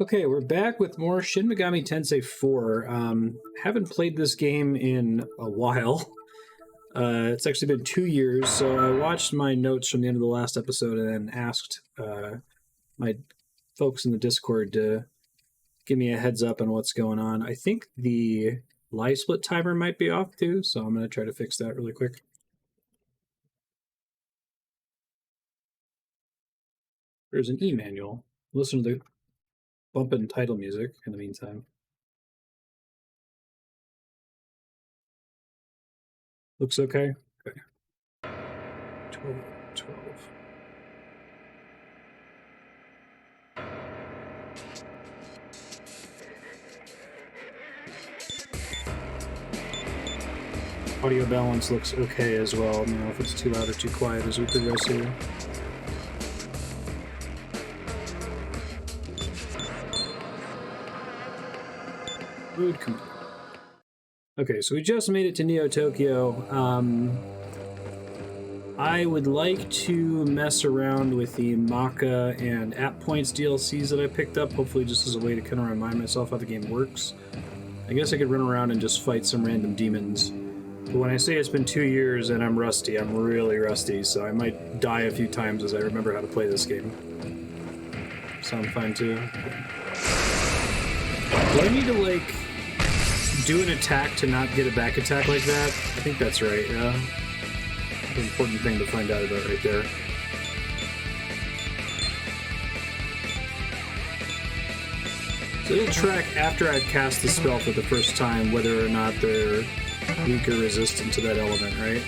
Okay, we're back with more Shin Megami Tensei 4. Haven't played this game in a while. It's actually been 2 years, so I watched my notes from the end of the last episode and then asked my folks in the Discord to give me a heads up on what's going on. I think the live split timer might be off too, so I'm going to try to fix that really quick. There's an e-manual. Listen to the bump and title music in the meantime. Looks okay? Okay. 12. Audio balance looks okay as well. I don't know if it's too loud or too quiet as we progress here. Road complete. Okay, so we just made it to Neo Tokyo. I would like to mess around with the Maka and App Points DLCs that I picked up, hopefully just as a way to kind of remind myself how the game works. I guess I could run around and just fight some random demons. But when I say it's been 2 years and I'm rusty, I'm really rusty, so I might die a few times as I remember how to play this game. Sound fine too? Do I need to, like, do an attack to not get a back attack like that? I think that's right, yeah. An important thing to find out about right there. So it'll track after I've cast the spell for the first time whether or not they're weak or resistant to that element, right?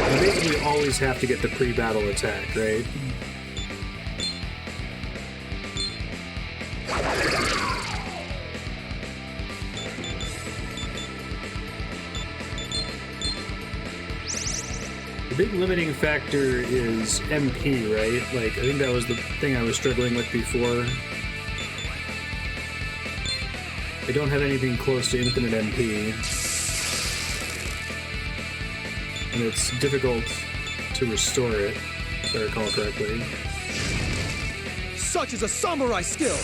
You basically always have to get the pre-battle attack, right? The big limiting factor is MP, right? Like, I think that was the thing I was struggling with before. I don't have anything close to infinite MP. And it's difficult to restore it, if I recall correctly. Such is a samurai skill!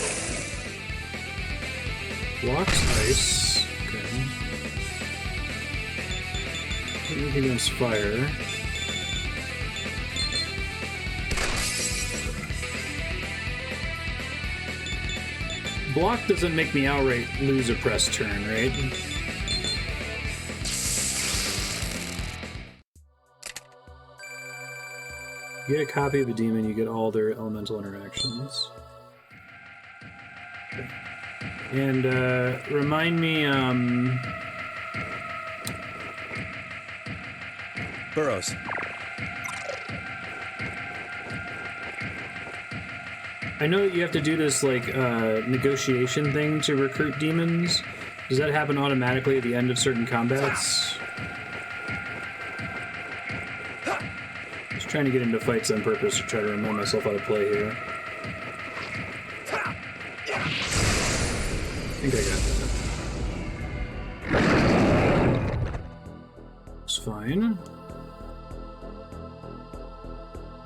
Blocks ice. Okay. Anything against fire. Block doesn't make me outright lose a press turn, right? You get a copy of a demon, you get all their elemental interactions. Okay. And remind me, Burrows. I know that you have to do this, like, negotiation thing to recruit demons. Does that happen automatically at the end of certain combats? Just trying to get into fights on purpose to try to remind myself how to play here. I think I got that. It's fine.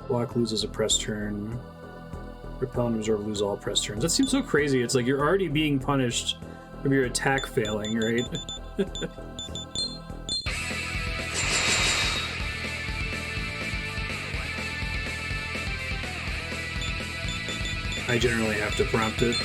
Block loses a press turn. Repel and observe lose all press turns. That seems so crazy. It's like you're already being punished from your attack failing, right? I generally have to prompt it.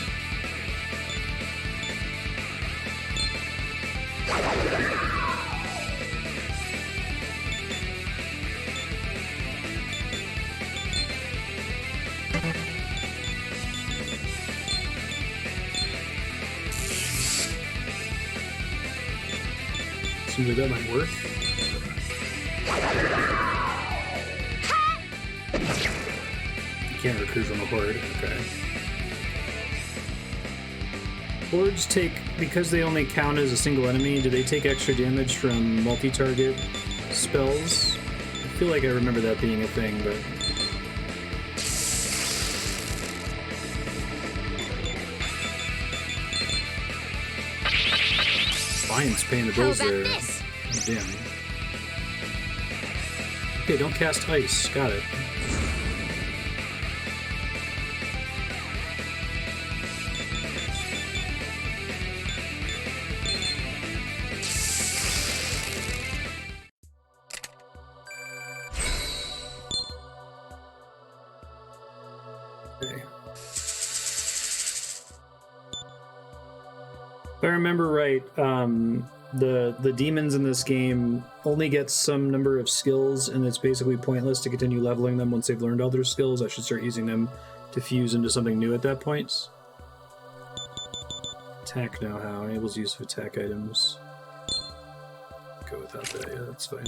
Seems like that might work. You can't recruit from a horde. Okay. Hordes take, because they only count as a single enemy, do they take extra damage from multi-target spells? I feel like I remember that being a thing, but... Defiance paying the bills there. this? Oh, damn. Okay, don't cast ice. Got it. Okay. If I remember right, the demons in this game only get some number of skills, and it's basically pointless to continue leveling them once they've learned all their skills. I should start using them to fuse into something new at that point. Attack know-how enables use of attack items. Go without that, yeah, that's fine.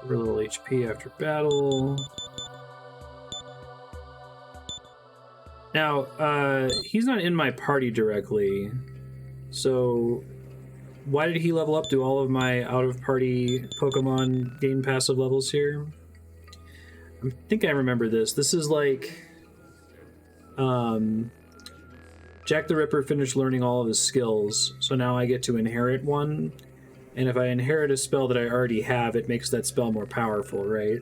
A little HP after battle. Now, he's not in my party directly, so why did he level up? Do all of my out-of-party Pokemon gain passive levels here? I think I remember this. This is like... Jack the Ripper finished learning all of his skills, so now I get to inherit one. And if I inherit a spell that I already have, it makes that spell more powerful, right?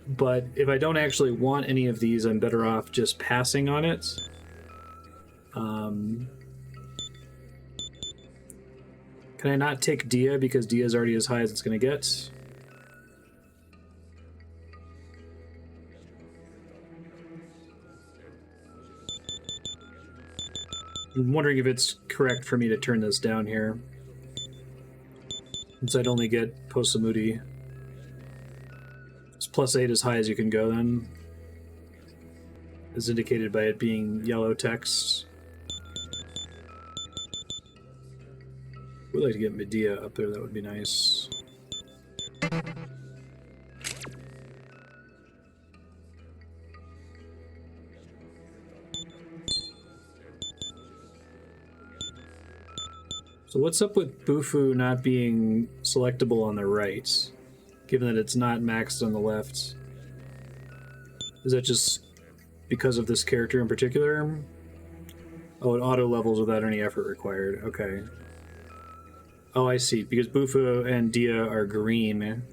But if I don't actually want any of these, I'm better off just passing on it. Can I not take Dia because Dia is already as high as it's going to get? I'm wondering if it's correct for me to turn this down here, since I'd only get Posamudi. It's +8 as high as you can go then, as indicated by it being yellow text. We'd like to get Medea up there, that would be nice. So what's up with Bufu not being selectable on the right, given that it's not maxed on the left? Is that just because of this character in particular? Oh, it auto levels without any effort required. Okay. Oh, I see. Because Bufu and Dia are green.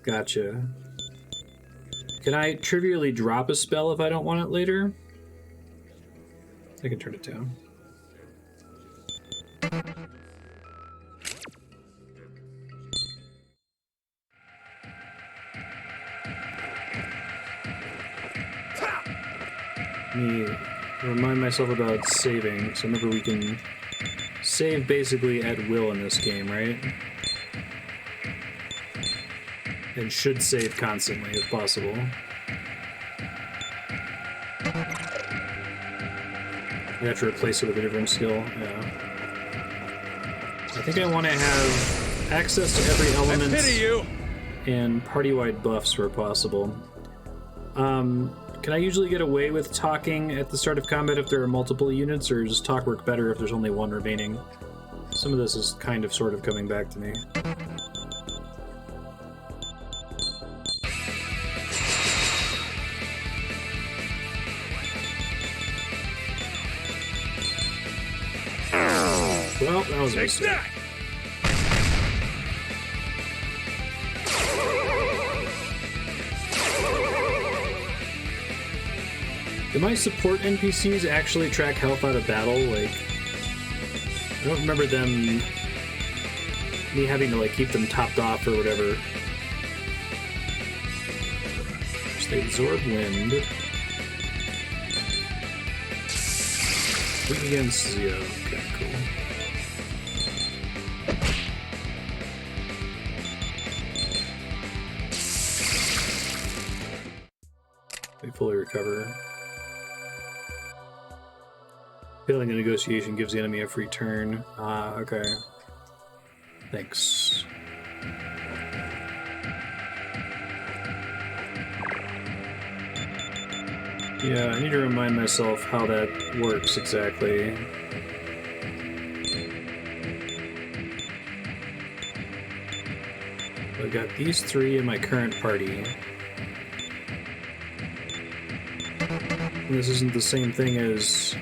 Gotcha. Can I trivially drop a spell if I don't want it later? I can turn it down. Let me remind myself about saving. So remember, we can save basically at will in this game, right? And should save constantly if possible. We have to replace it with a different skill. Yeah. I think I want to have access to every element and party-wide buffs where possible. Can I usually get away with talking at the start of combat if there are multiple units, or does talk work better if there's only one remaining? Some of this is kind of sort of coming back to me. Well, that was a mistake. Do my support NPCs actually track health out of battle? Like, I don't remember me having to like keep them topped off or whatever. So they absorb wind. Weak against Zio. Okay, cool. They fully recover. Failing a negotiation gives the enemy a free turn. Okay. Thanks. Yeah, I need to remind myself how that works exactly. So I've got these three in my current party. And this isn't the same thing as...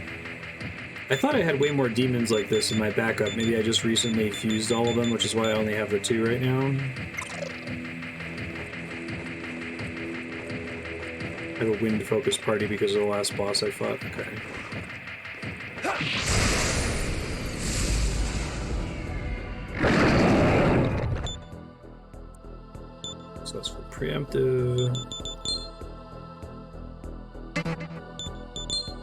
I thought I had way more demons like this in my backup. Maybe I just recently fused all of them, which is why I only have the 2 right now. I have a wind-focused party because of the last boss I fought. Okay. So that's for preemptive.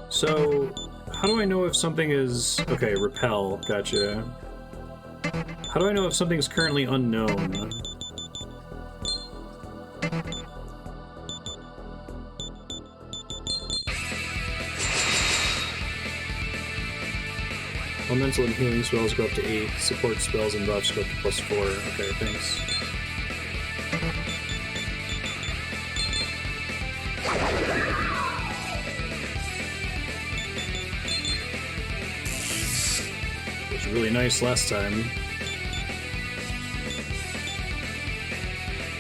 So, how do I know if something is... Okay, repel. Gotcha. How do I know if something's currently unknown? Elemental and healing spells go up to 8. Support spells and buffs go up to +4. Okay, thanks. It was really nice last time.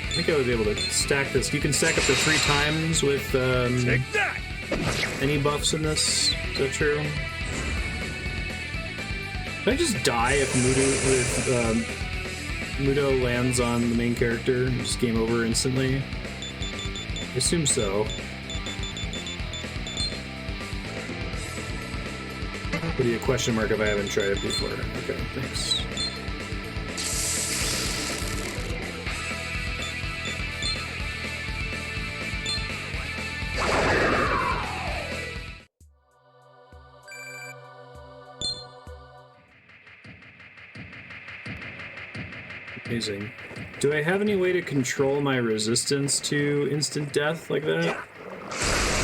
I think I would be able to stack this. You can stack up to 3 times with Take that! any buffs in this. Is that true? Can I just die if Mudo lands on the main character and just game over instantly? I assume so. Would be a question mark if I haven't tried it before. Okay, thanks. Amazing. Do I have any way to control my resistance to instant death like that?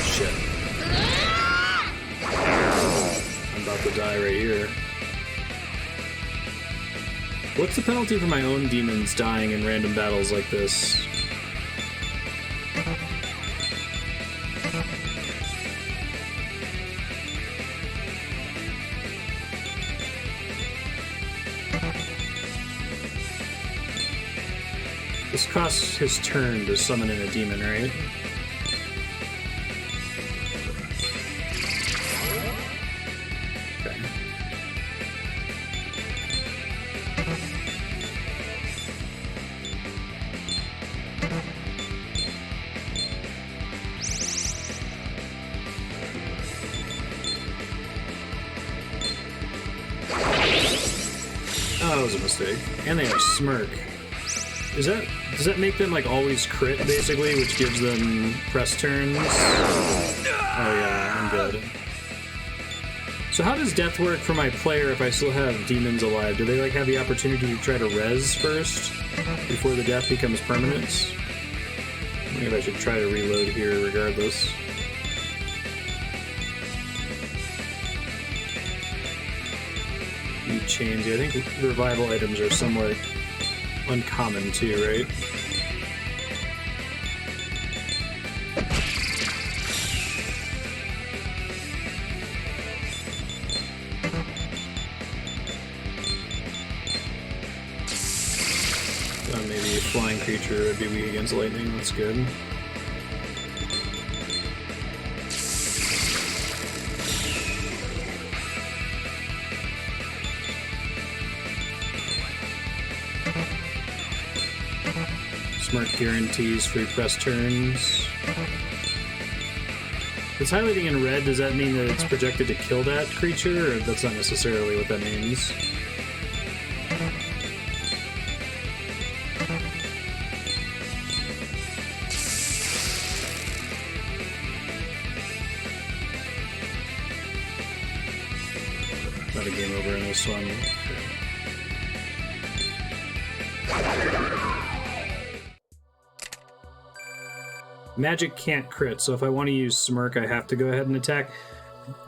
Shit. I'm about to die right here. What's the penalty for my own demons dying in random battles like this? This costs his turn to summon in a demon, right? Okay. Oh, that was a mistake. And they have Smirk. Does that make them like always crit basically, which gives them press turns? Oh yeah, I'm good. So how does death work for my player if I still have demons alive? Do they like have the opportunity to try to res first before the death becomes permanent? Maybe I should try to reload here regardless. You change. I think revival items are somewhat uncommon too, right? Maybe a flying creature would be weak against lightning. That's good. Smart guarantees free press turns. It's highlighting in red. Does that mean that it's projected to kill that creature, or that's not necessarily what that means? Not a game over in this one. Magic can't crit, so if I want to use Smirk, I have to go ahead and attack.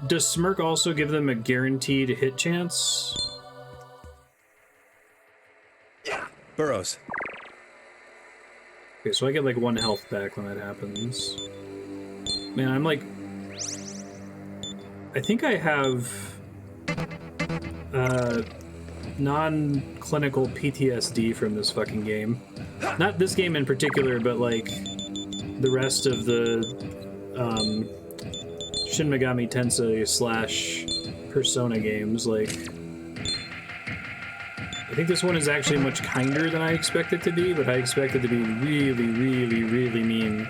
Does Smirk also give them a guaranteed hit chance? Burrows. Okay, so I get like 1 health back when that happens. Man, I'm like... I think I have... non-clinical PTSD from this fucking game. not this game in particular, but like the rest of the Shin Megami Tensei / Persona games. Like, I think this one is actually much kinder than I expect it to be, but I expect it to be really, really, really mean.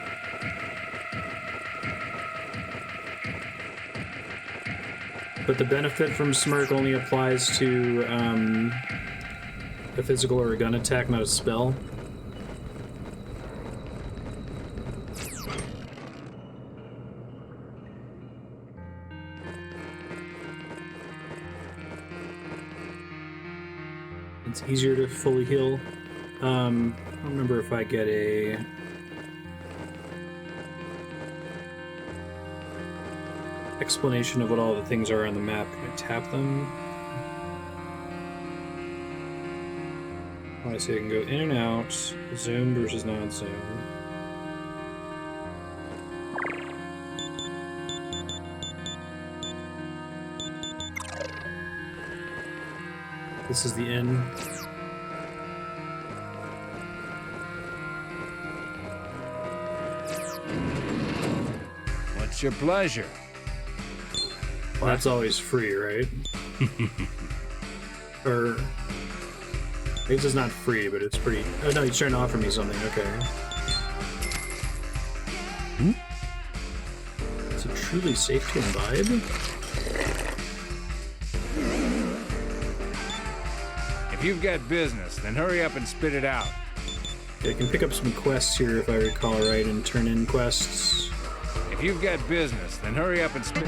But the benefit from Smirk only applies to a physical or a gun attack, not a spell. It's easier to fully heal. I don't remember if I get a... explanation of what all the things are on the map. Can I tap them? I see I can go in and out, zoomed versus non-zoomed. This is the inn. What's your pleasure? Well, that's always free, right? Or... I guess it's not free, but it's pretty... Oh, no, he's trying to offer me something. Okay. Is it truly safe to imbibe? If you've got business, then hurry up and spit it out. Okay, I can pick up some quests here, if I recall right, and turn in quests. If you've got business, then hurry up and spit...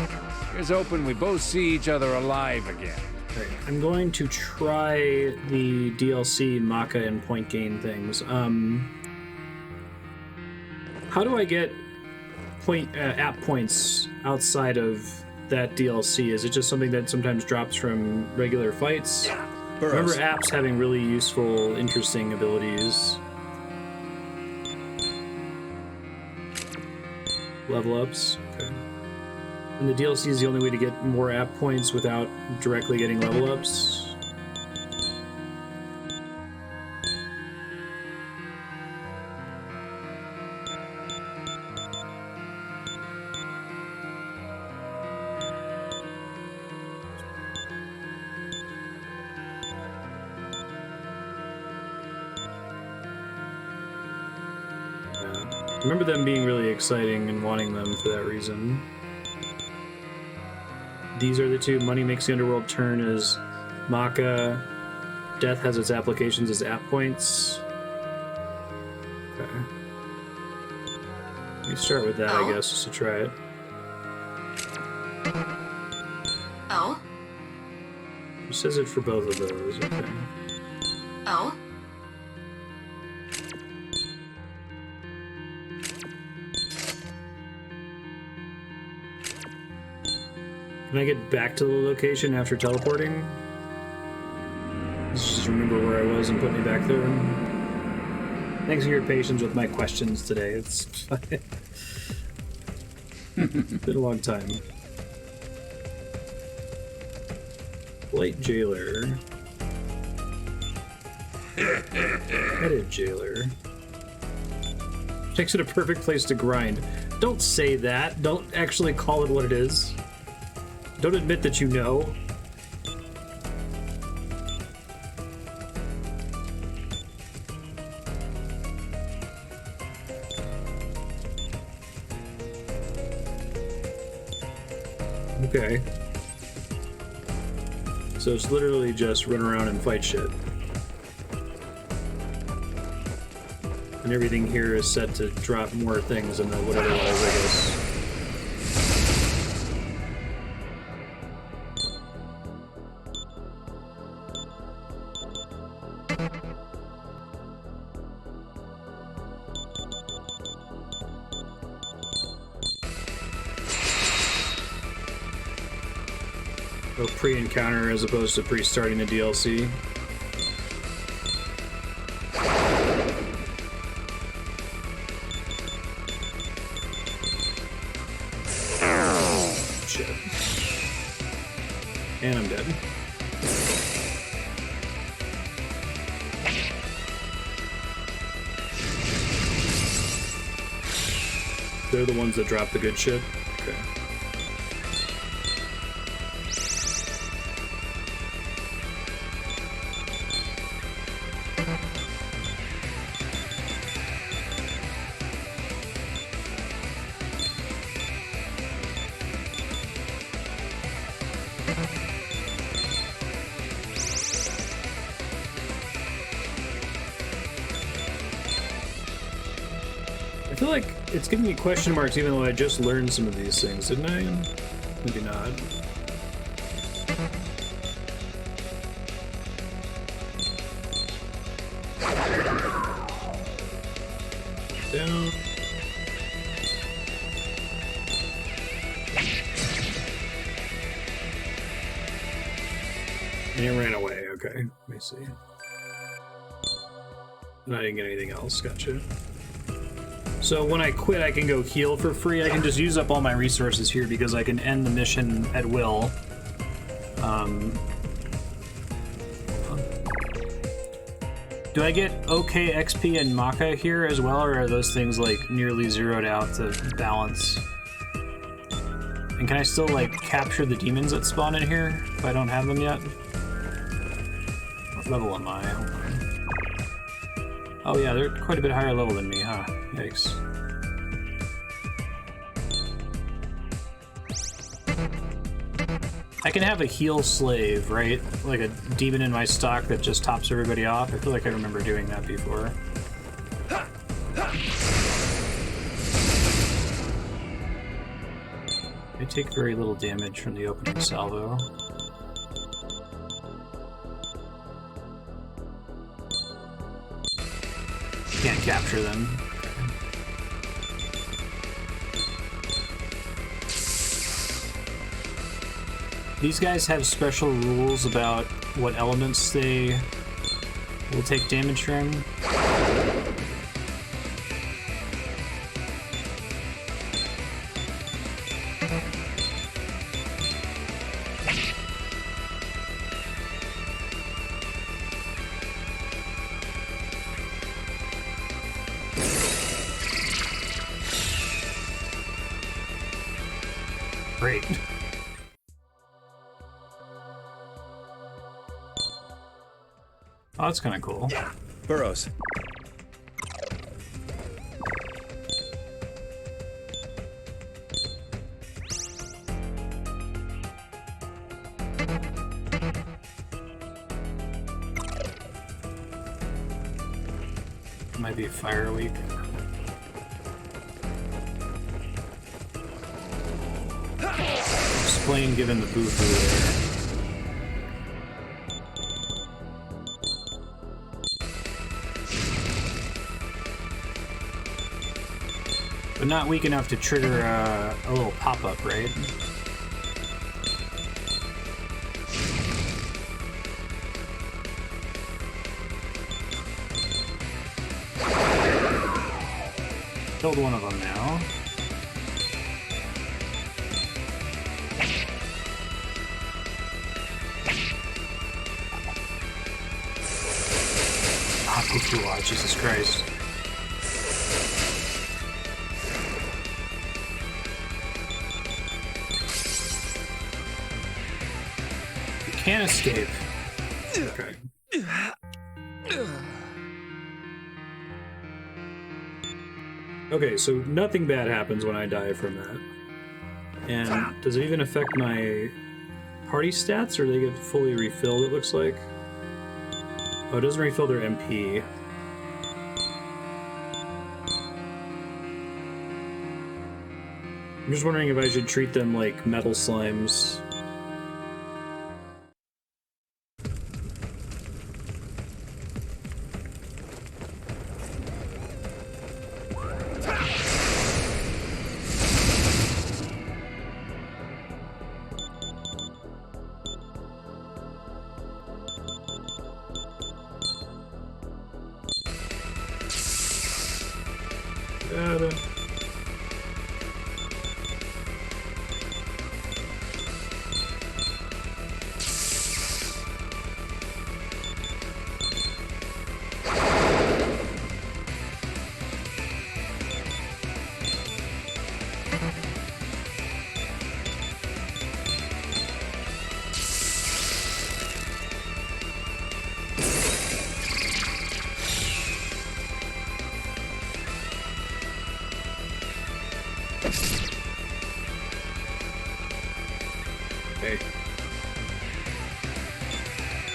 Here's hoping we both see each other alive again. Right. I'm going to try the DLC Maka and point gain things. How do I get app points outside of that DLC? Is it just something that sometimes drops from regular fights? Burrows. Remember apps having really useful, interesting abilities. Level ups. Okay. And the DLC is the only way to get more app points without directly getting level ups. I remember them being really exciting and wanting them for that reason. These are the two. Money makes the underworld turn as Maka. Death has its applications as app points. Okay. Let me start with that, I guess, just to try it. Oh? It says it for both of those. Okay. Oh? Can I get back to the location after teleporting? Just remember where I was and put me back there. Thanks for your patience with my questions today. It's been a long time. Light jailer. Headed jailer. Makes it a perfect place to grind. Don't say that. Don't actually call it what it is. Don't admit that you know. Okay. So it's literally just run around and fight shit. And everything here is set to drop more things than whatever it was, I guess. Oh, pre-encounter as opposed to pre-starting the DLC. Shit. And I'm dead. They're the ones that drop the good shit? Okay. I feel like it's giving me question marks even though I just learned some of these things, didn't I? Maybe not. Down. And it ran away, okay. Let me see. And I didn't get anything else, gotcha. So when I quit, I can go heal for free. I can just use up all my resources here because I can end the mission at will. Do I get OK XP and Maka here as well, or are those things like nearly zeroed out to balance? And can I still like capture the demons that spawn in here if I don't have them yet? What level am I? Oh yeah, they're quite a bit higher level than me, huh? Yikes. I can have a heal slave, right? Like a demon in my stock that just tops everybody off. I feel like I remember doing that before. I take very little damage from the opening salvo. Can't capture them. These guys have special rules about what elements they will take damage from. Great. Oh, that's kind of cool. Burrows. Might be fire weak. Explain given the booth there. But not weak enough to trigger a little pop-up, right? Killed one of them now. Ah, Jesus Christ. Can't escape. Okay. Okay, so nothing bad happens when I die from that. And does it even affect my party stats, or do they get fully refilled, it looks like? Oh, it doesn't refill their MP. I'm just wondering if I should treat them like metal slimes.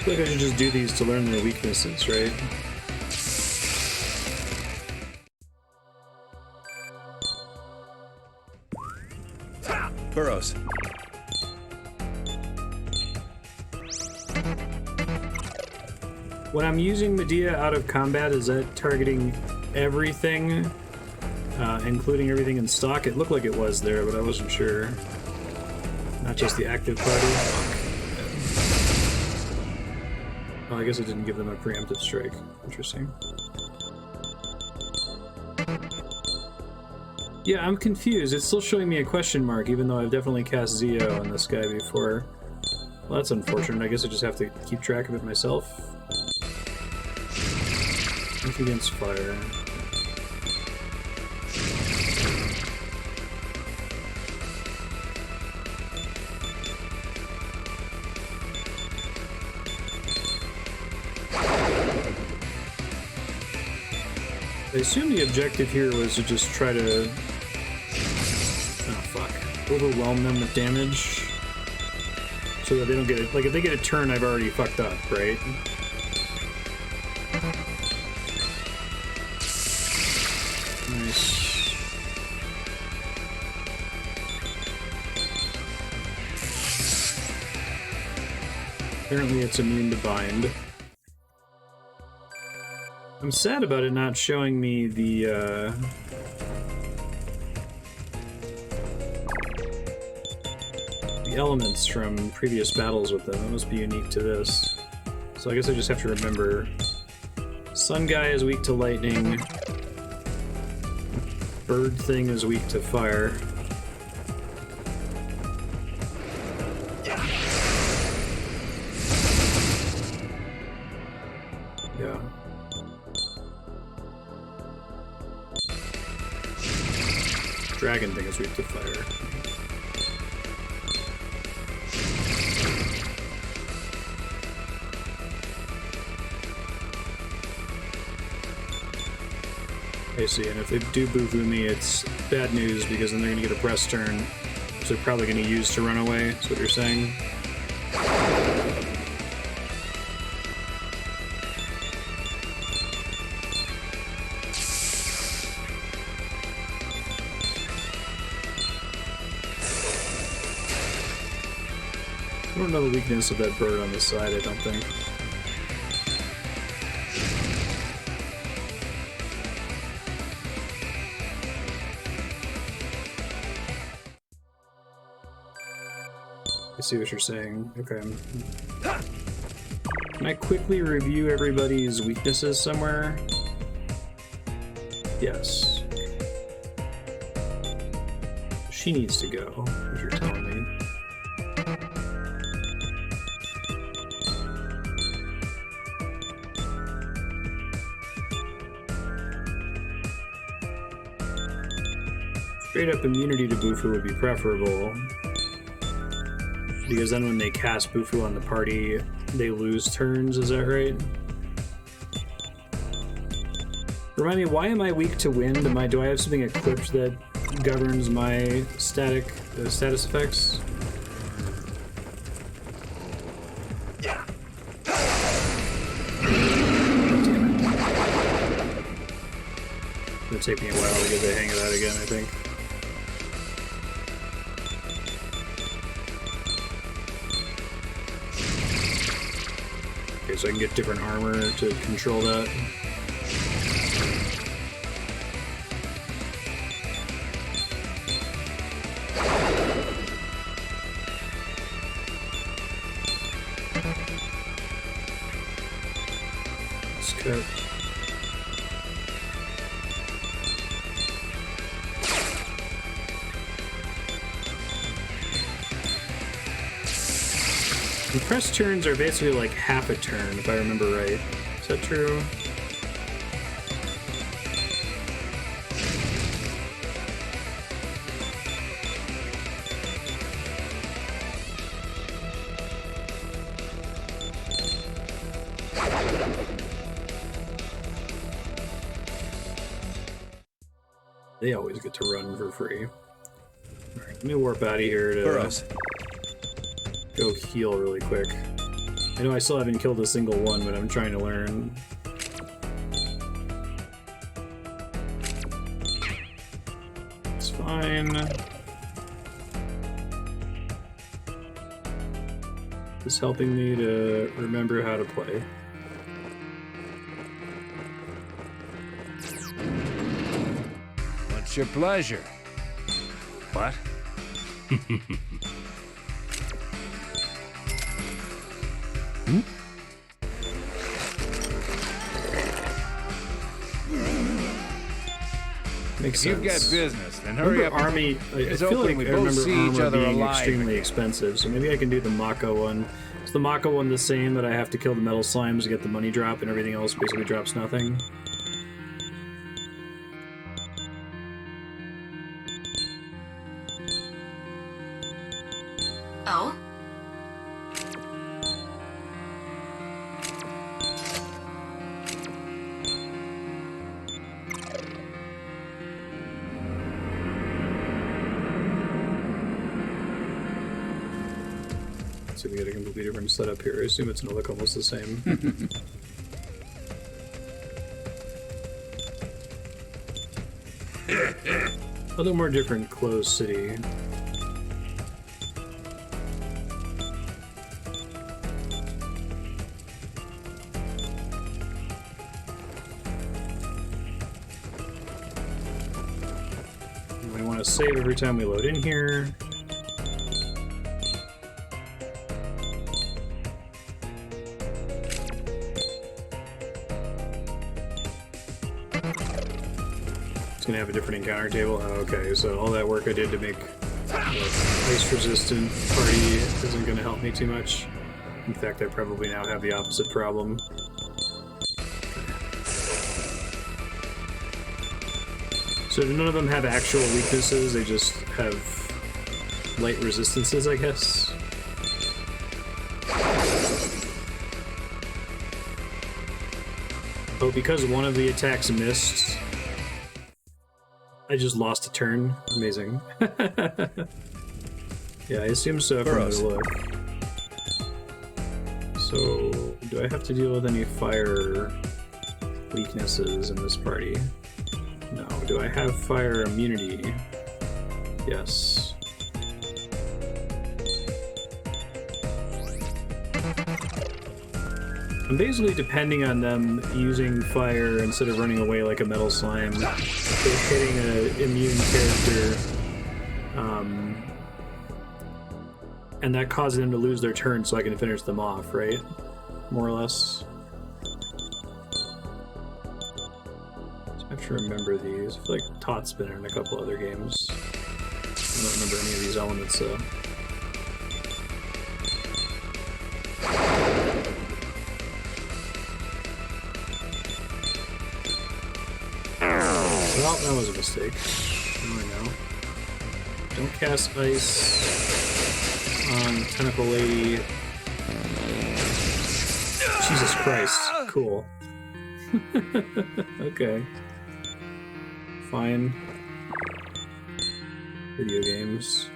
feel like I should just do these to learn their weaknesses, right? Burrows. When I'm using Medea out of combat, is that targeting everything, including everything in stock? It looked like it was there, but I wasn't sure. Not just the active party. Oh, I guess it didn't give them a preemptive strike. Interesting. Yeah, I'm confused. It's still showing me a question mark, even though I've definitely cast Zeo on this guy before. Well, that's unfortunate. I guess I just have to keep track of it myself. If against fire. I assume the objective here was to just try to... oh, fuck. Overwhelm them with damage. So that they don't get it. Like, if they get a turn, I've already fucked up, right? Nice. Apparently it's immune to bind. I'm sad about it not showing me the elements from previous battles with them. It must be unique to this. So I guess I just have to remember. Sun guy is weak to lightning. Bird thing is weak to fire. Yeah. Dragon thing is weak to fire. I see, and if they do boo-boo me, it's bad news because then they're gonna get a press turn, which they're probably gonna use to run away, is what you're saying. I don't know the weakness of that bird on the side, I don't think. I see what you're saying. Okay. Can I quickly review everybody's weaknesses somewhere? Yes. She needs to go, if you're telling me. Straight up immunity to Bufu would be preferable. Because then when they cast Bufu on the party, they lose turns, is that right? Remind me, why am I weak to wind? Do I have something equipped that governs my status effects? Yeah. Damn it. It'll take me a while to get the hang of that again, I think. So I can get different armor to control that. Let's cut. And press turns are basically like half a turn, if I remember right. Is that true? They always get to run for free. Alright, let me warp out of here to... Burrows. Go heal really quick. I know I still haven't killed a single one, but I'm trying to learn. It's fine. It's helping me to remember how to play. What's your pleasure? What? Makes You've got sense. business, then hurry up. Army. I It's feel like open, we I both remember see each armor other being alive extremely again. expensive, so maybe I can do the Mako one. Is the Mako one the same, that I have to kill the metal slimes to get the money drop and everything else basically drops nothing? Oh? So we get a completely different setup here. I assume it's gonna look almost the same. A little more different closed city. We want to save every time we load in here. It's gonna have a different encounter table. Oh, okay, so all that work I did to make the ice resistant party isn't gonna help me too much. In fact, I probably now have the opposite problem. So do none of them have actual weaknesses? They just have light resistances, I guess? Oh, because one of the attacks missed, I just lost a turn. Amazing. Yeah, I assume so from the look. So, do I have to deal with any fire weaknesses in this party? No. Do I have fire immunity? Yes. I'm basically depending on them using fire instead of running away like a metal slime, hitting an immune character, and that causes them to lose their turn so I can finish them off, right? More or less. So I have to remember these. I feel like Tot's been in a couple other games. I don't remember any of these elements, though. Well, that was a mistake. Now I know. Don't cast ice on Tentacle Lady. Jesus Christ. Cool. Okay. Fine. Video games.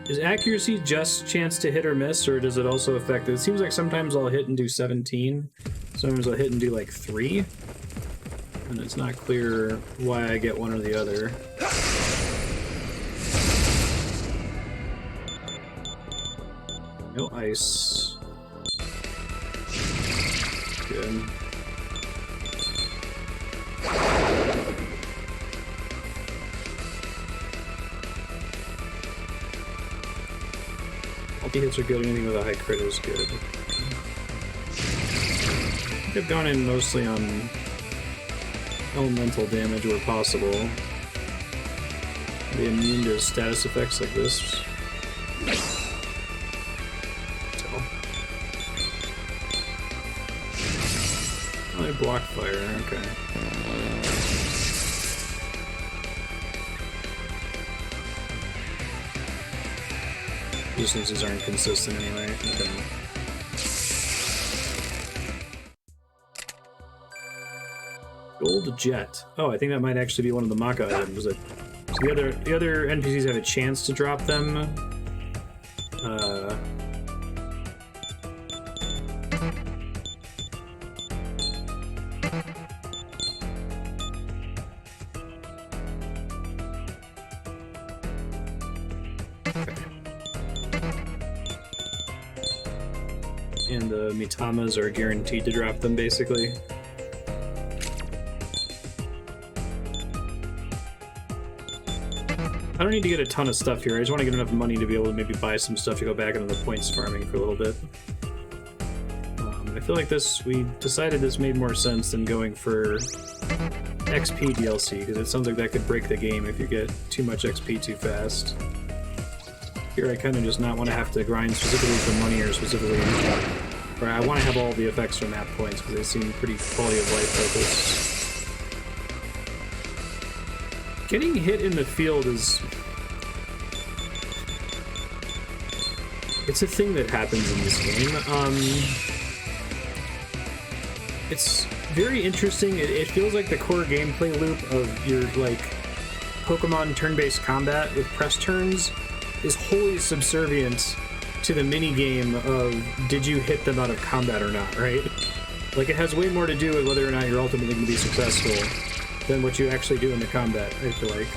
Is accuracy just chance to hit or miss, or does it also affect it? It seems like sometimes I'll hit and do 17. Sometimes I'll hit and do like 3. And it's not clear why I get one or the other. No ice. Good. Multi-hits are good, anything with a high crit is good. I think I've gone in mostly on elemental damage where possible. Be immune to status effects like this. So. Oh, I block fire, okay. Distances aren't consistent anyway. Okay. Gold jet. Oh, I think that might actually be one of the Maka items. So the other NPCs have a chance to drop them. And the Mitamas are guaranteed to drop them, basically. I don't need to get a ton of stuff here. I just want to get enough money to be able to maybe buy some stuff to go back into the points farming for a little bit. I feel like we decided this made more sense than going for XP DLC, because it sounds like that could break the game if you get too much XP too fast. Here I kind of just not want to have to grind specifically for money or specifically... Or I want to have all the effects from map points, because they seem pretty quality of life focused. Getting hit in the field is... It's a thing that happens in this game. It's very interesting. It feels like the core gameplay loop of your, like, Pokemon turn-based combat with press turns is wholly subservient to the mini-game of did you hit them out of combat or not, right? Like, it has way more to do with whether or not you're ultimately going to be successful than what you actually do in the combat, I feel like.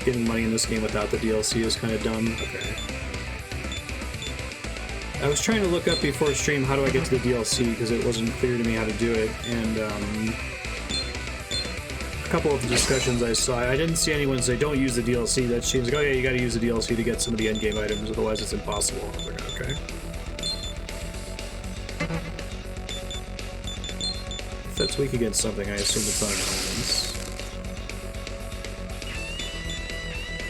Getting money in this game without the DLC is kind of dumb. Okay. I was trying to look up before stream how do I get to the DLC, because it wasn't clear to me how to do it, and a couple of the discussions I saw, I didn't see anyone say don't use the DLC. That seems like, oh yeah, you gotta use the DLC to get some of the endgame items, otherwise it's impossible. I was like, okay. If that's weak against something, I assume it's not an elements.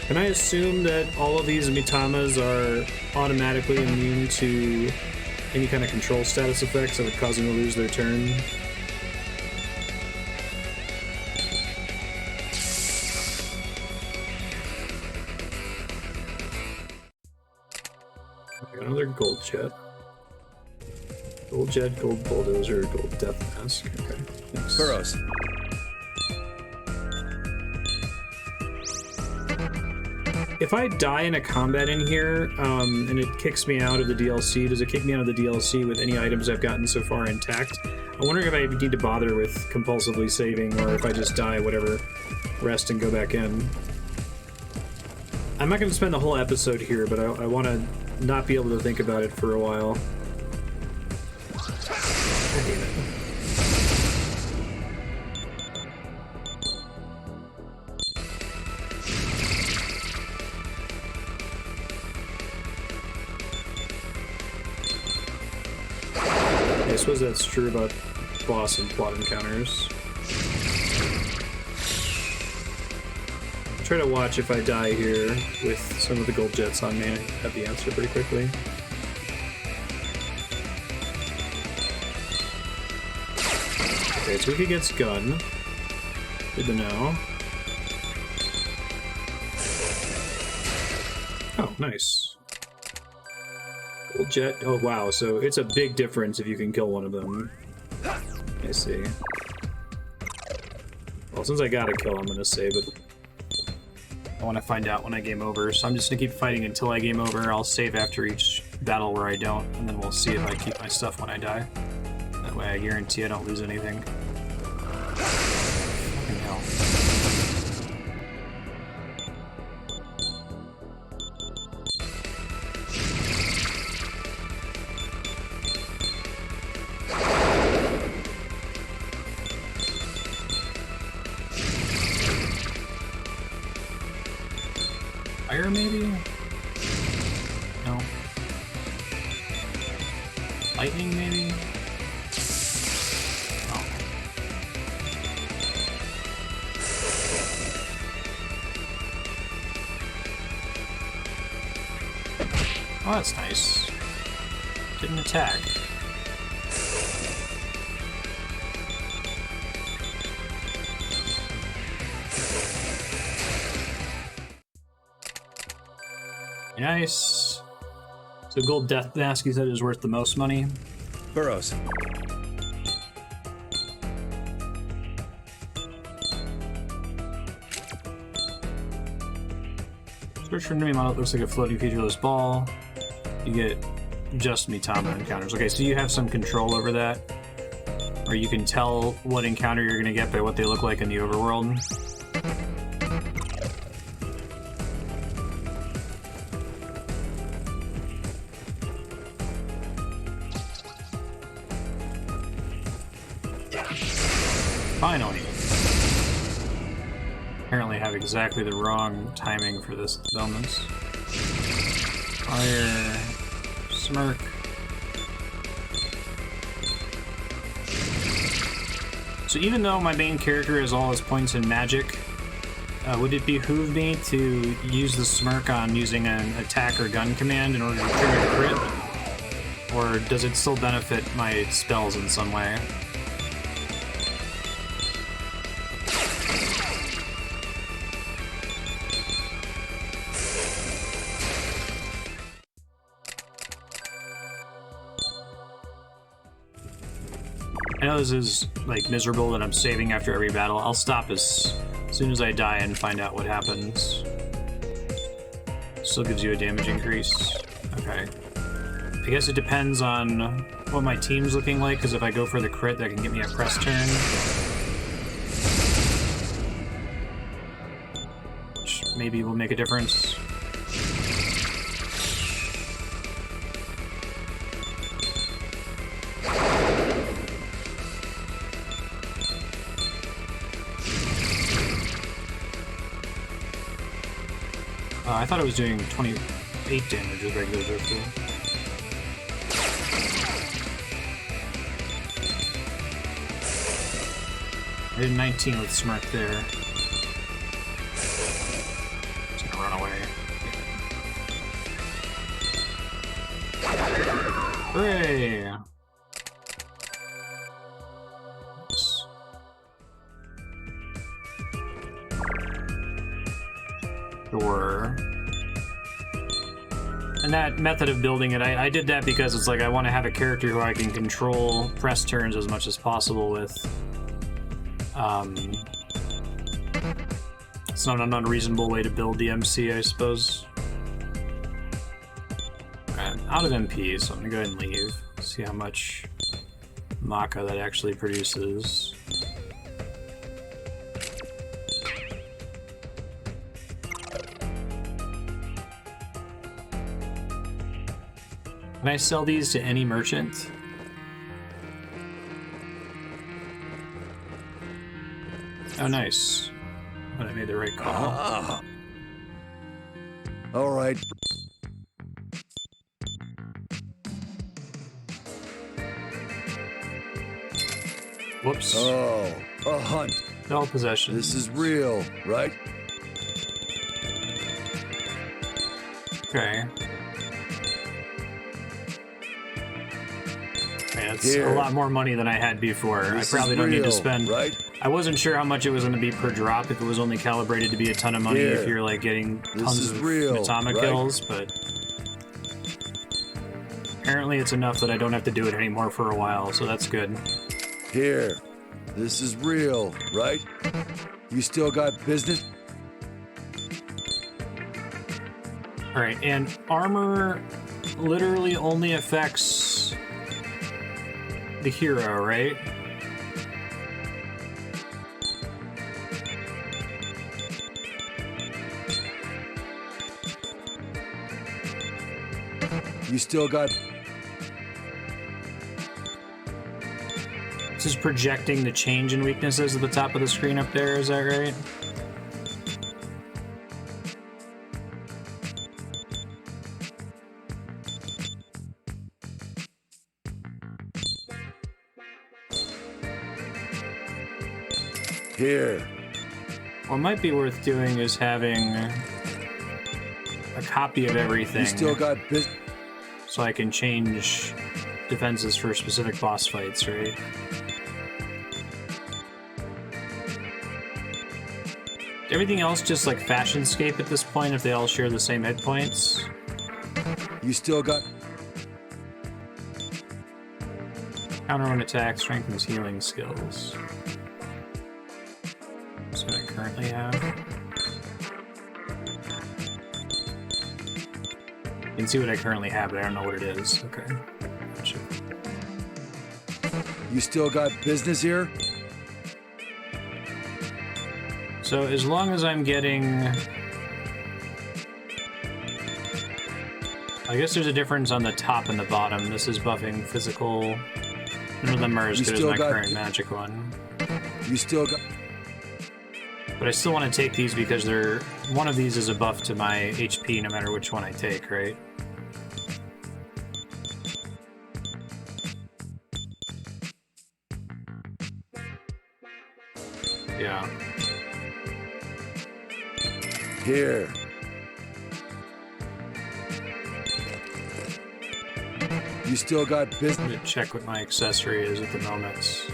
Can I assume that all of these Mitamas are automatically immune to any kind of control status effects that would cause them to lose their turn? Another gold jet. Gold jet, gold bulldozer, gold death mask. Okay, thanks. Burrows. If I die in a combat in here, and it kicks me out of the DLC, does it kick me out of the DLC with any items I've gotten so far intact? I'm wondering if I need to bother with compulsively saving, or if I just die, whatever, rest and go back in. I'm not going to spend the whole episode here, but I want to not be able to think about it for a while. God damn it. I suppose that's true about boss and plot encounters. Try to watch if I die here with some of the gold jets on me. I have the answer pretty quickly. Okay, it's weak against gun. Good to know. Oh, nice. Gold jet. Oh, wow. So it's a big difference if you can kill one of them. I see. Well, since I gotta kill, I'm gonna save it. I want to find out when I game over, so I'm just gonna keep fighting until I game over. I'll save after each battle where I don't, and then we'll see if I keep my stuff when I die. That way I guarantee I don't lose anything. Fucking hell. Fire, maybe? No. Lightning, maybe? Oh. Oh, that's nice. Didn't attack. Nice. So gold death mask, you said, is worth the most money? Burrows. Search for enemy model. It looks like a floating featureless ball. You get just Mitama encounters. Okay, so you have some control over that. Or you can tell what encounter you're going to get by what they look like in the overworld. Finally. Apparently have exactly the wrong timing for this moment. Fire. Smirk. So even though my main character has all his points in magic, would it behoove me to use the smirk on using an attack or gun command in order to trigger the crit? Or does it still benefit my spells in some way? I know this is, like, miserable that I'm saving after every battle. I'll stop as soon as I die and find out what happens. Still gives you a damage increase. Okay. I guess it depends on what my team's looking like, because if I go for the crit, that can get me a press turn. Which maybe will make a difference. I thought it was doing 28 damage with regular Joku. I did 19 with Smirk there. Just gonna run away. Hooray! Sure. And that method of building it, I did that because it's like I want to have a character who I can control press turns as much as possible with. It's not an unreasonable way to build the MC, I suppose. Okay, out of MP, so I'm gonna go ahead and leave. See how much Maka that actually produces. Can I sell these to any merchant? Oh, nice. But I made the right call. All right. Whoops. Oh, a hunt. No possession. This is real, right? Okay. Man, it's Here. a lot more money than I had before. This I probably is don't need to real, spend. right? I wasn't sure how much it was going to be per drop, if it was only calibrated to be a ton of money Here. if you're like getting This tons is of real, Mitama right? kills, but apparently it's enough that I don't have to do it anymore for a while, so that's good. Here. This is real, right? You still got business? Alright, and armor literally only affects the hero, right? You still got... This is projecting the change in weaknesses at the top of the screen up there, is that right? Here. What might be worth doing is having a copy of everything. You still got business? So I can change defenses for specific boss fights, right? Everything else just like Fashionscape at this point if they all share the same hit points. You still got... Counter one attack, strengthens healing skills. That's what I currently have. You can see what I currently have, but I don't know what it is. Okay. Gotcha. You still got business here? So as long as I'm getting... I guess there's a difference on the top and the bottom. This is buffing physical None of them are as You good as still my got- current magic one. You still got... But I still want to take these because they're... One of these is a buff to my HP no matter which one I take, right? Yeah. Here. You still got I'm business. gonna check what my accessory is at the moment.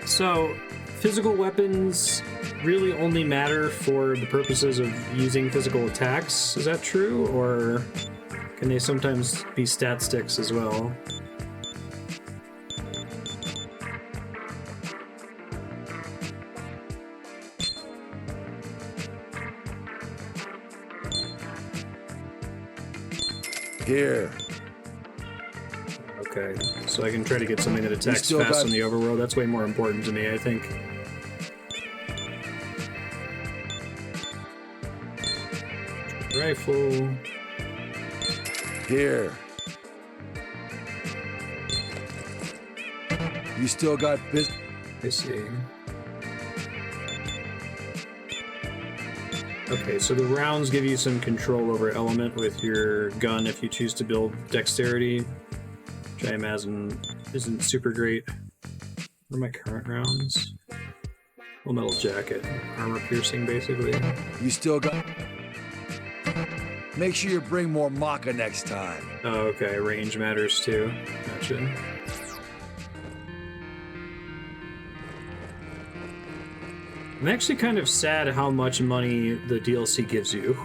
So, physical weapons really only matter for the purposes of using physical attacks. Is that true? Or can they sometimes be stat sticks as well? Here. Okay, so I can try to get something that attacks still fast got- in the overworld. That's way more important to me, I think. Rifle. Here. You still got business. I see. Okay, so the rounds give you some control over element with your gun if you choose to build dexterity, which I imagine isn't super great. What are my current rounds? Full metal jacket, armor piercing, basically. You still got... Make sure you bring more maca next time. Oh, okay, range matters too. Gotcha. I'm actually kind of sad how much money the DLC gives you.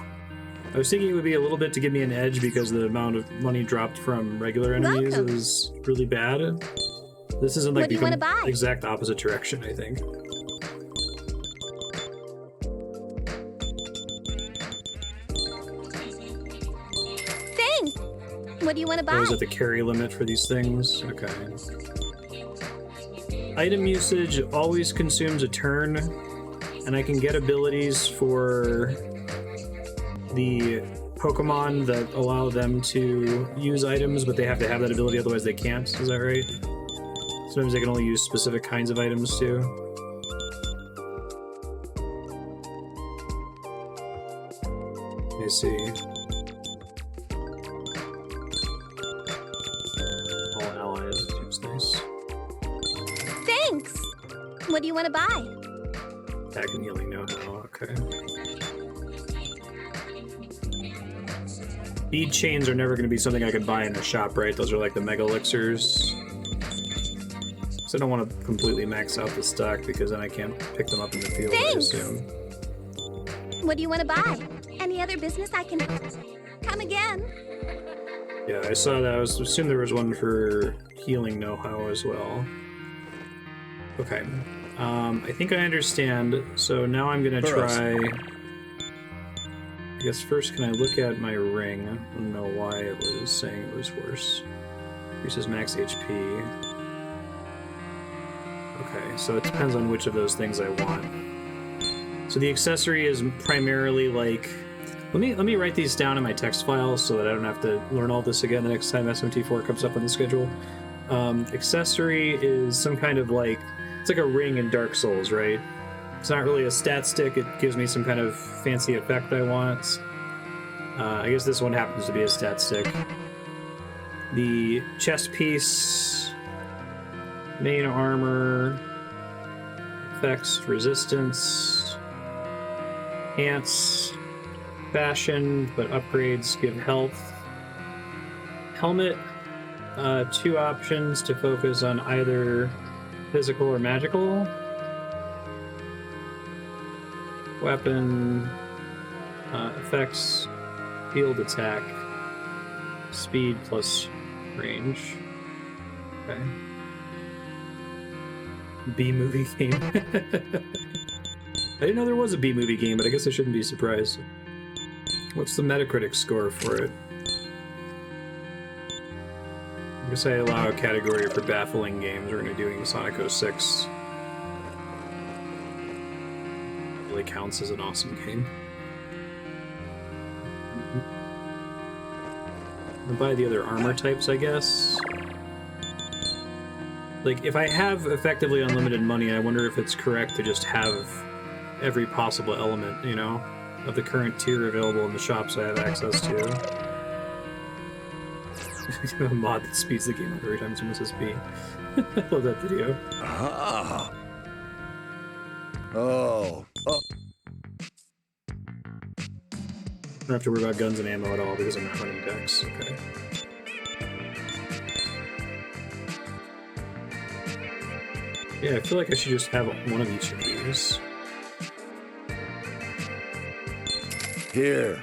I was thinking it would be a little bit to give me an edge because the amount of money dropped from regular enemies Welcome. is really bad. This isn't like What do you the wanna buy? exact opposite direction, I think. Thanks! What do you want to buy? Oh, is that the carry limit for these things? Okay. Item usage always consumes a turn, and I can get abilities for the Pokemon that allow them to use items, but they have to have that ability, otherwise they can't. Is that right? Sometimes they can only use specific kinds of items too. Let me see. All allies, seems nice. Thanks! What do you want to buy? Attack and healing know-how, okay. Bead chains are never going to be something I could buy in the shop, right? Those are like the mega elixirs. So I don't want to completely max out the stock because then I can't pick them up in the field, Thanks. I assume. What do you want to buy? Any other business I can... Come again? Yeah, I saw that. I was assumed there was one for healing know-how as well. Okay. I think I understand. So now I'm going to Burrows. try... I guess first, can I look at my ring? I don't know why it was saying it was worse. Increases max HP. Okay, so it depends on which of those things I want. So the accessory is primarily like... Let me write these down in my text file so that I don't have to learn all this again the next time SMT4 comes up on the schedule. Accessory is some kind of like... It's like a ring in Dark Souls, right? It's not really a stat stick, it gives me some kind of fancy effect I want. I guess this one happens to be a stat stick. The chest piece, main armor, effects, resistance, pants, fashion, but upgrades give health. Helmet, 2 options to focus on either physical or magical. Weapon, effects, field attack, speed plus range. Okay. B-movie game. I didn't know there was a B-movie game, but I guess I shouldn't be surprised. What's the Metacritic score for it? I guess I allow a category for baffling games. We're going to be doing Sonic 06. Really counts as an awesome game. I'll buy the other armor types, I guess. Like, if I have effectively unlimited money, I wonder if it's correct to just have every possible element, you know, of the current tier available in the shops I have access to. A mod that speeds the game up every time someone says B. I love that video. Ah. Oh. Oh. I don't have to worry about guns and ammo at all because I'm not running decks. Okay. Yeah, I feel like I should just have one of each of these. Here.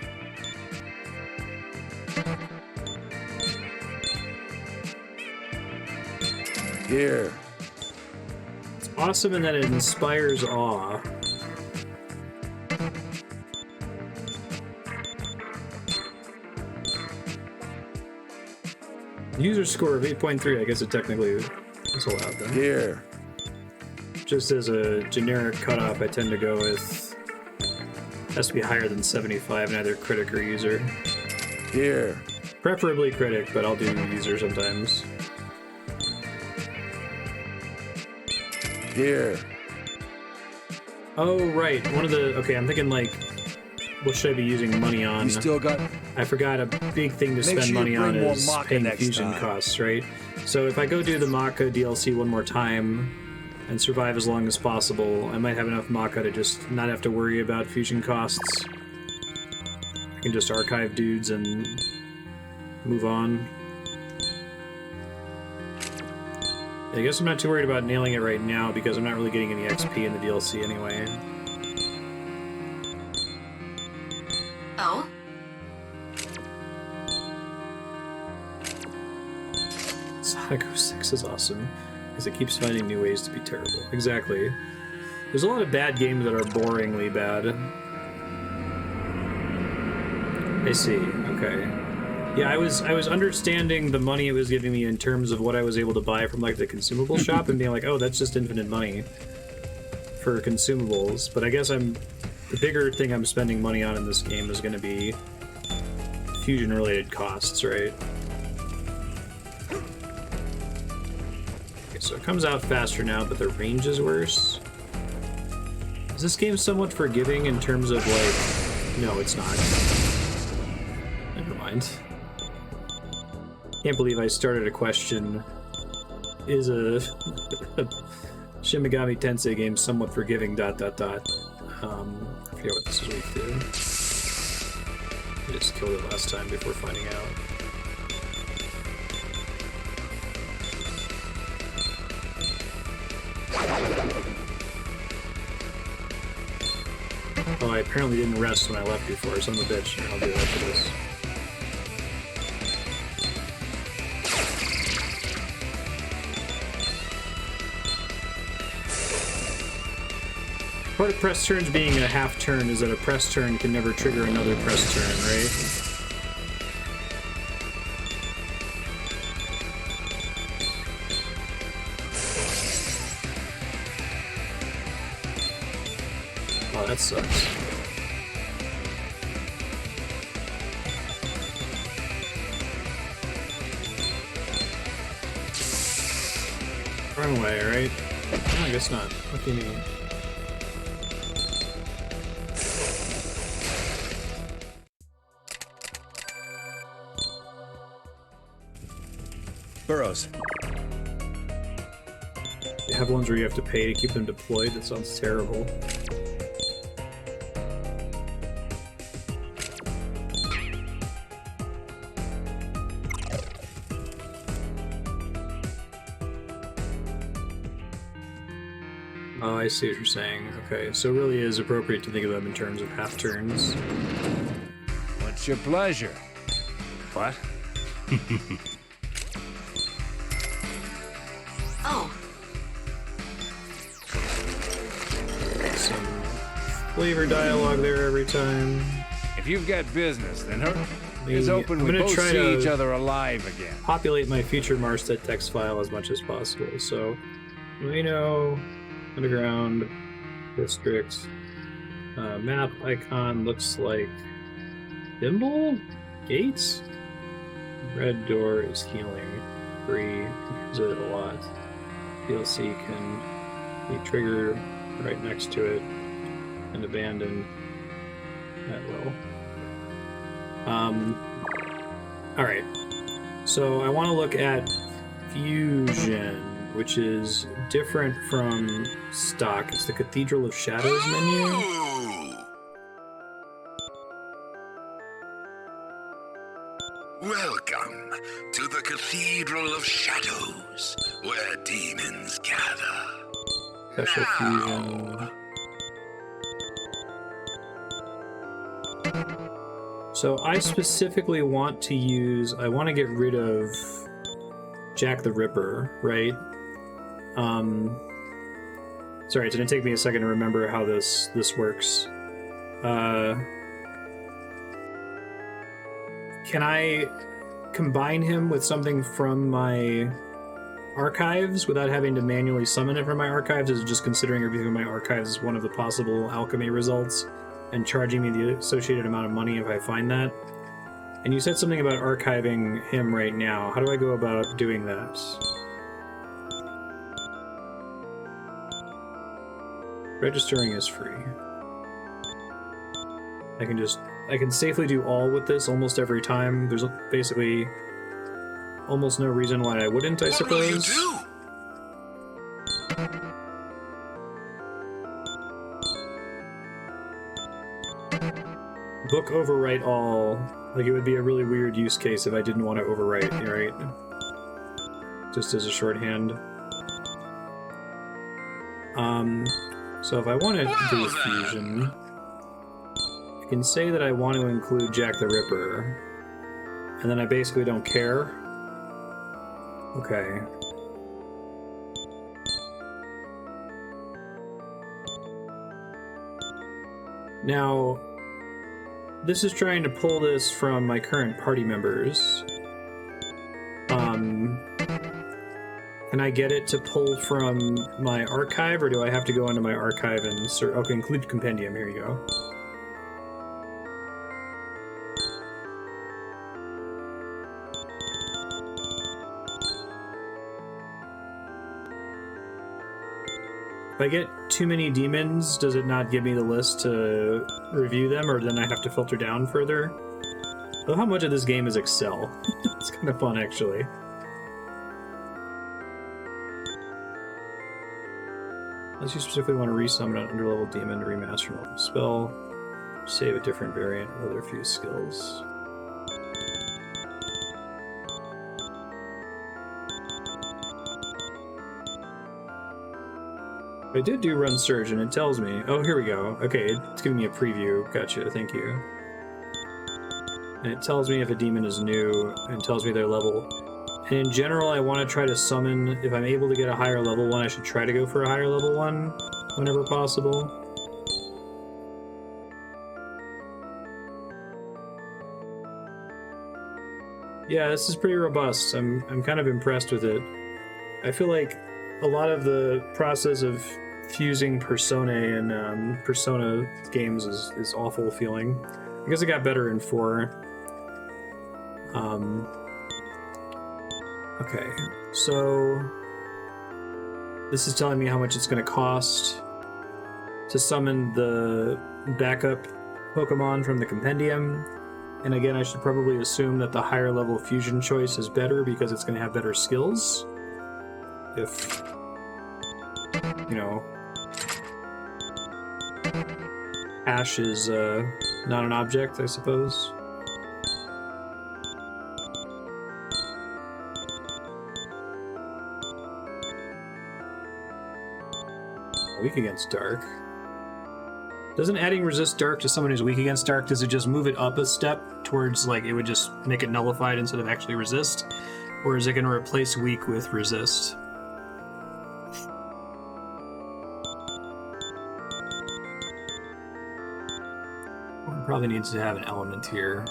Here. It's awesome in that it inspires awe. User score of 8.3, I guess it technically is allowed then. Here. Just as a generic cutoff, I tend to go with... has to be higher than 75 in either critic or user. Here. Preferably critic, but I'll do user sometimes. Here. Oh, right. One of the... Okay, I'm thinking, like, what should I be using money on? You still got... I forgot a big thing to spend money on is paying fusion costs, right? So if I go do the Maka DLC one more time and survive as long as possible, I might have enough Maka to just not have to worry about fusion costs. I can just archive dudes and move on. I guess I'm not too worried about nailing it right now because I'm not really getting any XP in the DLC anyway. Oh? Sonic 06 is awesome because it keeps finding new ways to be terrible. Exactly. There's a lot of bad games that are boringly bad. I see. Okay. Yeah, I was understanding the money it was giving me in terms of what I was able to buy from like the consumable shop and being like, oh, that's just infinite money for consumables. But I guess the bigger thing I'm spending money on in this game is going to be fusion related costs, right? Okay, so it comes out faster now, but the range is worse. Is this game somewhat forgiving in terms of like, no, it's not. Never mind. Can't believe I started a question. Is a Shin Megami Tensei game somewhat forgiving, ... I forget what this is week 2. I just killed it last time before finding out. Oh, I apparently didn't rest when I left before, son of a bitch. I'll do that for this. Part of press turns being a half turn is that a press turn can never trigger another press turn, right? Oh, that sucks. Run away, right? No, I guess not. What do you mean? Burrows. You have ones where you have to pay to keep them deployed? That sounds terrible. Oh, I see what you're saying. Okay, so it really is appropriate to think of them in terms of half turns. What's your pleasure? What? Oh. Some flavor dialogue there every time. If you've got business, then hurry. It's I'm open. We gonna both try see to each other alive again. populate my future Marstead text file as much as possible. So, Reno, Underground, District, map icon looks like Thimble? Gates? Red door is healing. Free. Use it a lot. DLC can be triggered right next to it and abandoned at will. Alright. So I want to look at Fusion, which is different from stock. It's the Cathedral of Shadows menu. Welcome to the Cathedral of Shadows, where demons gather. Special Fusion. So I specifically want to use... I want to get rid of Jack the Ripper, right? Sorry, it's going to take me a second to remember how this works. Can I combine him with something from my archives without having to manually summon it from my archives? Is it just considering everything in my archives as one of the possible alchemy results and charging me the associated amount of money if I find that? And you said something about archiving him right now. How do I go about doing that? Registering is free. I can safely do all with this almost every time. There's basically almost no reason why I wouldn't, I suppose. What will you do? Book overwrite all. Like, it would be a really weird use case if I didn't want to overwrite, right? Just as a shorthand. So if I want to do a fusion, I can say that I want to include Jack the Ripper, and then I basically don't care. Okay. Now, this is trying to pull this from my current party members. Can I get it to pull from my archive, or do I have to go into my archive and search? Okay, include compendium, here you go. If I get too many demons, does it not give me the list to review them, or then I have to filter down further? I love how much of this game is Excel. It's kind of fun, actually. Unless you specifically want to resummon an underlevel demon to remaster an old spell, save a different variant with other few skills. I did do run surge, and it tells me... Oh, here we go. Okay, it's giving me a preview. Gotcha, thank you. And it tells me if a demon is new, and tells me their level. And in general, I want to try to summon... If I'm able to get a higher level one, I should try to go for a higher level one, whenever possible. Yeah, this is pretty robust. I'm kind of impressed with it. I feel like a lot of the process of fusing Personae and Persona games is awful feeling. I guess it got better in 4. Okay, so this is telling me how much it's going to cost to summon the backup Pokemon from the compendium. And again, I should probably assume that the higher level fusion choice is better because it's going to have better skills. If, you know, Ash is not an object, I suppose. Weak against dark. Doesn't adding resist dark to someone who's weak against dark, does it just move it up a step towards, like, it would just make it nullified instead of actually resist? Or is it going to replace weak with resist? One probably needs to have an element here.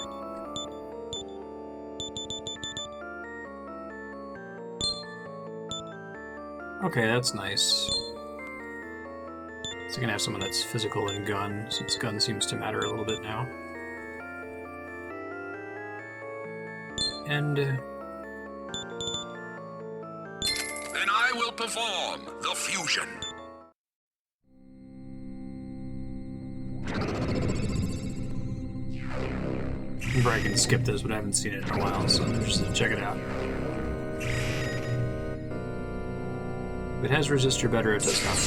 Okay, that's nice. So I can have someone that's physical and gun, since gun seems to matter a little bit now. And... Then I will perform the fusion. I'm probably gonna skip this, but I haven't seen it in a while, so just check it out. If it has resistor better, it does not.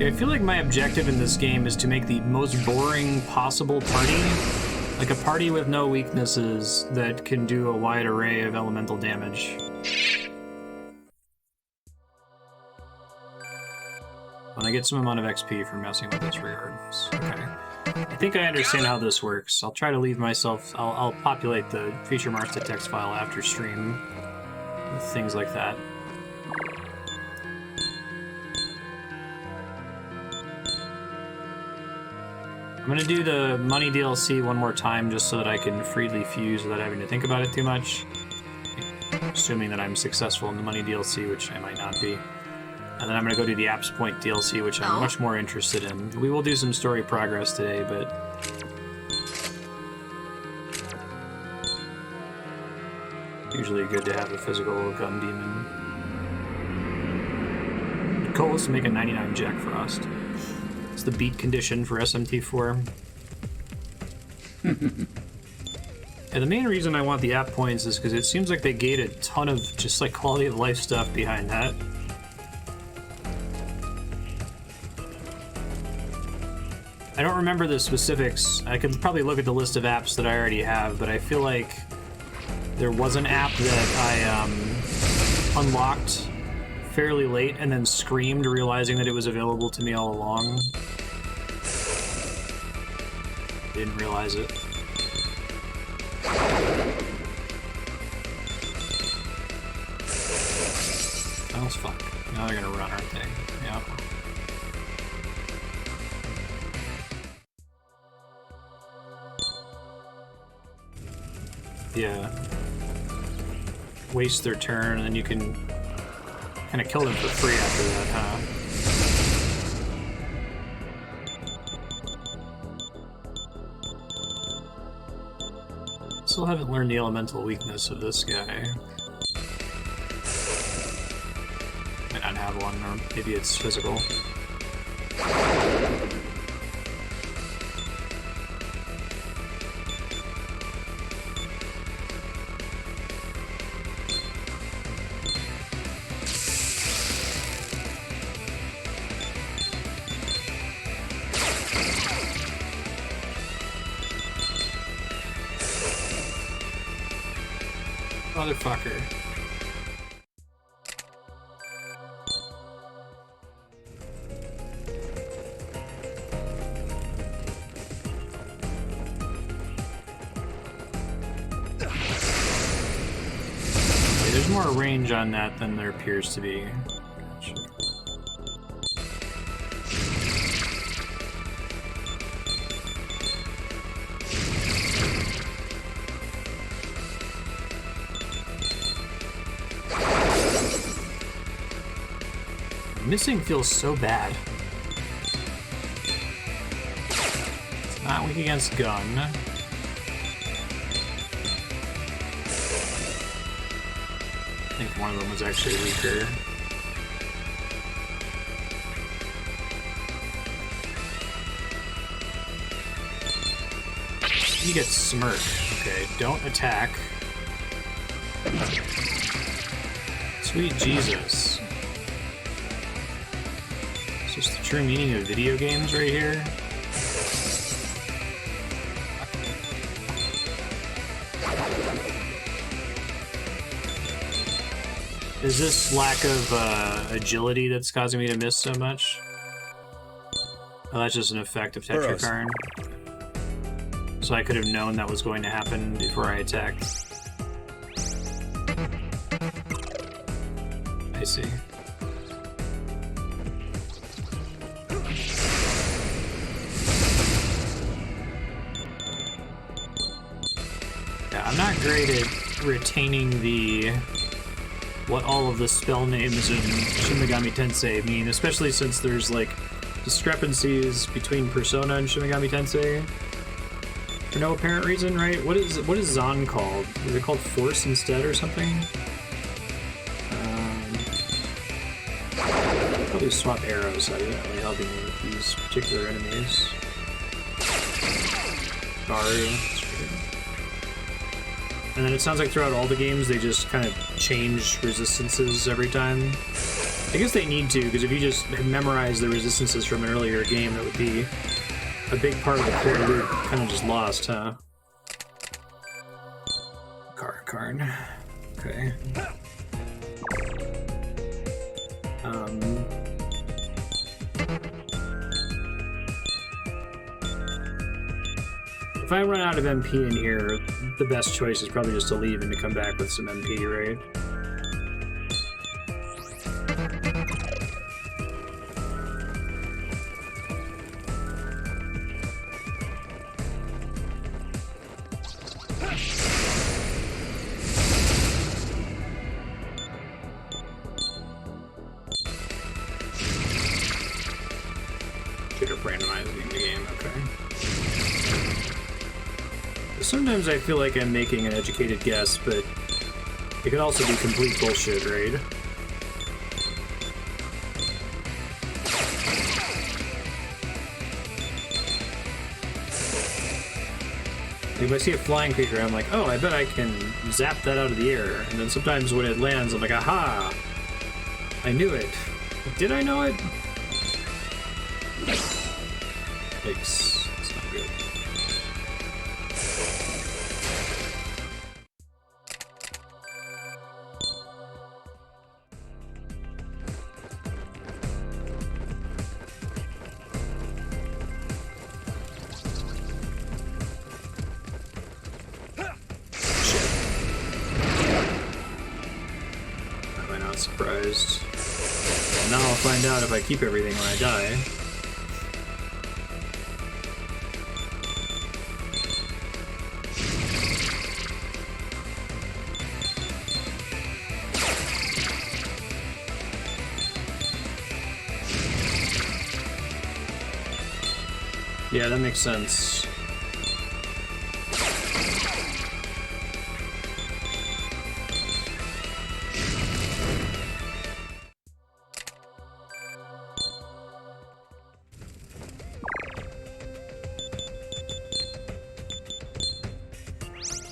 I feel like my objective in this game is to make the most boring possible party. Like a party with no weaknesses that can do a wide array of elemental damage. And I get some amount of XP for messing with this regards. Okay. I think I understand how this works. I'll try to leave myself... I'll populate the feature Marstead text file after stream. With things like that. I'm gonna do the money DLC one more time just so that I can freely fuse without having to think about it too much. Assuming that I'm successful in the money DLC, which I might not be. And then I'm gonna go do the Apps Point DLC, which I'm much more interested in. We will do some story progress today, but... usually good to have a physical gun demon. The goal is to make a 99 Jack Frost. It's the beat condition for SMT4. And the main reason I want the app points is because it seems like they gate a ton of just like quality of life stuff behind that. I don't remember the specifics. I could probably look at the list of apps that I already have, but I feel like there was an app that I unlocked fairly late and then screamed, realizing that it was available to me all along. Didn't realize it. Oh, fuck. Now they're gonna run, aren't they? Yeah. Yeah. Waste their turn, and then you can kind of kill them for free after that, huh? Still haven't learned the elemental weakness of this guy. Might not have one, or maybe it's physical. Motherfucker. Okay, there's more range on that than there appears to be. Gotcha. Missing feels so bad. It's not weak against gun. I think one of them was actually weaker. You get smirk. Okay, don't attack. Sweet Jesus. Is this the true meaning of video games right here? Is this lack of agility that's causing me to miss so much? Oh, that's just an effect of Tetrakarn. So I could have known that was going to happen before I attacked. I see. I'm not great at retaining the what all of the spell names in Shin Megami Tensei mean, especially since there's like discrepancies between Persona and Shin Megami Tensei. For no apparent reason, right? What is Zon called? Is it called Force instead or something? Probably swap arrows, so you're not really helping me with these particular enemies. Baru. And then it sounds like throughout all the games they just kind of change resistances every time. I guess they need to, because if you just had memorized the resistances from an earlier game, that would be a big part of the core loop. Kind of just lost, huh? Karn. Okay. If I run out of MP in here, the best choice is probably just to leave and to come back with some MP, right? Should have randomized the game, okay. Sometimes I feel like I'm making an educated guess, but it could also be complete bullshit, right? Like if I see a flying creature, I'm like, oh, I bet I can zap that out of the air. And then sometimes when it lands, I'm like, aha! I knew it. Did I know it? Yikes. That's not good. Surprised. Now I'll find out if I keep everything when I die. Yeah, that makes sense.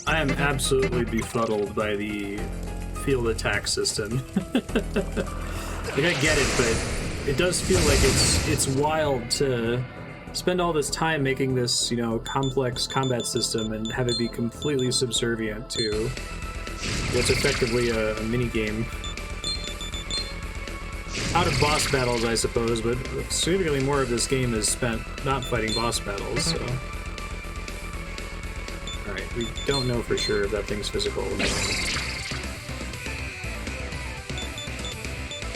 I am absolutely befuddled by the field attack system. Like, I get it, but it does feel like it's wild to spend all this time making this, you know, complex combat system and have it be completely subservient to what's effectively a mini-game. Out of boss battles, I suppose, but significantly more of this game is spent not fighting boss battles, so... Alright, we don't know for sure if that thing's physical.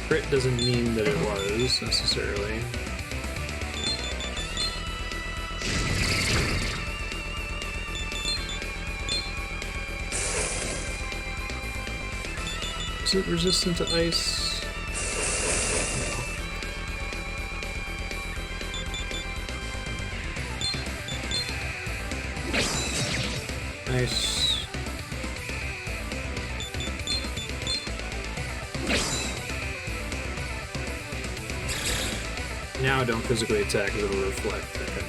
Crit doesn't mean that it was, necessarily. Is it resistant to ice? Nice. Now don't physically attack, it'll reflect. Okay.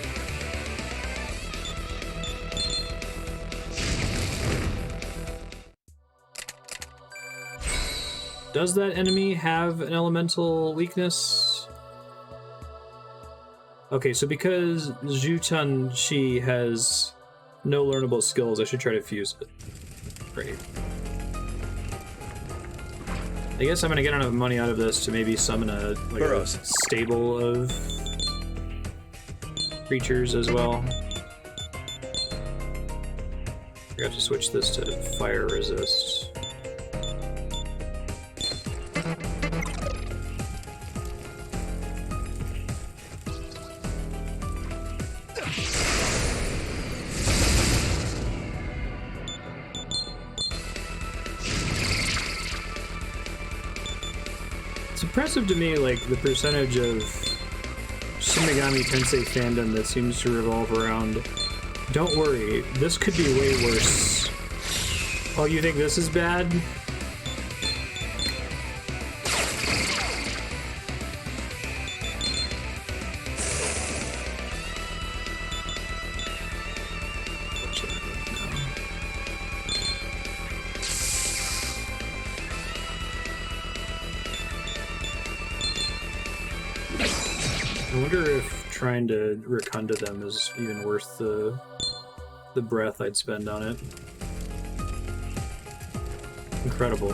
Does that enemy have an elemental weakness? Okay, so because Zhutan Shi has no learnable skills, I should try to fuse it. Great. I guess I'm gonna get enough money out of this to maybe summon a stable of creatures as well. I have to switch this to fire resist. It's impressive to me, like, the percentage of Shin Megami Tensei fandom that seems to revolve around Don't worry, this could be way worse. Oh, you think this is bad? I wonder if trying to Rakunda them is even worth the breath I'd spend on it. Incredible.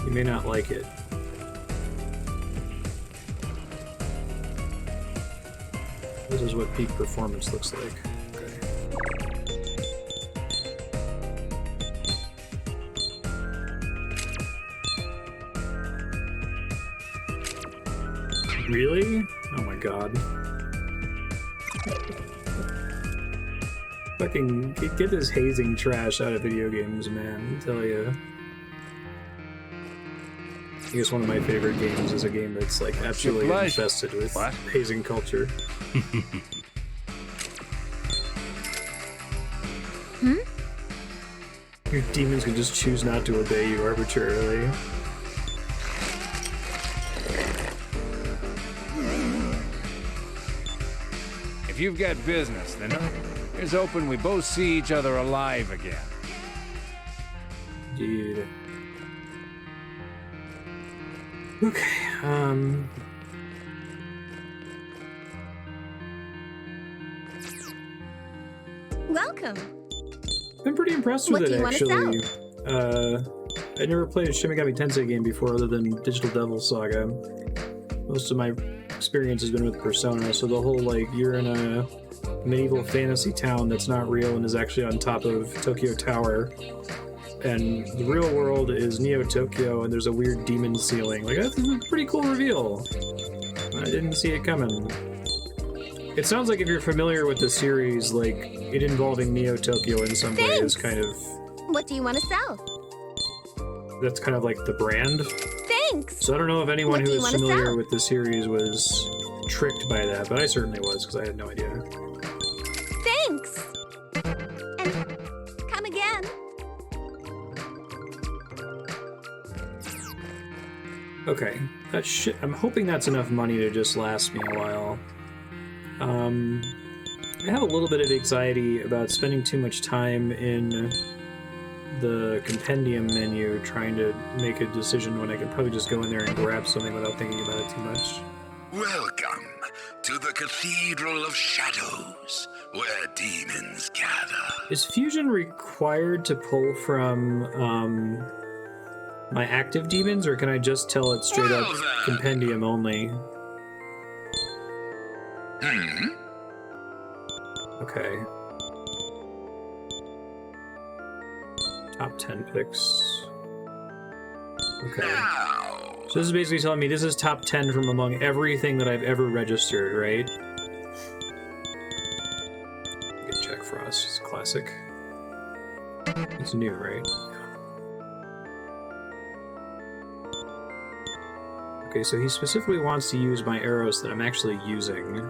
You may not like it. This is what peak performance looks like. Really? Oh my god. Fucking get this hazing trash out of video games, man. I tell ya. I guess one of my favorite games is a game that's like absolutely infested with hazing culture. Your demons can just choose not to obey you arbitrarily. If you've got business, then here's hoping we both see each other alive again. Dude. Okay, Welcome. I'm pretty impressed with What do it, you wanna actually. I never played a Shin Megami Tensei game before other than Digital Devil Saga. Most of my experience has been with Persona, so the whole, like, you're in a medieval fantasy town that's not real and is actually on top of Tokyo Tower, and the real world is Neo Tokyo, and there's a weird demon ceiling. Like, that's a pretty cool reveal. I didn't see it coming. It sounds like if you're familiar with the series, like, it involving Neo Tokyo in some way is kind of... What do you want to sell? That's kind of like the brand. Thanks. So I don't know if anyone What do who you is wanna familiar sell? with the series was tricked by that, but I certainly was, because I had no idea. Thanks. And come again. Okay, that shit. I'm hoping that's enough money to just last me a while. I have a little bit of anxiety about spending too much time in the compendium menu trying to make a decision when I could probably just go in there and grab something without thinking about it too much. Welcome to the Cathedral of Shadows, where demons gather. Is fusion required to pull from my active demons, or can I just tell it straight up compendium only? Okay. Top 10 picks. Okay. Now, So this is basically telling me this is top 10 from among everything that I've ever registered, right? Get Jack Frost, it's a classic. It's new, right? Okay, so he specifically wants to use my arrows that I'm actually using.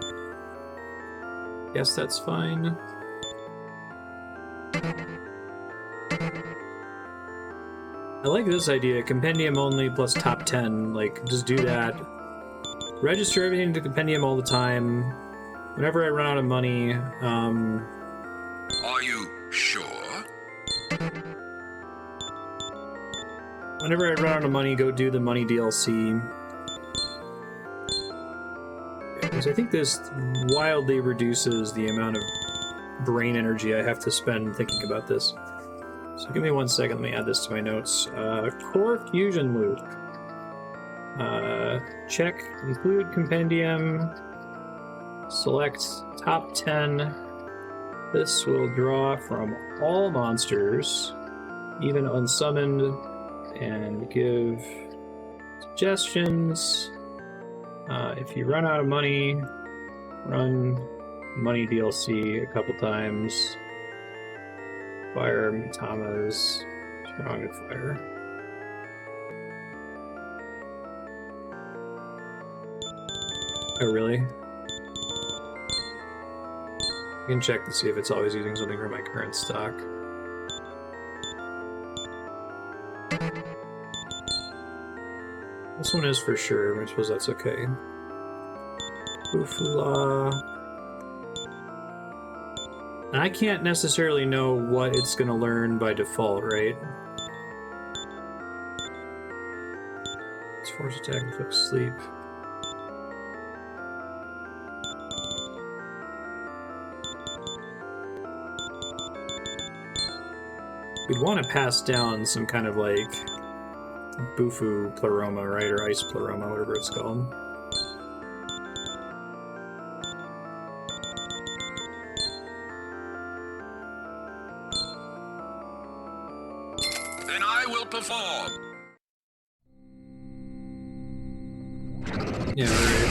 Guess that's fine. I like this idea, compendium only plus top 10, like, just do that. Register everything to compendium all the time. Whenever I run out of money, are you sure? whenever I run out of money, go do the money DLC. Because I think this wildly reduces the amount of brain energy I have to spend thinking about this. So give me 1 second, let me add this to my notes. Core Fusion Loop. Check, include compendium, select top 10. This will draw from all monsters, even unsummoned, and give suggestions. If you run out of money, run money DLC a couple times. Fire Mitama's strong at fire. Oh, really? can check to see if it's always using something from my current stock. This one is for sure, I suppose that's okay. Ufula. And I can't necessarily know what it's going to learn by default, right? It's force attack, inflict sleep. We'd want to pass down some kind of like Bufu Pleroma, right? Or Ice Pleroma, whatever it's called. Then I will perform. Yeah, right.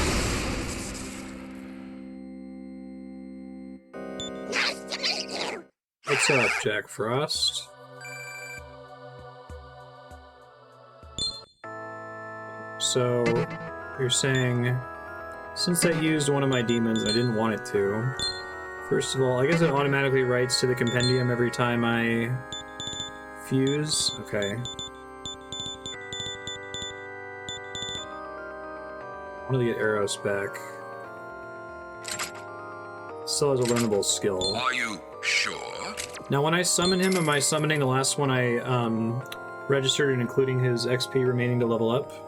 What's up, Jack Frost? So, you're saying, since I used one of my demons, I didn't want it to. First of all, I guess it automatically writes to the compendium every time I fuse. Okay. I'm gonna get Eros back. Still has a learnable skill. Are you sure? Now, when I summon him, am I summoning the last one I registered and including his XP remaining to level up?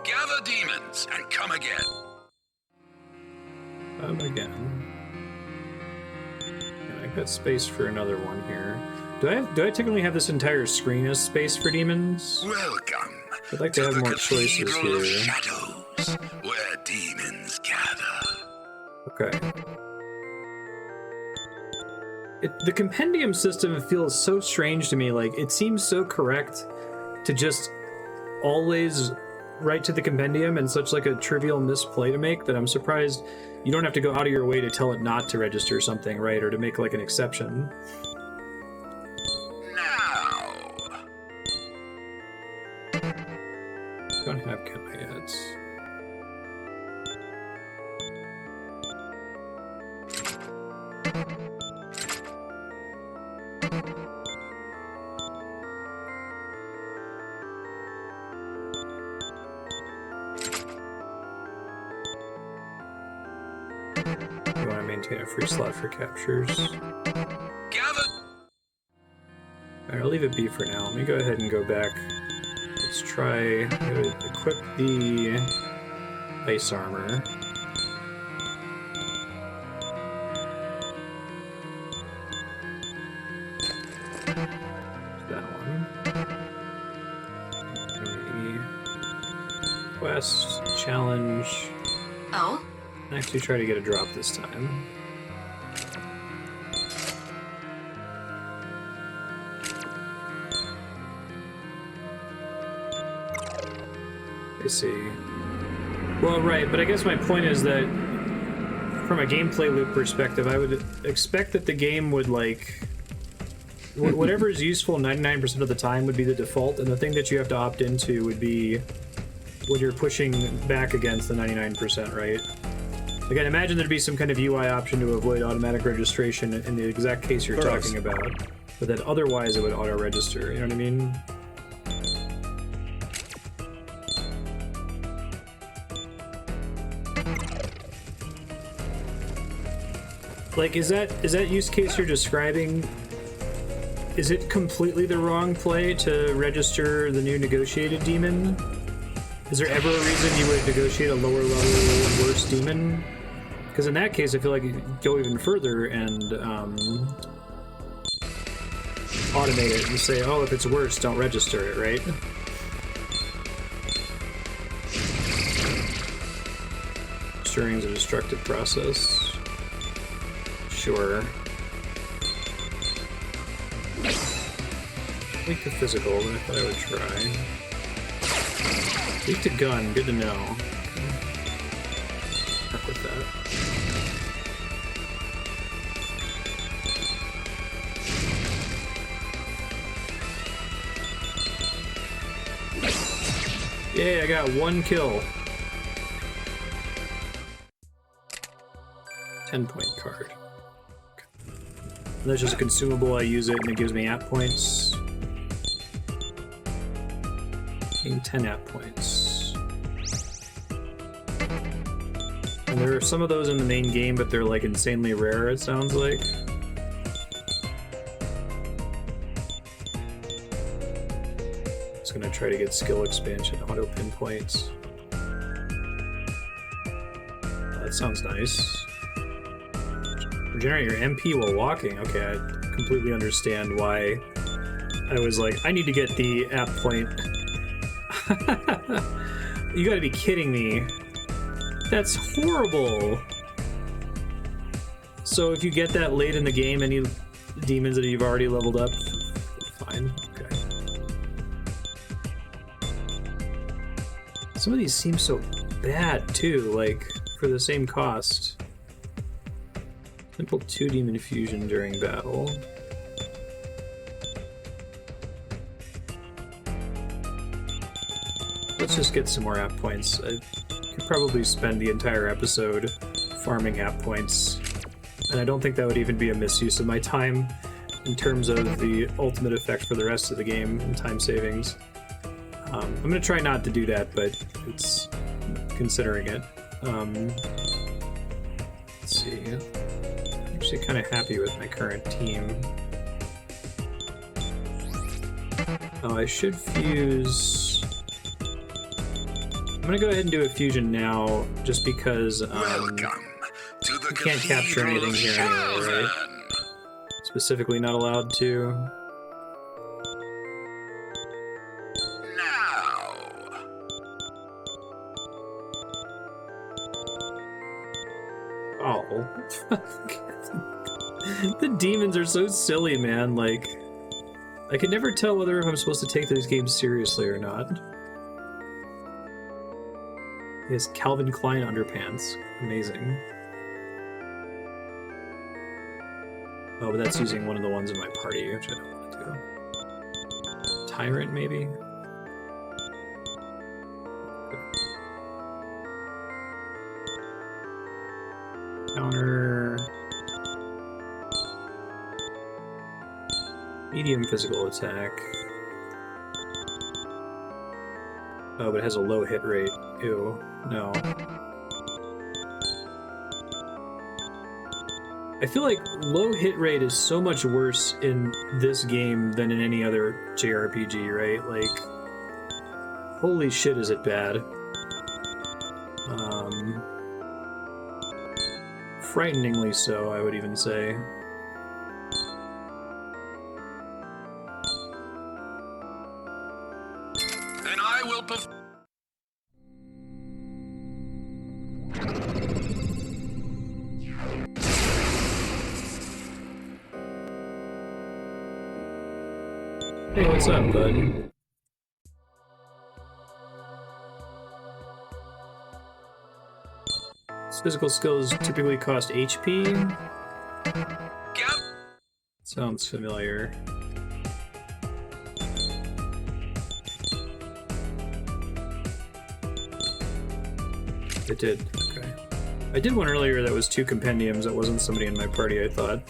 Gather demons and come again. Again. And I've got space for another one here. Do I technically have this entire screen as space for demons? Welcome. I'd like to have the more choices Cathedral of here. Shadows, where demons gather. Okay. The compendium system feels so strange to me. Like, it seems so correct to just always write to the compendium, and such like a trivial misplay to make that I'm surprised you don't have to go out of your way to tell it not to register something, right? Or to make like an exception. Now, Don't have Kenna yet. You want to maintain a free slot for captures. gather. Alright, I'll leave it be for now. Let me go ahead and go back. Let's try equip the ice armor. That one. Quest, challenge. Oh? Actually try to get a drop this time. I see. Well, right, but I guess my point is that from a gameplay loop perspective, I would expect that the game would, like, whatever is useful 99% of the time would be the default, and the thing that you have to opt into would be when you're pushing back against the 99%, right? Like, I'd imagine there'd be some kind of UI option to avoid automatic registration in the exact case you're talking about, but that otherwise it would auto-register, you know what I mean? Like, is that use case you're describing, is it completely the wrong play to register the new negotiated demon? Is there ever a reason you would negotiate a lower level, worse demon? Because in that case, I feel like you could go even further and automate it and say, oh, if it's worse, don't register it, right? Stirring's a destructive process. Sure. Weak to physical, but I thought I would try. Weak to gun, good to know. Work with that. Yay, I got one kill. 10-point card. Okay. And that's just a consumable. I use it and it gives me app points. Getting 10 app points. And there are some of those in the main game, but they're like insanely rare, it sounds like. Just gonna try to get skill expansion, auto pinpoints. That sounds nice. Regenerate your MP while walking. Okay, I completely understand why I was like, I need to get the app point. You gotta be kidding me. That's horrible. So if you get that late in the game, any demons that you've already leveled up, fine. Okay. Some of these seem so bad too, like for the same cost. Simple 2 demon fusion during battle. Let's just get some more app points. I could probably spend the entire episode farming app points, and I don't think that would even be a misuse of my time in terms of the ultimate effect for the rest of the game and time savings. I'm going to try not to do that, but it's considering it. Let's see. I'm actually kind of happy with my current team. Oh, I should fuse... I'm gonna go ahead and do a fusion now, just because Welcome to the you can't capture Cathedral anything of here Shadows, anyway, right? then. Specifically not allowed to. Now. Oh. The demons are so silly, man. Like, I can never tell whether I'm supposed to take these games seriously or not. He has Calvin Klein underpants. Amazing. Oh, but that's using one of the ones in my party, which I don't want to do. Tyrant, maybe? Counter... Medium physical attack. Oh, but it has a low hit rate. Ew. No. I feel like low hit rate is so much worse in this game than in any other JRPG, right? Like, holy shit, is it bad. Frighteningly so, I would even say. Then I will perform. Hey, what's up, bud? Physical skills typically cost HP. Sounds familiar. It did. Okay. I did one earlier that was 2 compendiums. That wasn't somebody in my party, I thought.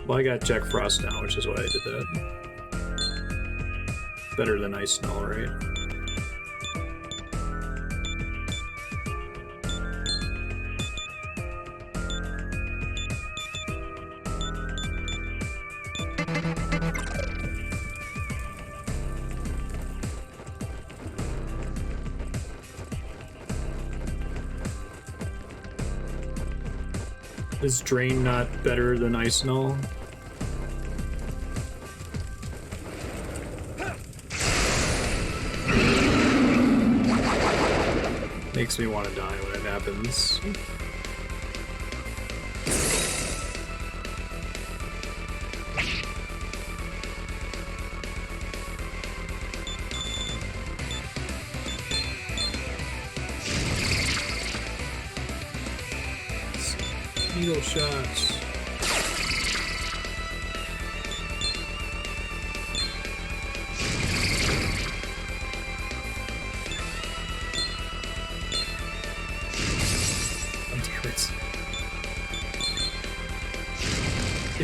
Well, I got Jack Frost now, which is why I did that. Better than Ice Null, right? Is Drain not better than Ice Null? Makes me want to die when it happens. Needle shots.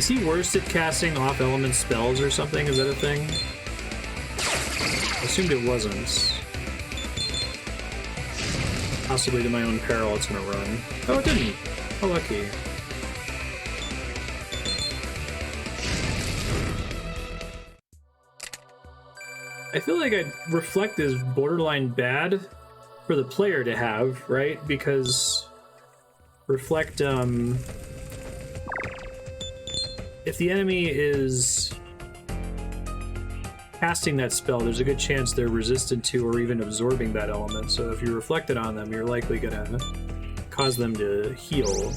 Is he worse at casting off-element spells or something? Is that a thing? I assumed it wasn't. Possibly to my own peril it's gonna run. Oh, it didn't! How lucky. I feel like Reflect is borderline bad for the player to have, right? Because Reflect, if the enemy is casting that spell, there's a good chance they're resistant to or even absorbing that element. So if you reflect it on them, you're likely gonna cause them to heal.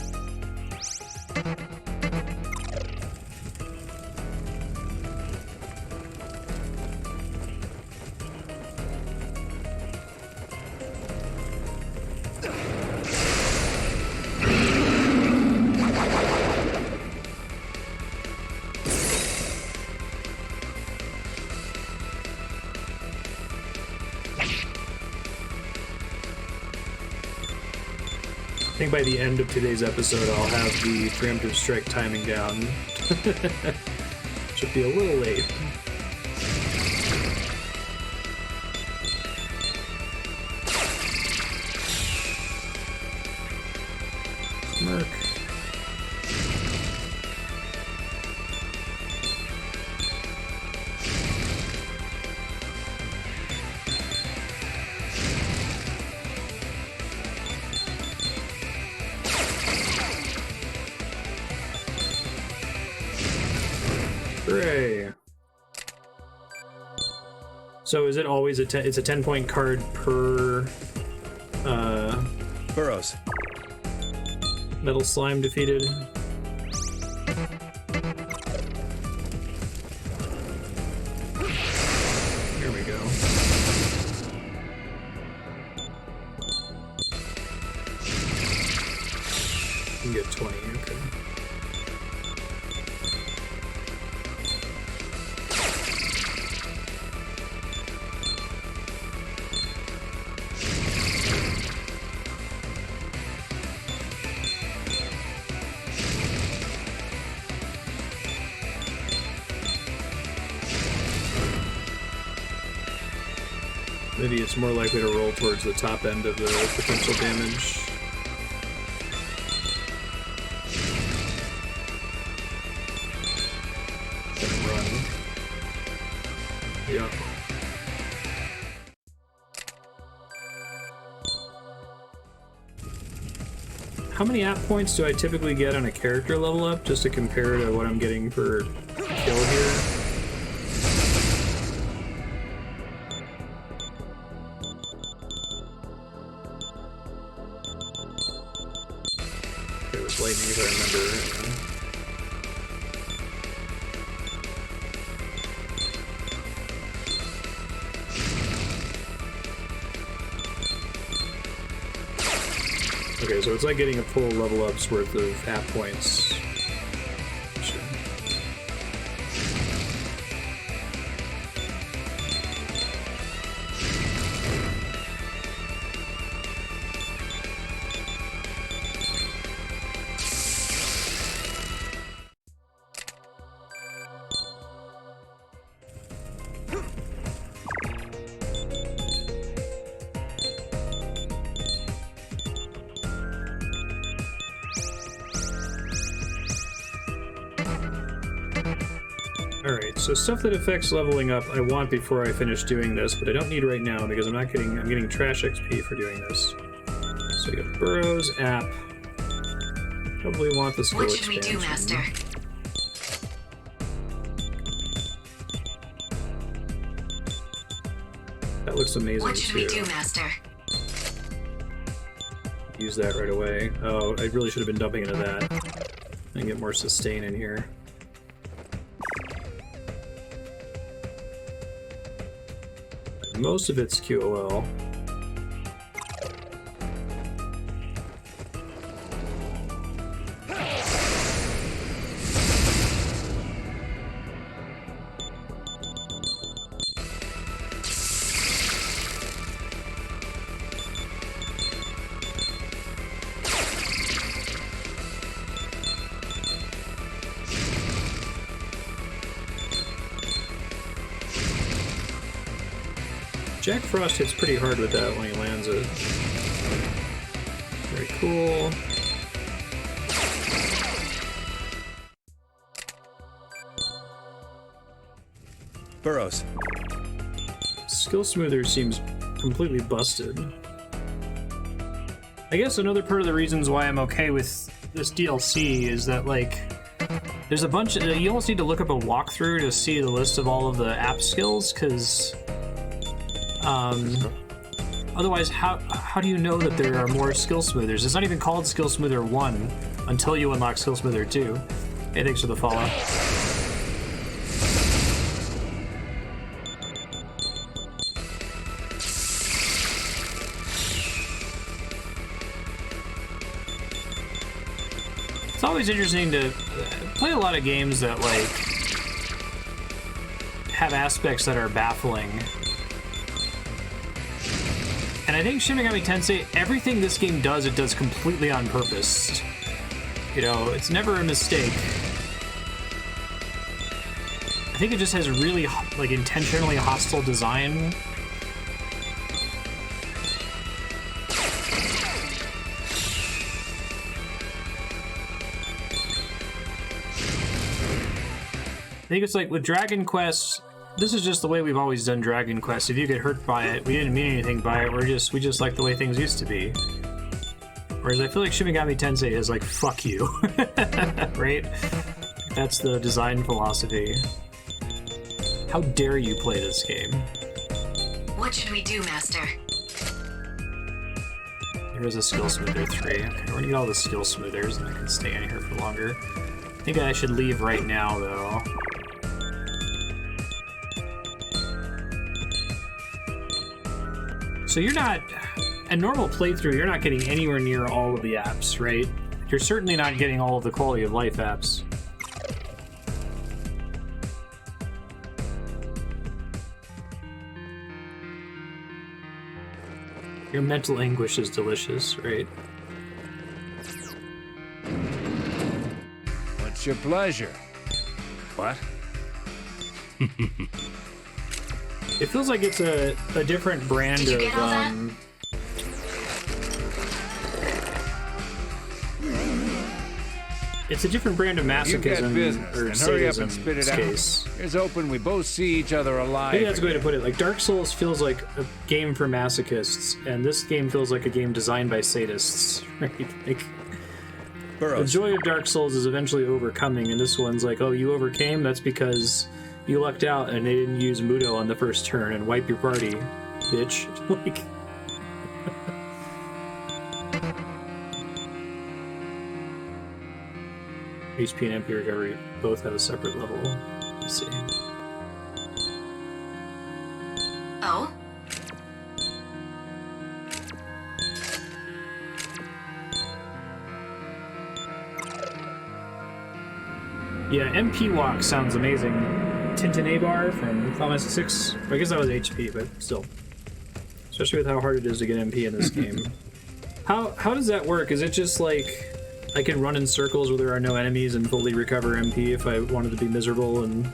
I think by the end of today's episode, I'll have the preemptive strike timing down. Should be a little late. Smirk. Hooray. So is it always it's a 10-point card per Burrows. metal slime defeated? Here we go. You can get 20, okay. Maybe it's more likely to roll towards the top end of the potential damage. Gonna run. Yeah. How many app points do I typically get on a character level up, just to compare to what I'm getting per kill here? It was lightning, if I remember. Okay, so it's like getting a full level up's worth of app points. Sure. Alright, so stuff that affects leveling up I want before I finish doing this, but I don't need right now because I'm getting trash XP for doing this. So you have Burrows, app. Probably want the skill What should we expansion. do, Master? That looks amazing What should we too. do, Master? Use that right away. Oh, I really should have been dumping into that. And get more sustain in here. Most of it's QOL. Jack Frost hits pretty hard with that when he lands it. Very cool. Burrows. Skill Smoother seems completely busted. I guess another part of the reasons why I'm okay with this DLC is that, like, there's a bunch of... You almost need to look up a walkthrough to see the list of all of the app skills, because... otherwise, how do you know that there are more Skill Smoothers? It's not even called Skill Smoother 1 until you unlock Skill Smoother 2. Hey, thanks for the follow. It's always interesting to play a lot of games that, like, have aspects that are baffling. And I think Shin Megami Tensei, everything this game does, it does completely on purpose. You know, it's never a mistake. I think it just has really, like, intentionally hostile design. I think it's like with Dragon Quest, this is just the way we've always done Dragon Quest. If you get hurt by it, we didn't mean anything by it. We just like the way things used to be. Whereas I feel like Shin Megami Tensei is like, fuck you. Right? That's the design philosophy. How dare you play this game? What should we do, Master? Here's a Skill Smoother 3. Okay, we're gonna get all the Skill Smoothers and I can stay in here for longer. I think I should leave right now, though. So you're not... A normal playthrough, you're not getting anywhere near all of the apps, right? You're certainly not getting all of the quality of life apps. Your mental anguish is delicious, right? What's your pleasure? What? It feels like it's a different brand Did you of get all that? It's a different brand of You've got masochism, business, or then hurry up sadism and spit in it this out. case. Here's hoping we both see each other alive. Maybe that's a way to again. put it. Like, Dark Souls feels like a game for masochists, and this game feels like a game designed by sadists, right? Like, the Burrows. joy of Dark Souls is eventually overcoming, and this one's like, oh, you overcame? That's because you lucked out and they didn't use Mudo on the first turn and wipe your party, bitch. Like... HP and MP recovery both have a separate level. Let's see. Oh? Yeah, MP Walk sounds amazing. Tintin from Final Fantasy 6. I guess that was HP, but still. Especially with how hard it is to get MP in this game. How does that work? Is it just like I can run in circles where there are no enemies and fully recover MP if I wanted to be miserable and...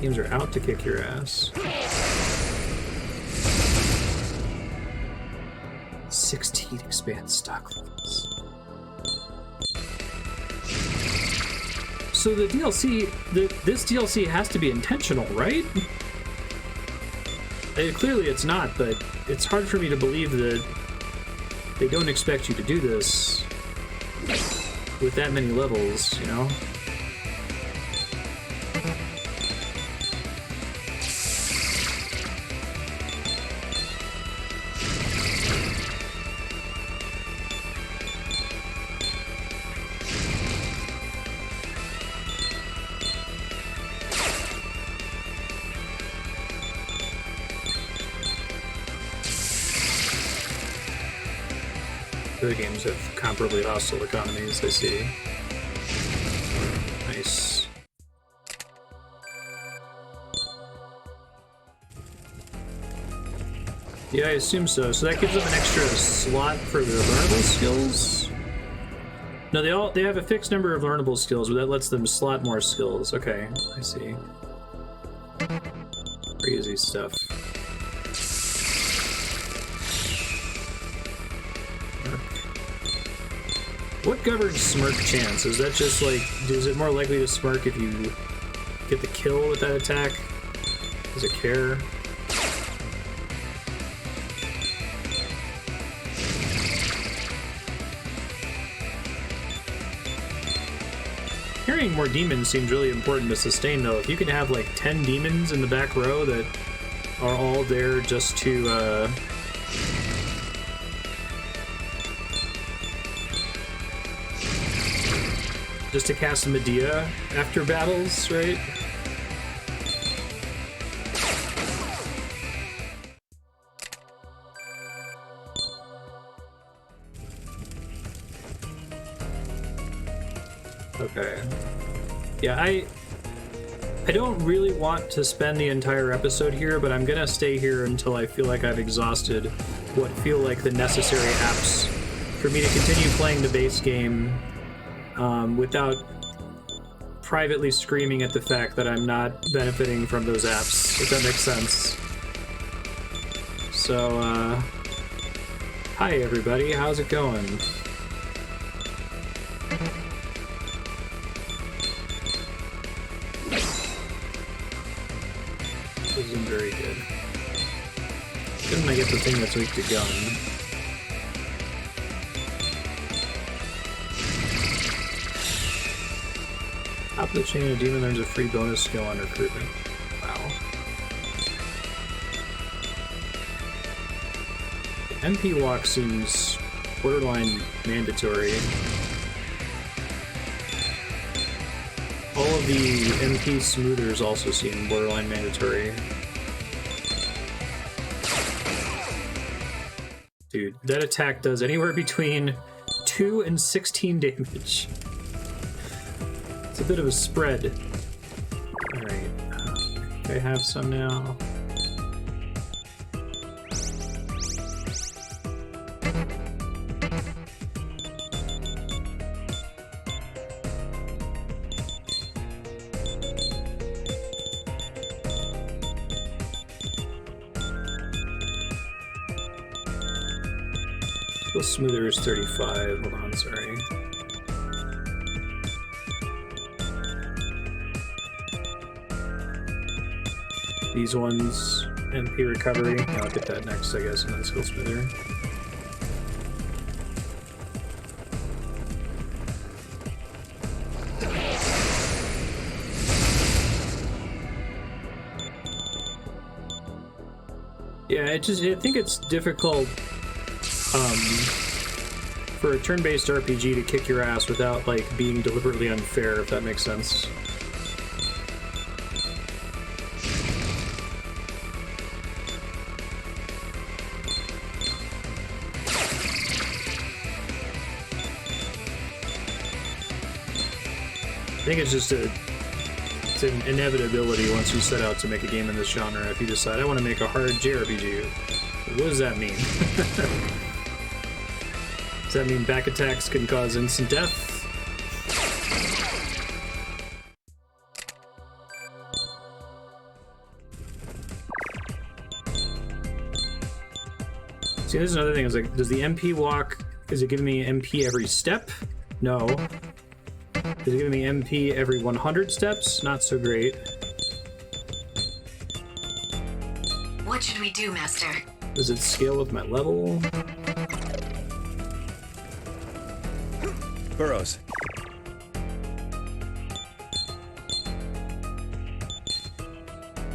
Games are out to kick your ass. 16 expand stock levels. So the DLC, this DLC has to be intentional, right? Clearly it's not, but it's hard for me to believe that they don't expect you to do this with that many levels, you know? Other games have comparably hostile economies, I see. Nice. Yeah, I assume so. So that gives them an extra slot for the learnable skills? No, they have a fixed number of learnable skills, but that lets them slot more skills. Okay, I see. Crazy stuff. What governs smirk chance? Is that just like, is it more likely to smirk if you get the kill with that attack? Does it care? Carrying more demons seems really important to sustain, though. If you can have like 10 demons in the back row that are all there just to cast Medea after battles, right? Okay. Yeah, I don't really want to spend the entire episode here, but I'm gonna stay here until I feel like I've exhausted what feel like the necessary apps for me to continue playing the base game without privately screaming at the fact that I'm not benefiting from those apps, if that makes sense. So, hi everybody, how's it going? This isn't very good. Shouldn't I get the thing that's weak to gun? Top of the chain, a demon learns a free bonus skill on recruitment. Wow. The MP walk seems borderline mandatory. All of the MP smoothers also seem borderline mandatory. Dude, that attack does anywhere between 2 and 16 damage. It's a bit of a spread. Alright, I have some now. Smoother is 35. Hold on, sorry. These ones, MP recovery. Yeah, I'll get that next, I guess, and then skill smoother. Yeah, I think it's difficult for a turn-based RPG to kick your ass without, like, being deliberately unfair, if that makes sense. I think it's just it's an inevitability once you set out to make a game in this genre. If you decide, I want to make a hard JRPG, what does that mean? Does that mean back attacks can cause instant death? See, this is another thing. Is like, does the MP walk? Is it giving me MP every step? No. Is it giving me MP every 100 steps? Not so great. What should we do, Master? Does it scale with my level? Burrows.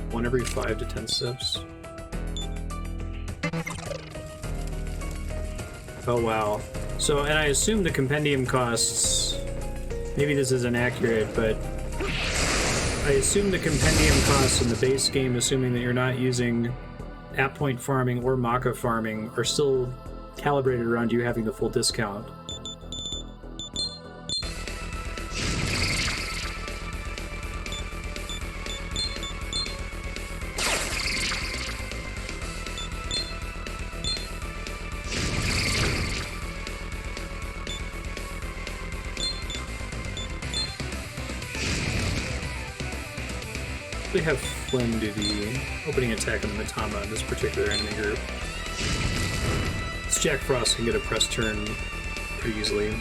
One every 5 to 10 steps. Oh wow. So, and I assume the compendium costs, maybe this isn't accurate, but I assume the compendium costs in the base game, assuming that you're not using app point farming or Maka farming, are still calibrated around you having the full discount. usually have Flynn do the opening attack on the Mitama in this particular enemy group. This Jack Frost can get a press turn pretty easily.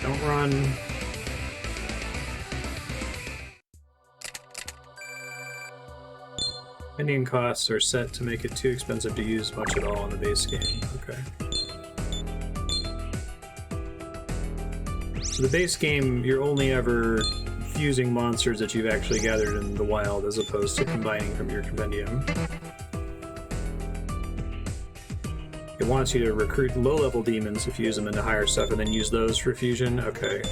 Don't run. Ending costs are set to make it too expensive to use much at all in the base game. Okay. So the base game, you're only ever fusing monsters that you've actually gathered in the wild as opposed to combining from your compendium. It wants you to recruit low-level demons if you use them into higher stuff and then use those for fusion. Okay.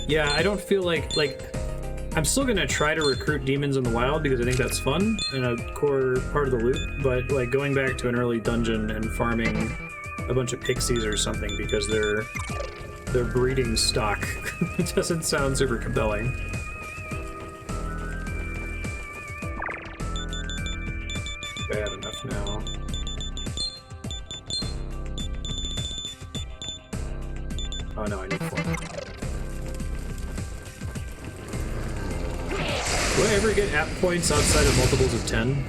Yeah, I don't feel like I'm still gonna try to recruit demons in the wild because I think that's fun and a core part of the loop, but like going back to an early dungeon and farming a bunch of pixies or something because they're breeding stock it doesn't sound super compelling. Bad enough now. Oh no, I need 4. Do I ever get app points outside of multiples of 10?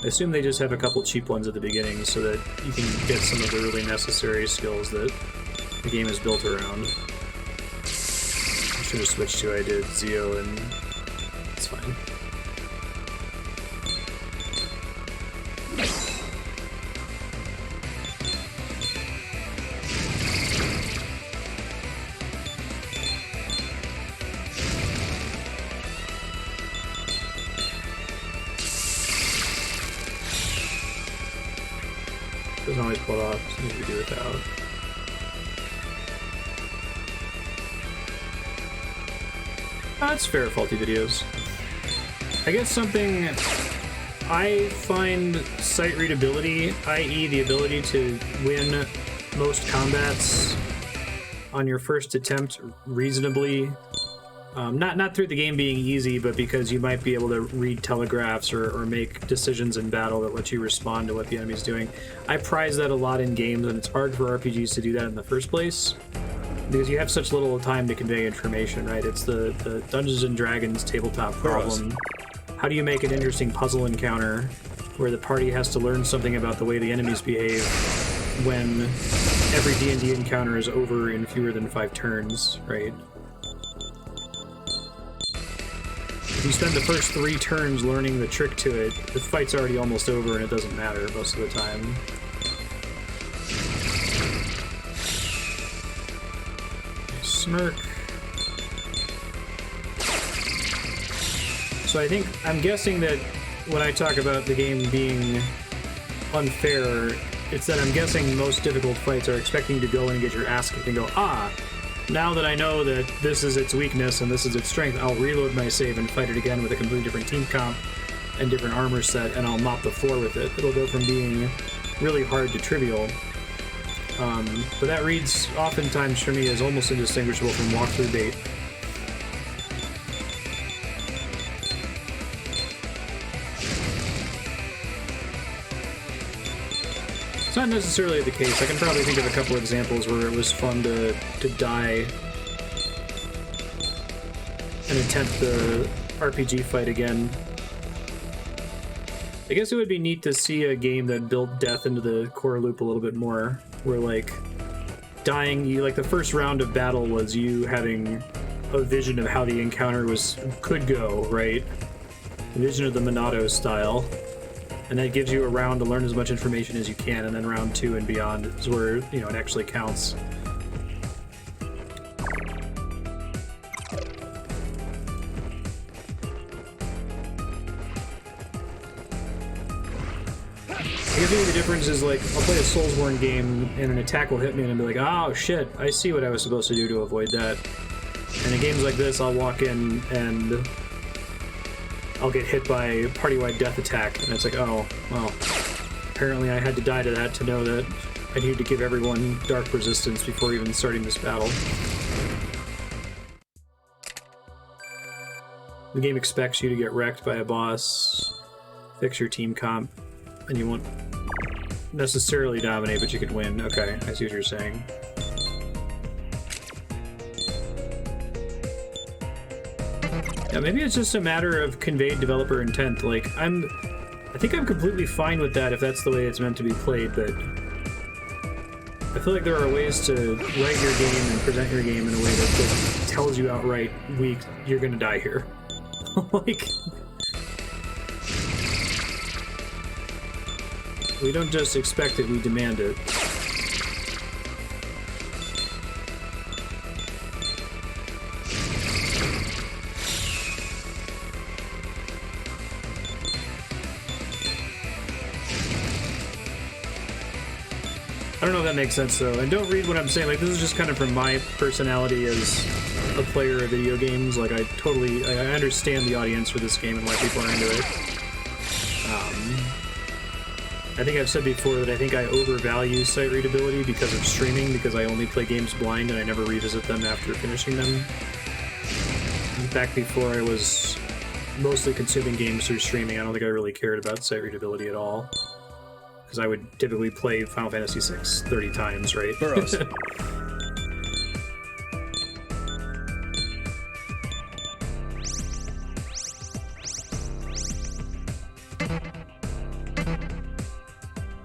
I assume they just have a couple cheap ones at the beginning so that you can get some of the really necessary skills that the game is built around. I should have switched to I did Zeo and it's fine. Doesn't always pull it off, so maybe we do without. That's fair, faulty videos. I guess something I find sight readability, i.e. the ability to win most combats on your first attempt reasonably. Not through the game being easy, but because you might be able to read telegraphs or make decisions in battle that let you respond to what the enemy's doing. I prize that a lot in games, and it's hard for RPGs to do that in the first place because you have such little time to convey information, right? It's the Dungeons & Dragons tabletop problem. How do you make an interesting puzzle encounter where the party has to learn something about the way the enemies behave when every D&D encounter is over in fewer than 5 turns, right? If you spend the first 3 turns learning the trick to it, the fight's already almost over and it doesn't matter most of the time. Smirk. So I'm guessing that when I talk about the game being unfair, it's that I'm guessing most difficult fights are expecting you to go in and get your ass kicked and go, now that I know that this is its weakness and this is its strength, I'll reload my save and fight it again with a completely different team comp and different armor set, and I'll mop the floor with it. It'll go from being really hard to trivial. But that reads oftentimes for me as almost indistinguishable from walkthrough bait. It's not necessarily the case. I can probably think of a couple examples where it was fun to die and attempt the RPG fight again. I guess it would be neat to see a game that built death into the core loop a little bit more, where like dying, the first round of battle was you having a vision of how the encounter could go, right? A vision of the Monado style. And that gives you a round to learn as much information as you can, and then round 2 and beyond is where, it actually counts. I guess maybe the difference is, I'll play a Soulsborne game and an attack will hit me and I'll be like, oh shit, I see what I was supposed to do to avoid that. And in games like this, I'll walk in and I'll get hit by a party-wide death attack, and it's like, oh, well, apparently I had to die to that to know that I needed to give everyone dark resistance before even starting this battle. The game expects you to get wrecked by a boss Fix your team comp, and you won't necessarily dominate, but you could win. Okay, I see what you're saying. Yeah, maybe it's just a matter of conveyed developer intent. Like, I think I'm completely fine with that if that's the way it's meant to be played, but I feel like there are ways to write your game and present your game in a way that tells you outright, you're gonna die here. Like, we don't just expect it, we demand it. I don't know if that makes sense, though. And don't read what I'm saying. Like, this is just kind of from my personality as a player of video games. Like, I understand the audience for this game and why people are into it. I think I've said before that I think I overvalue sight readability because of streaming, because I only play games blind and I never revisit them after finishing them. Back before I was mostly consuming games through streaming, I don't think I really cared about sight readability at all. Because I would typically play Final Fantasy VI 30 times, right? Burrows.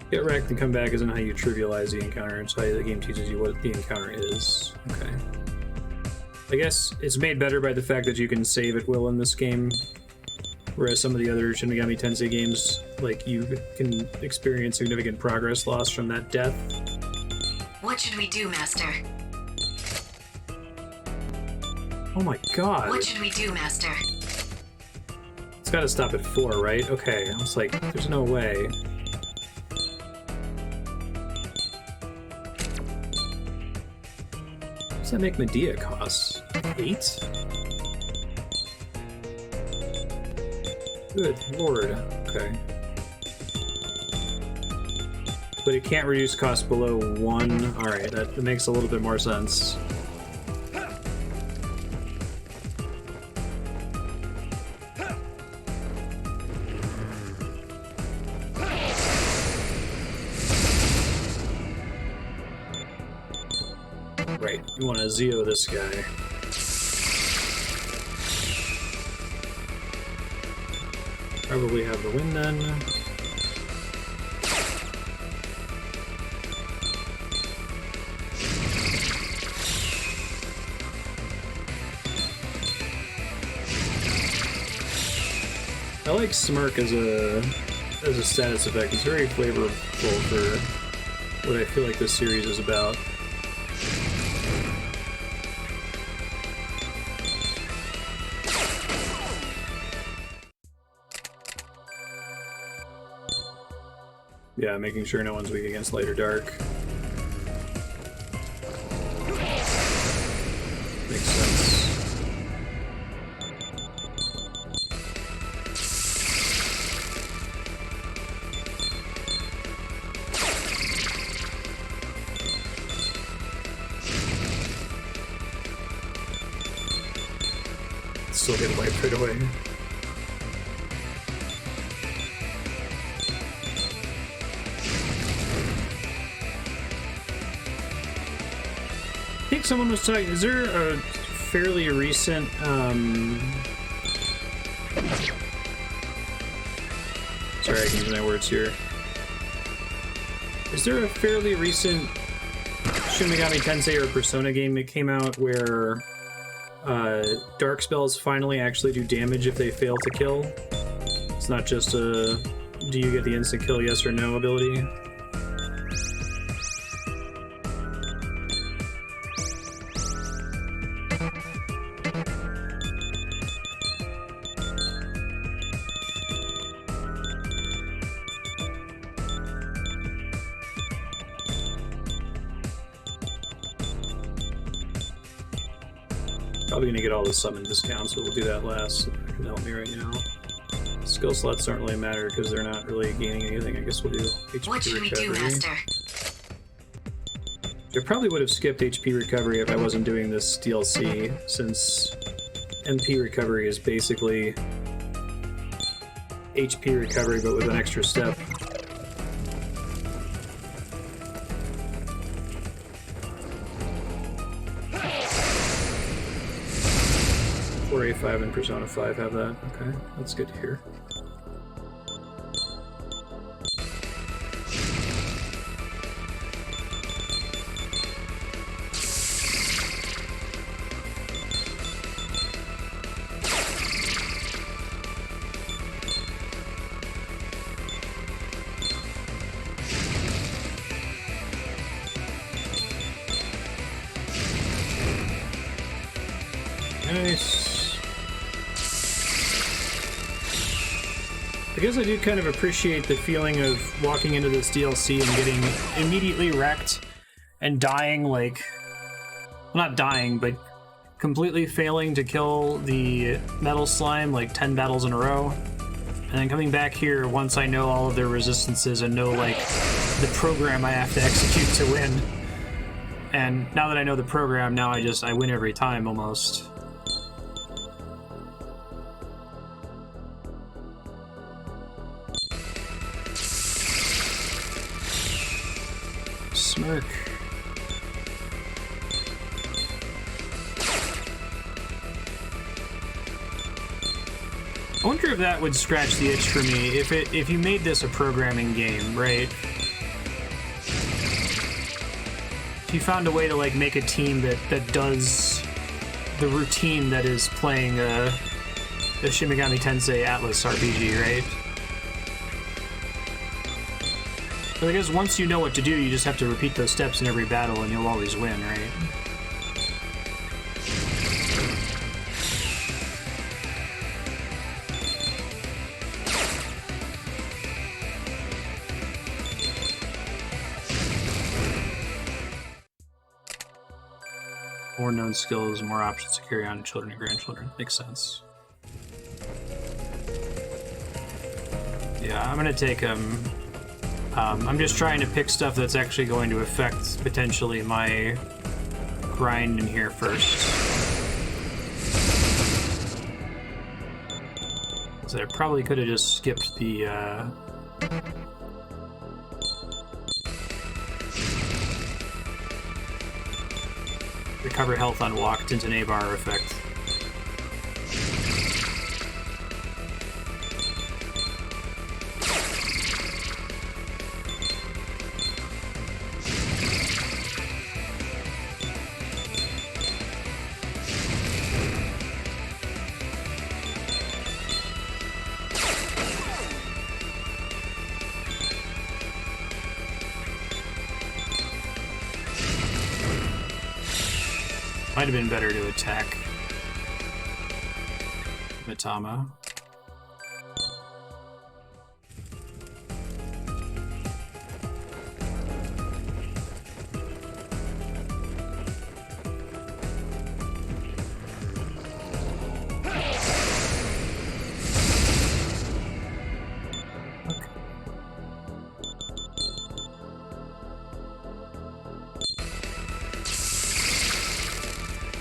Get wrecked and come back isn't how you trivialize the encounter, it's how the game teaches you what the encounter is. Okay. I guess it's made better by the fact that you can save at will in this game, whereas some of the other Shin Megami Tensei games, like, you can experience significant progress loss from that death. What should we do, Master? Oh my god. What should we do, Master? It's gotta stop at 4, right? Okay, I was like, there's no way. What does that make Medea cost? 8? Good lord. Okay. But it can't reduce cost below 1. Alright, that makes a little bit more sense. Right, you want to Zeo this guy. Probably have the win then. I like Smirk as a status effect. It's very flavorful for what I feel like this series is about. Yeah, making sure no one's weak against light or dark. Makes sense. Still get wiped right away. I think someone was talking. Is there a fairly recent sorry, I can use my words here. Is there a fairly recent Shin Megami Tensei or Persona game that came out where dark spells finally actually do damage if they fail to kill? It's not just a do you get the instant kill yes or no ability? Probably gonna get all the summon discounts, but we'll do that last. So that can help me right now. Skill slots don't really matter because they're not really gaining anything. I guess we'll do HP What should recovery. we do, Master? I probably would have skipped HP recovery if I wasn't doing this DLC, since MP recovery is basically HP recovery, but with an extra step. A5 and Persona 5 have that. Okay, that's good to hear. Nice. I guess I do kind of appreciate the feeling of walking into this DLC and getting immediately wrecked and dying, like, well, not dying, but completely failing to kill the metal slime like 10 battles in a row. And then coming back here once I know all of their resistances and know, like, the program I have to execute to win. And now that I know the program, now I win every time almost. Smirk. I wonder if that would scratch the itch for me if you made this a programming game, right? If you found a way to like make a team that does the routine that is playing the Shin Megami Tensei Atlas RPG, right? But I guess once you know what to do, you just have to repeat those steps in every battle and you'll always win, right? More known skills, more options to carry on to children and grandchildren. Makes sense. Yeah, I'm gonna take I'm just trying to pick stuff that's actually going to affect, potentially, my grind in here first. So I probably could have just skipped the, recover health on walk into Nabar effect. Might have been better to attack Mitama.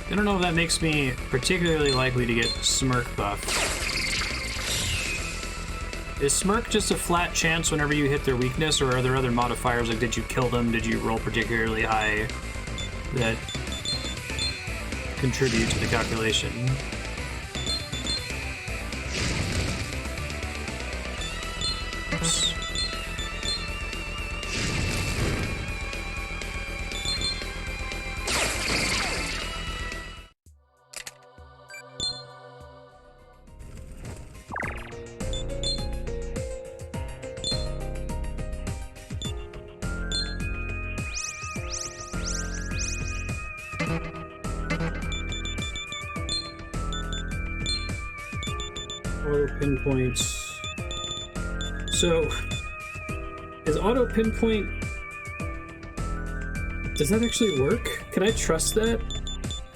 I don't know if that makes me particularly likely to get Smirk buff. Is Smirk just a flat chance whenever you hit their weakness, or are there other modifiers, like did you kill them, did you roll particularly high, that contribute to the calculation? Oops. Auto pinpoint. So, is auto pinpoint... Does that actually work? Can I trust that?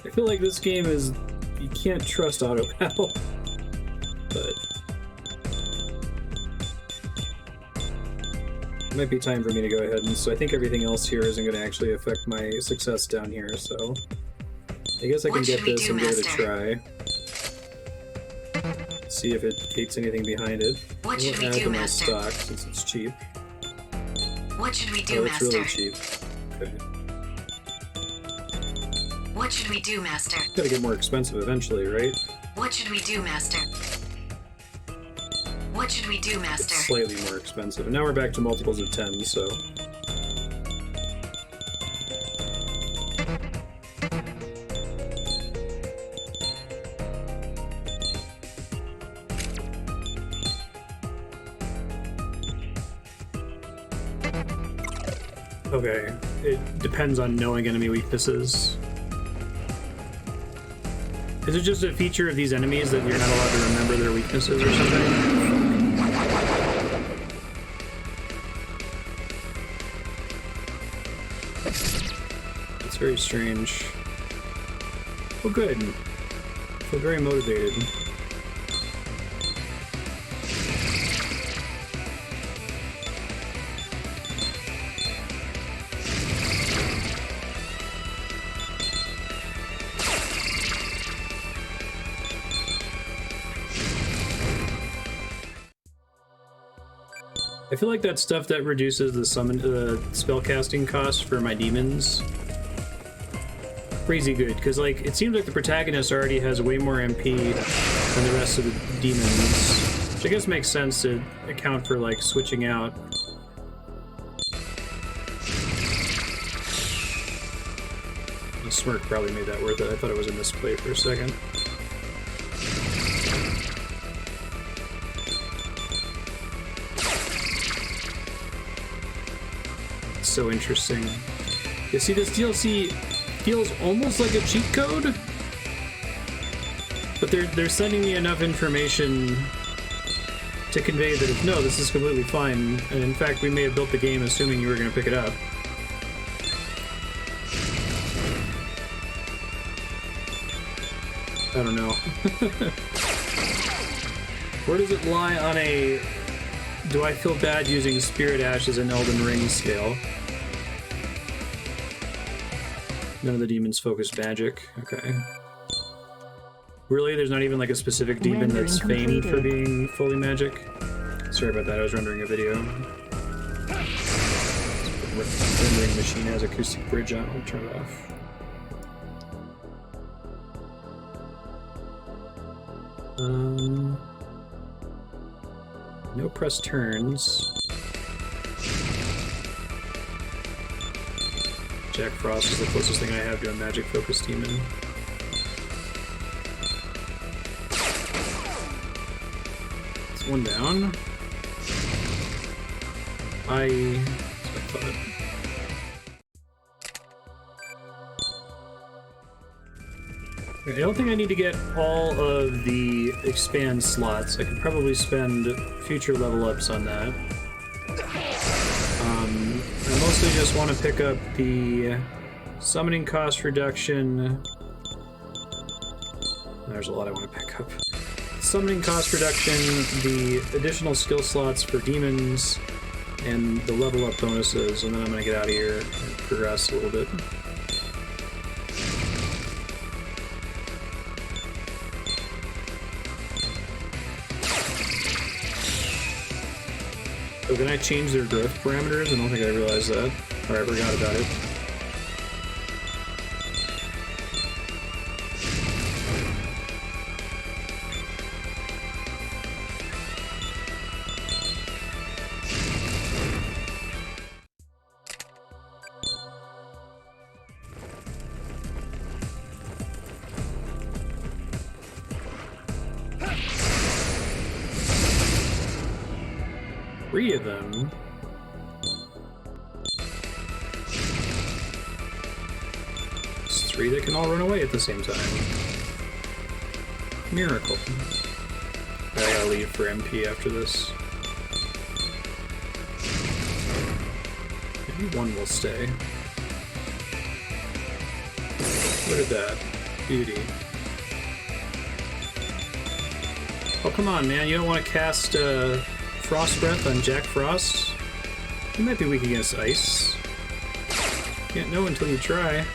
I feel like this game is... You can't trust auto PAL. But... It might be time for me to go ahead, and so I think everything else here isn't going to actually affect my success down here, so... I guess I can get this and give it a try. See if it hates anything behind it. What should we We'll add do, to my Master? stock since it's cheap. What should we do, Oh, it's Master? really cheap. Okay. What should we do, Master? Gotta get more expensive eventually, right? What should we do, Master? What should we do, Master? It's slightly more expensive. And now we're back to multiples of 10, so... Okay, it depends on knowing enemy weaknesses. Is it just a feature of these enemies that you're not allowed to remember their weaknesses or something? It's very strange. Oh good. I feel very motivated. I feel like that stuff that reduces the spellcasting cost for my demons. Crazy good, because like it seems like the protagonist already has way more MP than the rest of the demons, which I guess makes sense to account for like switching out. The smirk probably made that worth it. I thought it was a misplay for a second. So interesting. You see, this DLC feels almost like a cheat code, but they're sending me enough information to convey that no, this is completely fine. And in fact, we may have built the game assuming you were going to pick it up. I don't know. Where does it lie on a do I feel bad using Spirit Ash as an Elden Ring scale? None of the demons focus magic. Okay. Really? There's not even like a specific demon that's famed for being fully magic? Sorry about that, I was rendering a video. Rendering machine has acoustic bridge on, I'll turn it off. No press turns. Jack Frost is the closest thing I have to a magic focused demon. It's one down. That's what I thought. I don't think I need to get all of the expand slots. I could probably spend future level ups on that. I mostly just want to pick up the summoning cost reduction. There's a lot I want to pick up. Summoning cost reduction, the additional skill slots for demons, and the level up bonuses, and then I'm going to get out of here and progress a little bit. So can I change their growth parameters? I don't think I realized that. Or I forgot about it. Three of them. It's three that can all run away at the same time. Miracle. I gotta leave for MP after this. Maybe one will stay. Look at that. Beauty. Oh, come on, man. You don't want to cast, Frost Breath on Jack Frost? He might be weak against ice. Can't know until you try.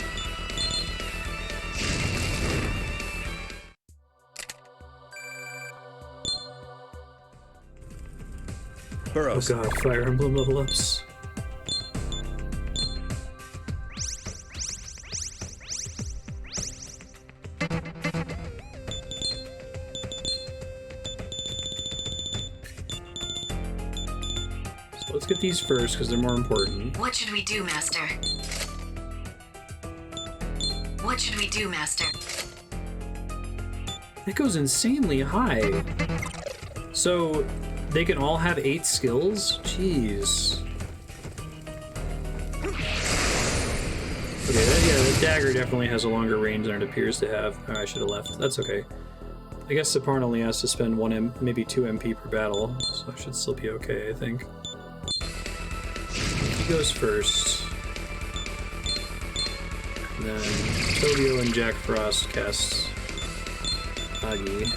Oh Burrows. god, Fire Emblem level ups. So let's get these first because they're more important. What should we do, Master? What should we do, Master? It goes insanely high. So they can all have 8 skills? Jeez. Okay, the dagger definitely has a longer range than it appears to have. Oh, I should have left. That's okay. I guess Siparn only has to spend maybe 2 MP per battle, so I should still be okay, I think. He goes first. And then Tobio and Jack Frost cast Agi.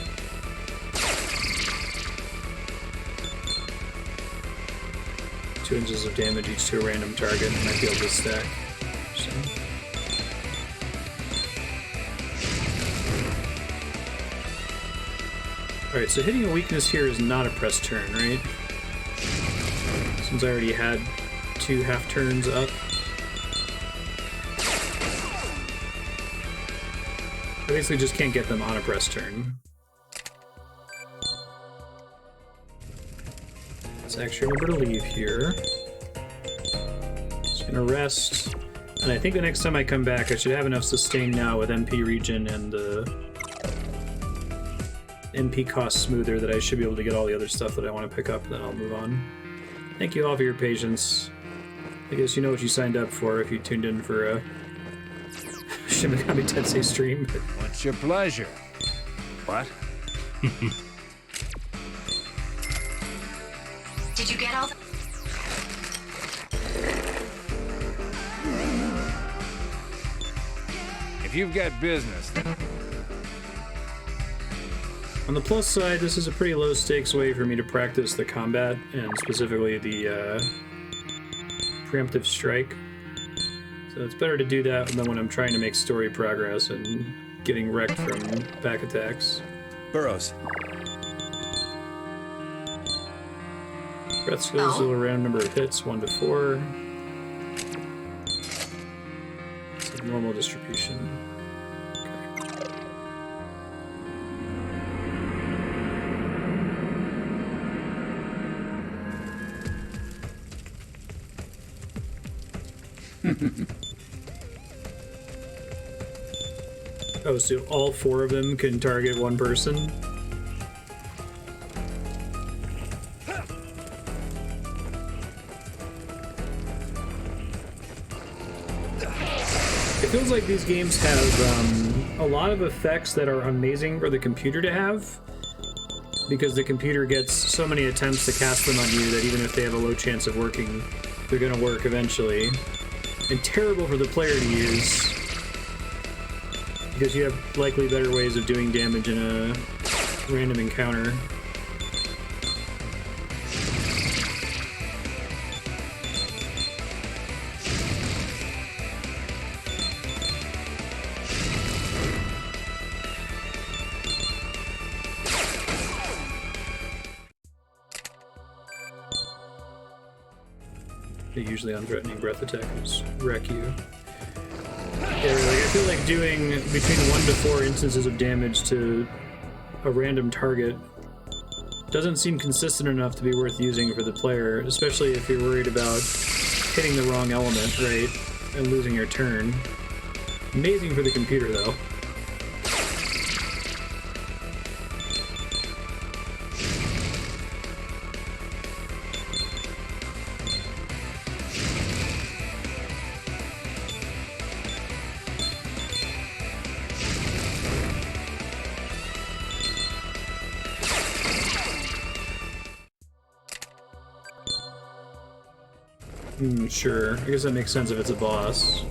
Two inches of damage each to a random target, and might be able to stack. So. Alright, so hitting a weakness here is not a press turn, right? Since I already had 2 half turns up. I basically just can't get them on a press turn. Let's actually remember to leave here. Just gonna rest. And I think the next time I come back, I should have enough sustain now with MP regen and the MP cost smoother that I should be able to get all the other stuff that I want to pick up, then I'll move on. Thank you all for your patience. I guess you know what you signed up for if you tuned in for a Shin Megami Tensei stream. What's your pleasure? What? Did you get all the... If you've got business, then... On the plus side, this is a pretty low stakes way for me to practice the combat, and specifically the preemptive strike. So it's better to do that than when I'm trying to make story progress and getting wrecked from back attacks. Burrows. Breath skills will a random number of hits, 1 to 4. It's a normal distribution. Oh, so all 4 of them can target one person? It feels like these games have a lot of effects that are amazing for the computer to have, because the computer gets so many attempts to cast them on you that even if they have a low chance of working, they're going to work eventually. And terrible for the player to use, because you have likely better ways of doing damage in a random encounter. The usually unthreatening breath attack just wreck you. Yeah, like, I feel like doing between 1 to 4 instances of damage to a random target doesn't seem consistent enough to be worth using for the player, especially if you're worried about hitting the wrong element, right, and losing your turn. Amazing for the computer, though. Sure. I guess that makes sense if it's a boss.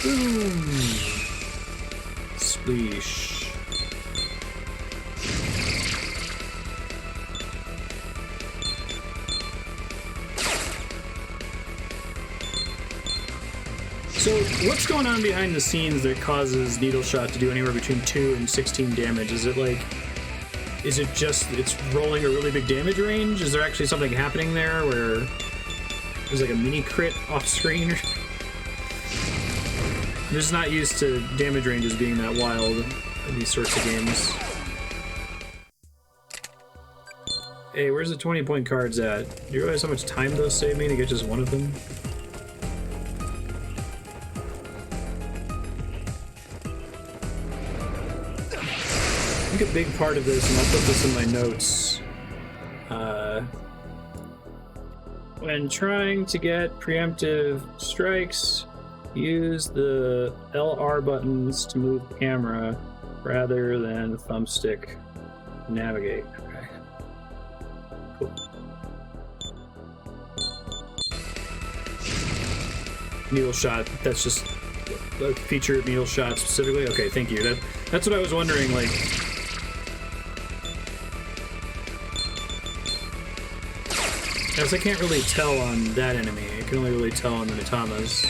Boom! Spleesh. So, what's going on behind the scenes that causes Needle Shot to do anywhere between 2 and 16 damage? Is it like... Is it just it's rolling a really big damage range? Is there actually something happening there where there's like a mini crit off screen? I'm just not used to damage ranges being that wild in these sorts of games. Hey, where's the 20-point cards at? Do you realize how much time those save me to get just one of them? I think a big part of this, and I'll put this in my notes, when trying to get preemptive strikes, use the LR buttons to move the camera rather than thumbstick to navigate. Okay. Cool. Needle Shot, that's just a feature of Needle Shot specifically? Okay, thank you. That's what I was wondering, like... As I can't really tell on that enemy, I can only really tell on the Mitamas.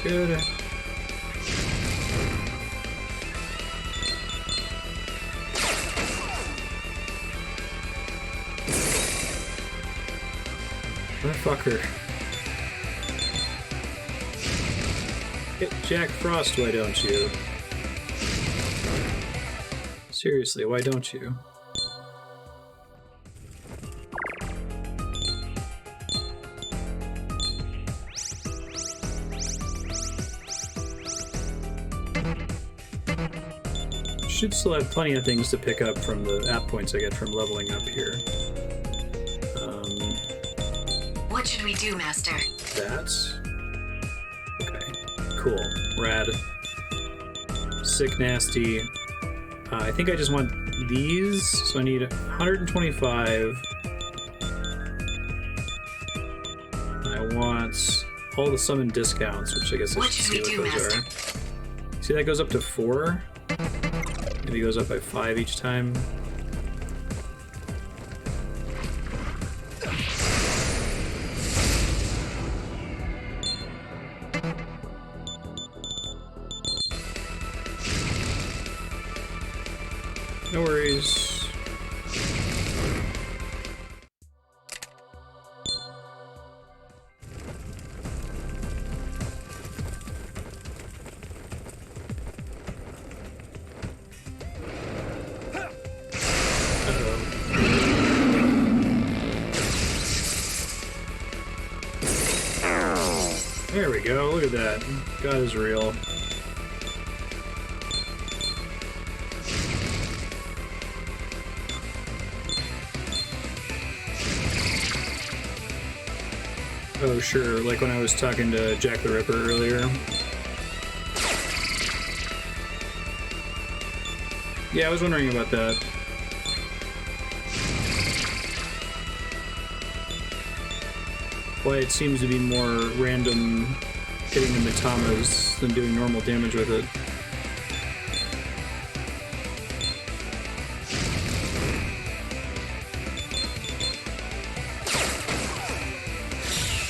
Good. Motherfucker. Hit Jack Frost, why don't you? Seriously, why don't you? Should still have plenty of things to pick up from the app points I get from leveling up here. What should we do, Master? That's... Okay. Cool. Rad. Sick Nasty. I think I just want these, so I need 125. I want all the summon discounts, which I guess I should see what those are. See, that goes up to 4? Maybe it goes up by 5 each time. No worries. There we go, look at that. God is real. Oh, sure, like when I was talking to Jack the Ripper earlier. Yeah, I was wondering about that. Why it seems to be more random hitting the Mitamas than doing normal damage with it.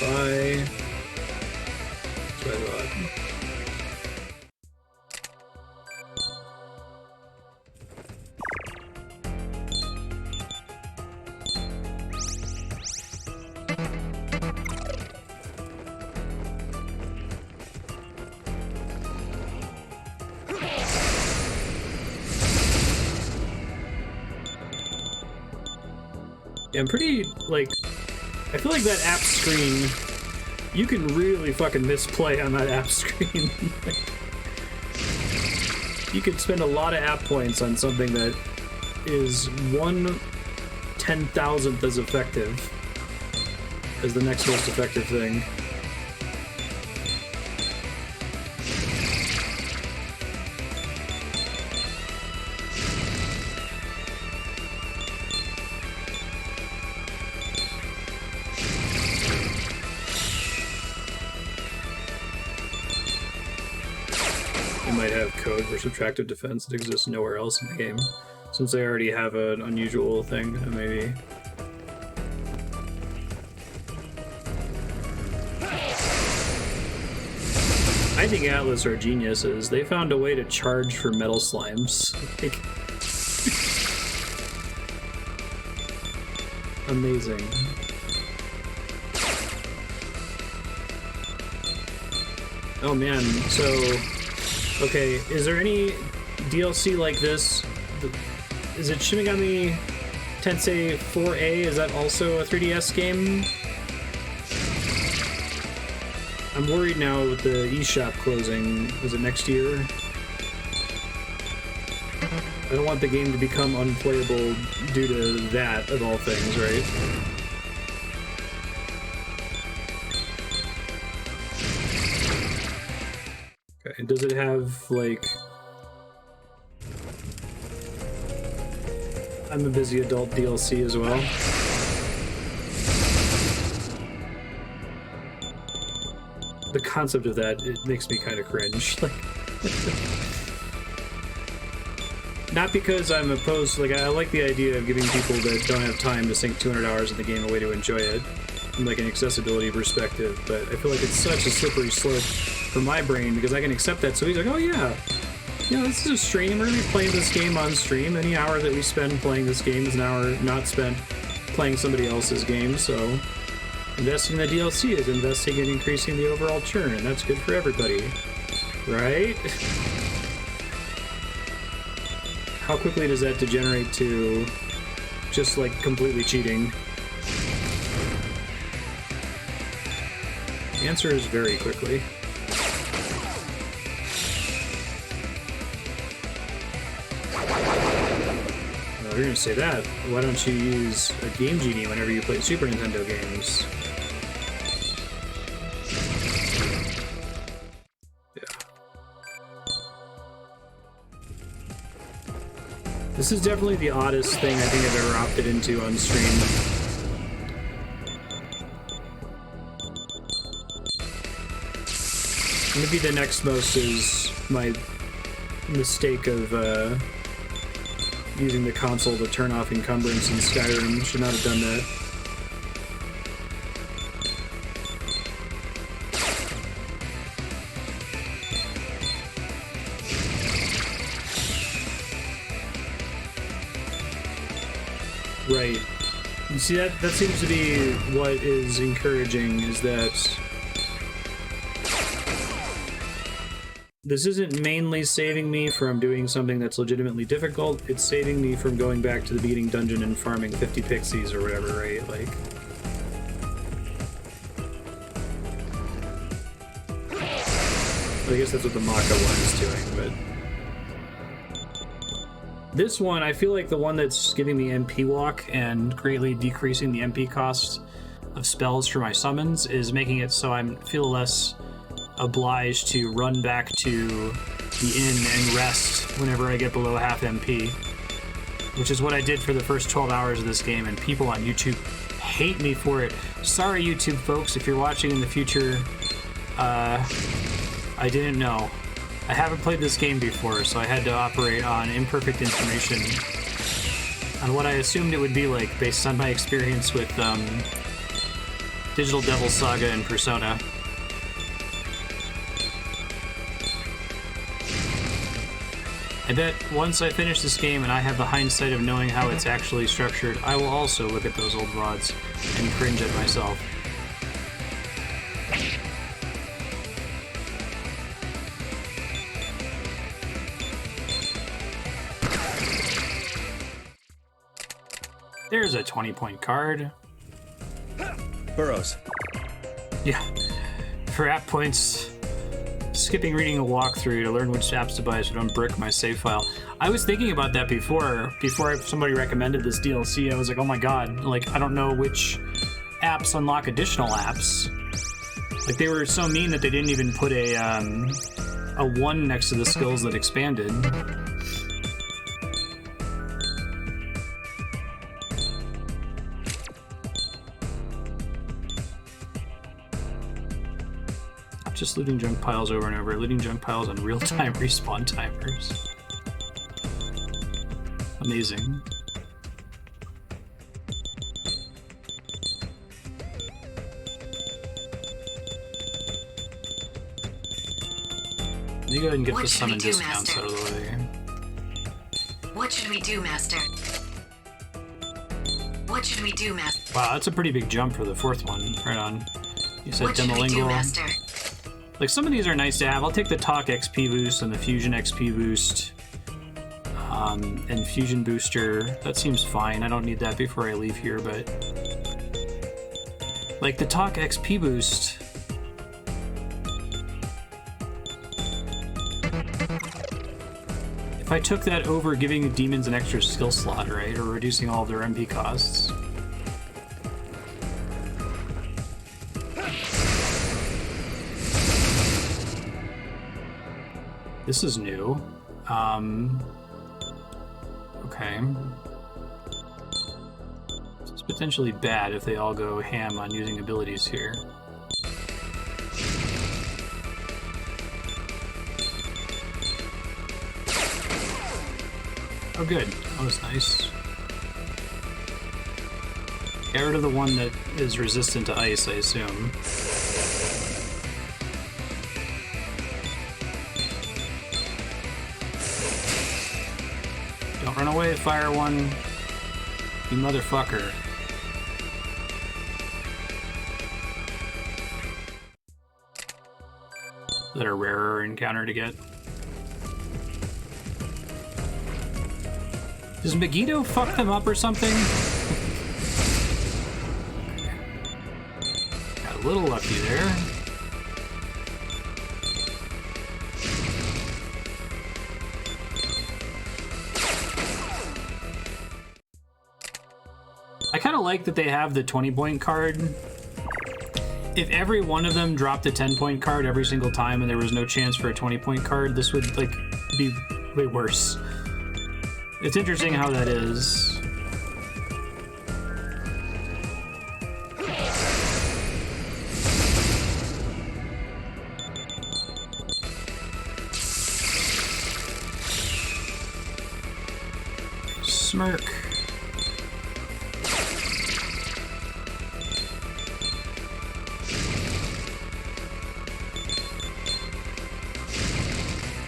Bye. That's what I thought. Yeah, I'm pretty, like, I feel like that app screen, you can really fucking misplay on that app screen. You could spend a lot of app points on something that is 1/10,000th as effective as the next most effective thing. Might have code mode for subtractive defense that exists nowhere else in the game. Since they already have an unusual thing, maybe. I think Atlas are geniuses. They found a way to charge for metal slimes. Like, amazing. Oh man, so... Okay, is there any DLC like this? Is it Shin Megami Tensei 4A? Is that also a 3DS game? I'm worried now with the eShop closing. Is it next year? I don't want the game to become unplayable due to that, of all things, right? Okay, does it have, like... I'm a busy adult DLC as well. The concept of that, it makes me kind of cringe. Like, not because I'm opposed, like, I like the idea of giving people that don't have time to sink 200 hours in the game a way to enjoy it, from like an accessibility perspective, but I feel like it's such a slippery slope for my brain because I can accept that so easily. Like, oh yeah, this is a stream, we're going to be playing this game on stream. Any hour that we spend playing this game is an hour not spent playing somebody else's game, so investing in the DLC is investing in increasing the overall churn, and that's good for everybody, right? How quickly does that degenerate to just, like, completely cheating? The answer is very quickly. You're gonna say that. Why don't you use a Game Genie whenever you play Super Nintendo games? Yeah. This is definitely the oddest thing I think I've ever opted into on stream. Maybe the next most is my mistake of, using the console to turn off encumbrance in Skyrim. Should not have done that. Right. You see, that seems to be what is encouraging, is that this isn't mainly saving me from doing something that's legitimately difficult, it's saving me from going back to the beginning dungeon and farming 50 pixies or whatever, right? Like... I guess that's what the Maka one is doing, but... This one, I feel like the one that's giving me MP walk and greatly decreasing the MP cost of spells for my summons is making it so I feel less obliged to run back to the inn and rest whenever I get below half MP, which is what I did for the first 12 hours of this game, and people on YouTube hate me for it. Sorry, YouTube folks, if you're watching in the future, I didn't know. I haven't played this game before, so I had to operate on imperfect information on what I assumed it would be like based on my experience with Digital Devil Saga and Persona. I bet once I finish this game and I have the hindsight of knowing how it's actually structured, I will also look at those old rods and cringe at myself. There's a 20-point card. Burrows. Yeah. For app points, skipping reading a walkthrough to learn which apps to buy so I don't brick my save file. I was thinking about that before somebody recommended this DLC. I was like, oh my god, like, I don't know which apps unlock additional apps. Like, they were so mean that they didn't even put a 1 next to the skills that expanded. Just looting junk piles over and over. Looting junk piles on real-time respawn timers. Amazing. Let me go ahead and get the summon discounts out of the way. What should we do, Master? What should we do, Master? Wow, that's a pretty big jump for the fourth one. Right on. You said What should we do, Demolingual. Master? Like, some of these are nice to have. I'll take the Talk XP boost and the Fusion XP boost. And Fusion Booster. That seems fine. I don't need that before I leave here, but... like, the Talk XP boost... if I took that over giving demons an extra skill slot, right? Or reducing all of their MP costs... this is new. Okay. It's potentially bad if they all go ham on using abilities here. Oh good, that was nice. Get rid of the one that is resistant to ice, I assume. Don't run away, Fire One. You motherfucker. Is that a rarer encounter to get? Does Megiddo fuck them up or something? Got a little lucky there. I kind of like that they have the 20-point card. If every one of them dropped a 10-point card every single time and there was no chance for a 20-point card, this would, like, be way worse. It's interesting how that is. Smirk.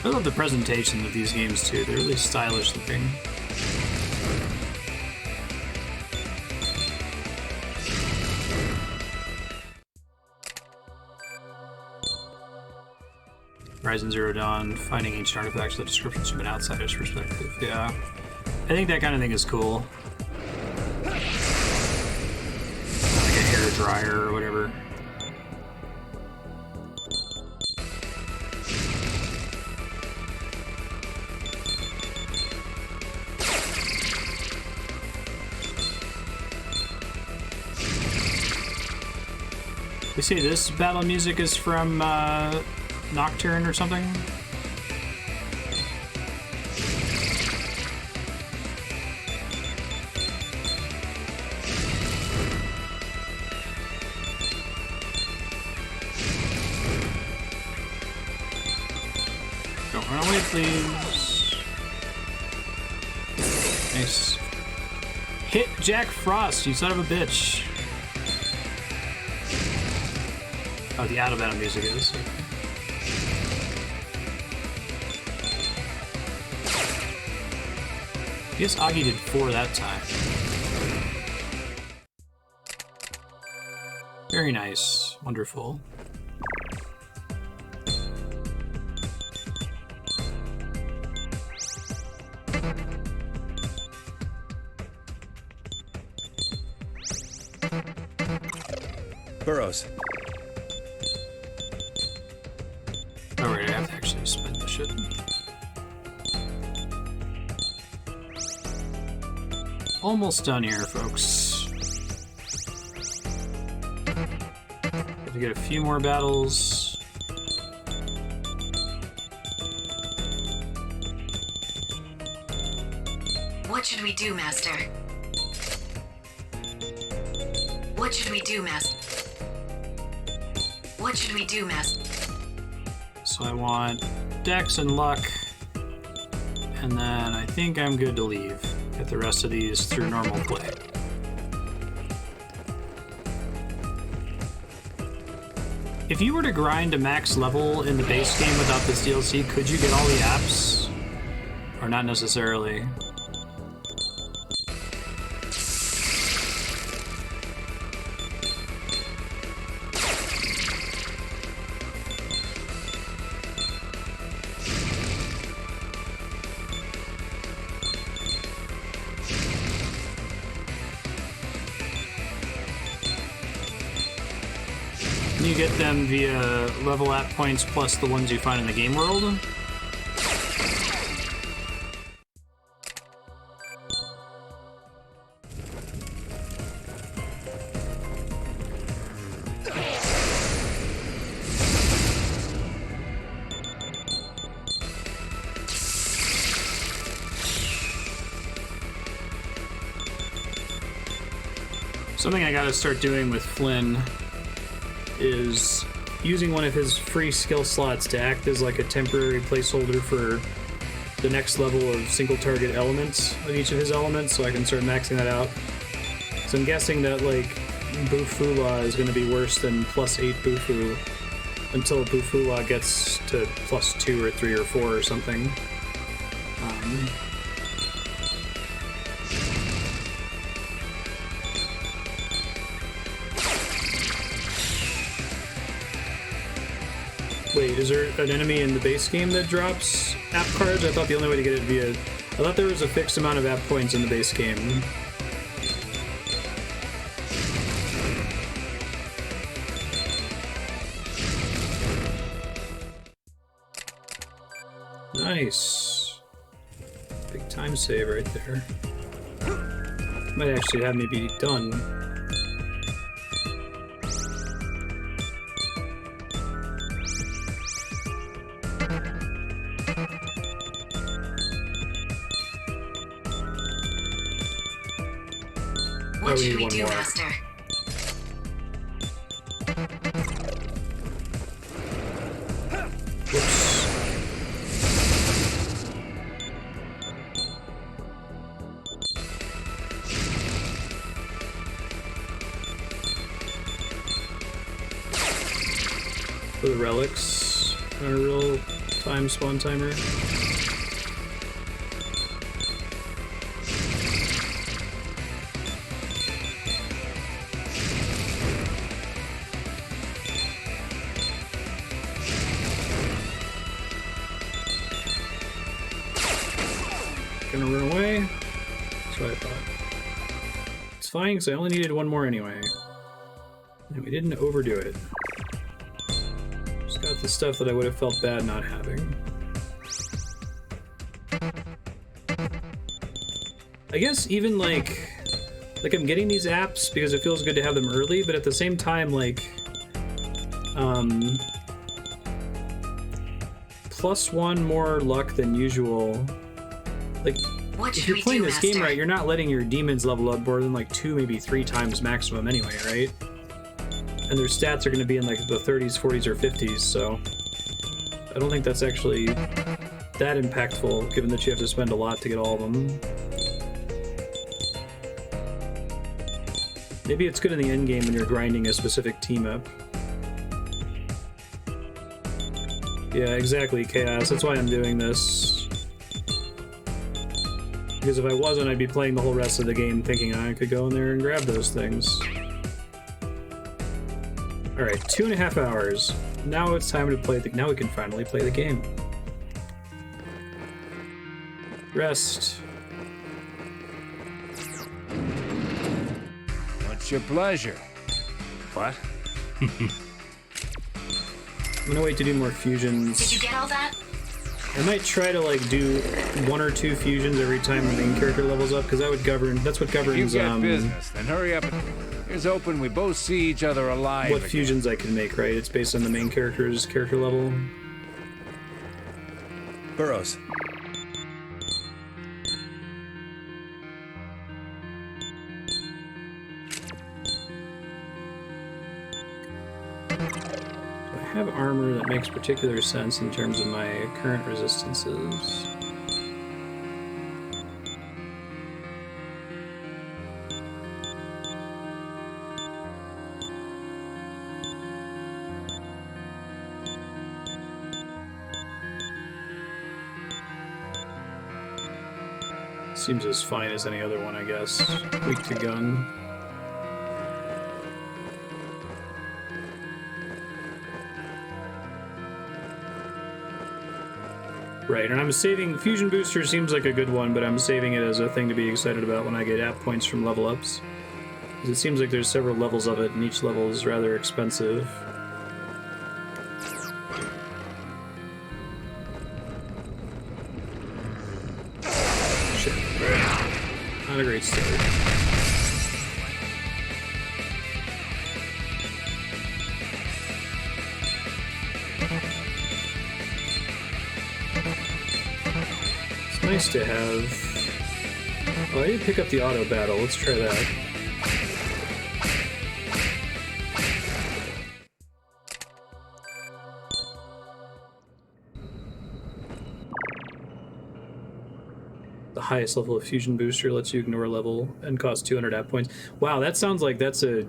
I love the presentation of these games too. They're really stylish looking. Horizon Zero Dawn, finding ancient artifacts, the descriptions from an outsider's perspective. Yeah. I think that kind of thing is cool. Like a hair dryer or whatever. They say this battle music is from Nocturne or something? Don't run away, please. Nice. Hit Jack Frost, you son of a bitch. Oh, the out-of-battle music is. I guess Agi did 4 that time. Very nice. Wonderful. Burrows. Oh, wait, I have to actually spend the shit. Almost done here, folks. Have to get a few more battles. What should we do, Master? What should we do, Master? What should we do, Master? So I want Dex and Luck, and then I think I'm good to leave. Get the rest of these through normal play. If you were to grind to max level in the base game without this DLC, could you get all the apps? Or not necessarily? You get them via level app points plus the ones you find in the game world. Something I gotta start doing with Flynn is using one of his free skill slots to act as like a temporary placeholder for the next level of single target elements of each of his elements, so I can start maxing that out. So I'm guessing that like Bufula is going to be worse than +8 Bufu until Bufula gets to +2 or 3 or 4 or something. Wait, is there an enemy in the base game that drops app cards? I thought the only way to get it via... I thought there was a fixed amount of app points in the base game. Nice. Big time save right there. Might actually have me be done. What should we do, Master? For the relics, a real time spawn timer. Gonna run away. That's what I thought. It's fine because I only needed one more anyway. And we didn't overdo it. Just got the stuff that I would have felt bad not having. I guess even like I'm getting these apps because it feels good to have them early, but at the same time, like, +1 more luck than usual. Like, if you're playing this game right, you're not letting your demons level up more than like 2, maybe 3 times maximum anyway, right? And their stats are going to be in like the 30s, 40s, or 50s, so I don't think that's actually that impactful, given that you have to spend a lot to get all of them. Maybe it's good in the end game when you're grinding a specific team up. Yeah, exactly, Chaos. That's why I'm doing this. Because if I wasn't, I'd be playing the whole rest of the game thinking I could go in there and grab those things. Alright, 2.5 hours. Now it's time to play now we can finally play the game. Rest. What's your pleasure? What? I'm gonna wait to do more fusions. Did you get all that? I might try to like do 1 or 2 fusions every time the main character levels up, because that's what governs If you got business, then hurry up. Here's open. We both see each other alive. what fusions I can make, right? It's based on the main character's character level. Burrows. Do I have armor that makes particular sense in terms of my current resistances. Seems as fine as any other one, I guess. Weak to gun. Right, and I'm saving... Fusion Booster seems like a good one, but I'm saving it as a thing to be excited about when I get app points from level ups. Because it seems like there's several levels of it, and each level is rather expensive. Not a great start. It's nice to have... Oh, I did pick up the auto battle. Let's try that. The highest level of Fusion Booster lets you ignore level and costs 200 app points. Wow, that sounds like that's a...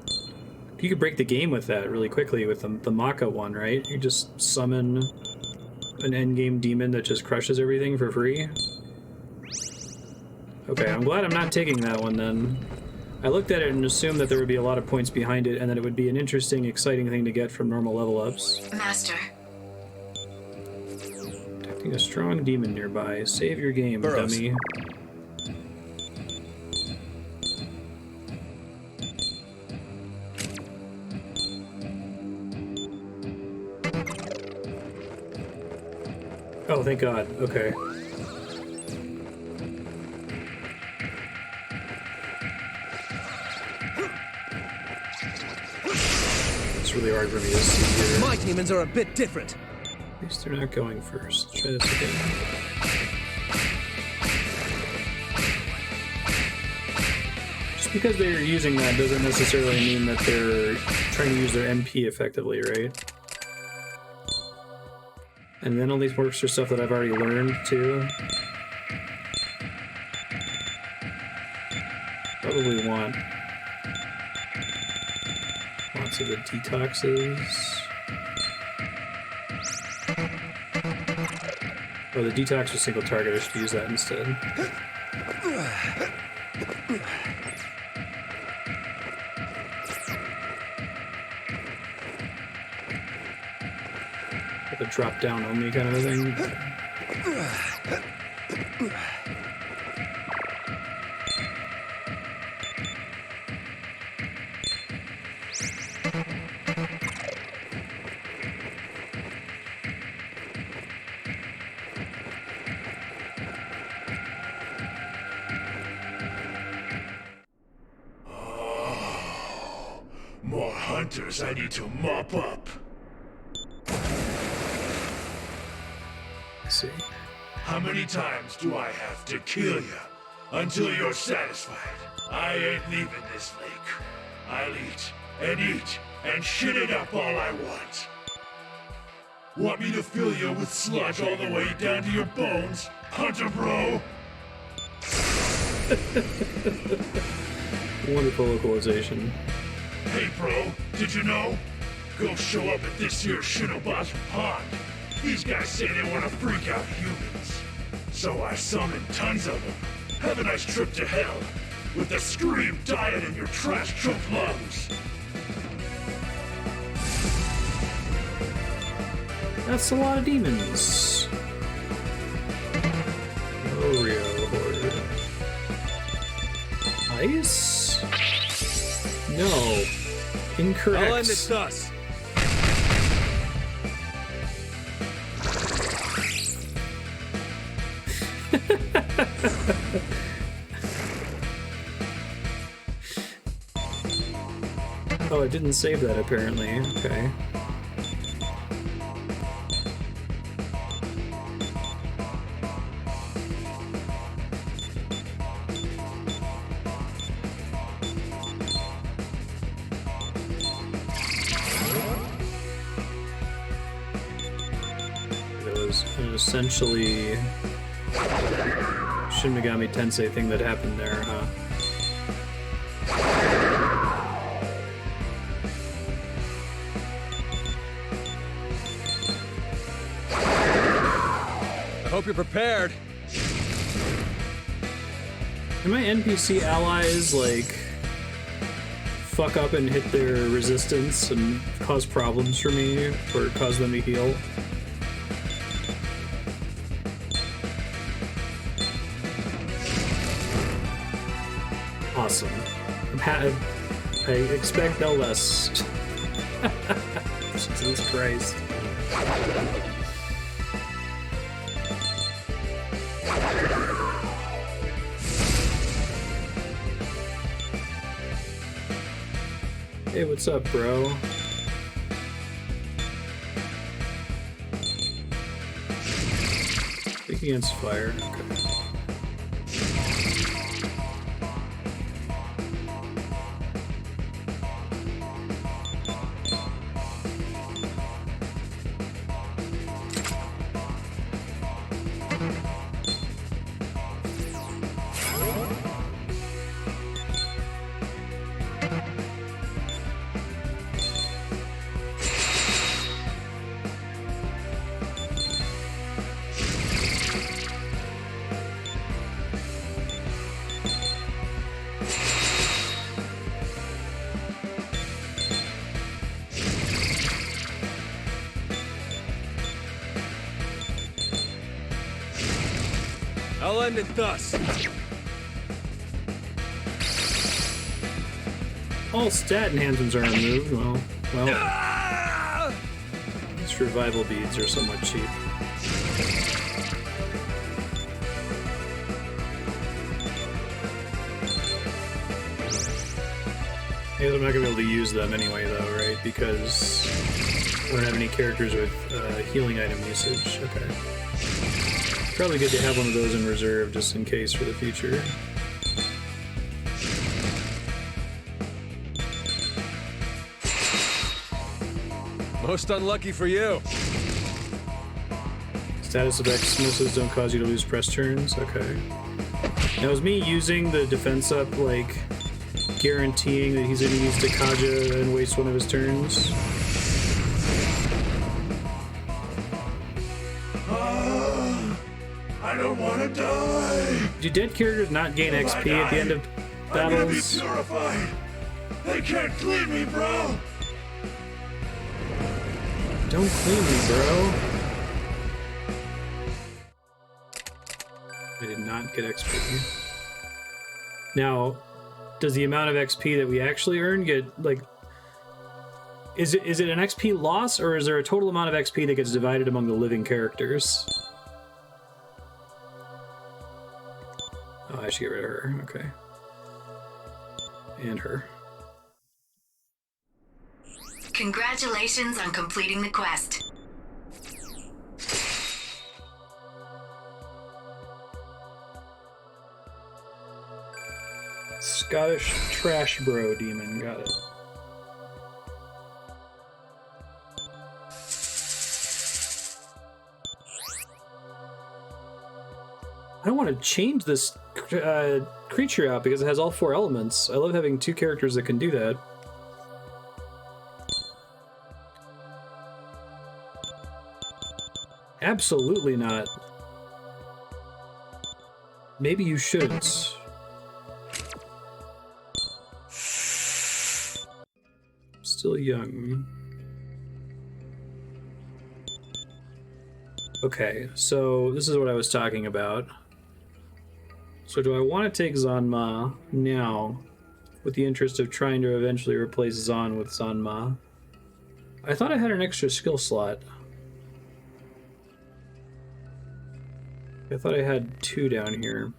You could break the game with that really quickly with the Maka one, right? You just summon an endgame demon that just crushes everything for free. Okay, I'm glad I'm not taking that one then. I looked at it and assumed that there would be a lot of points behind it and that it would be an interesting, exciting thing to get from normal level ups. Master. Detecting a strong demon nearby. Save your game, Burrows. dummy. Oh, thank God. Okay. It's really hard for me to see here. My demons are a bit different. At least they're not going first. Try this again. Just because they're using that doesn't necessarily mean that they're trying to use their MP effectively, right? And then all these works for stuff that I've already learned, too. Probably want lots of the detoxes. Oh, the detox was single target. I should use that instead. Like a drop down only kind of a thing. More hunters I need to mop up. I see. How many times do I have to kill you until you're satisfied? I ain't leaving this lake. I'll eat and shit it up all I want. Want me to fill you with sludge all the way down to your bones, Hunter Bro? Wonderful localization. Hey bro, did you know? Go show up at this here Shinoba's pond. These guys say they want to freak out humans. So I summoned tons of them. Have a nice trip to hell, with the scream dying in your trash-choked lungs. That's a lot of demons. Oreo horde. Ice? No. Incorrect. I'll end it thus. Oh, it didn't save that apparently. Okay. essentially Shin Megami Tensei thing that happened there, huh? I hope you're prepared. Can my NPC allies, like, fuck up and hit their resistance and cause problems for me, or cause them to heal? Awesome. I expect no less. Jesus Christ. Hey, what's up, bro? Weak against fire. Okay. I'll end it thus. All stat enhancements are removed. Well, Ah! these revival beads are somewhat cheap. I guess I'm not gonna be able to use them anyway, though, right? Because I don't have any characters with healing item usage. Okay. Probably good to have one of those in reserve just in case for the future. Most unlucky for you. Status of Xmas don't cause you to lose press turns. Okay. Now, is me using the defense up, like, guaranteeing that he's going to use Dekaja and waste one of his turns? I don't want to die. Do dead characters not gain If I XP at the end of I'm gonna be battles? purified. They can't clean me, bro. Don't clean me, bro. I did not get XP. Now, does the amount of XP that we actually earn get, like... Is it an XP loss, or is there a total amount of XP that gets divided among the living characters? Oh, I should get rid of her. Okay. And her. Congratulations on completing the quest. Scottish Trash Bro Demon. Got it. I don't want to change this creature out because it has all 4 elements. I love having 2 characters that can do that. Absolutely not. Maybe you shouldn't. Still young. Okay, so this is what I was talking about. So do I want to take Zanma now with the interest of trying to eventually replace Zan with Zanma? I thought I had an extra skill slot. I thought I had 2 down here.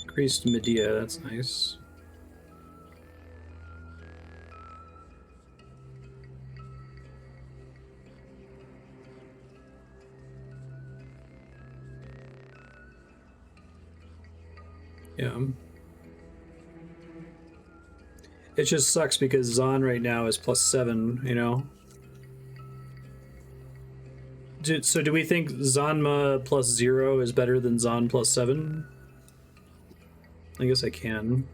Increased Medea, that's nice. Yeah. It just sucks because Zan right now is +7, you know? So do we think Zanma plus 0 is better than Zan plus 7? I guess I can.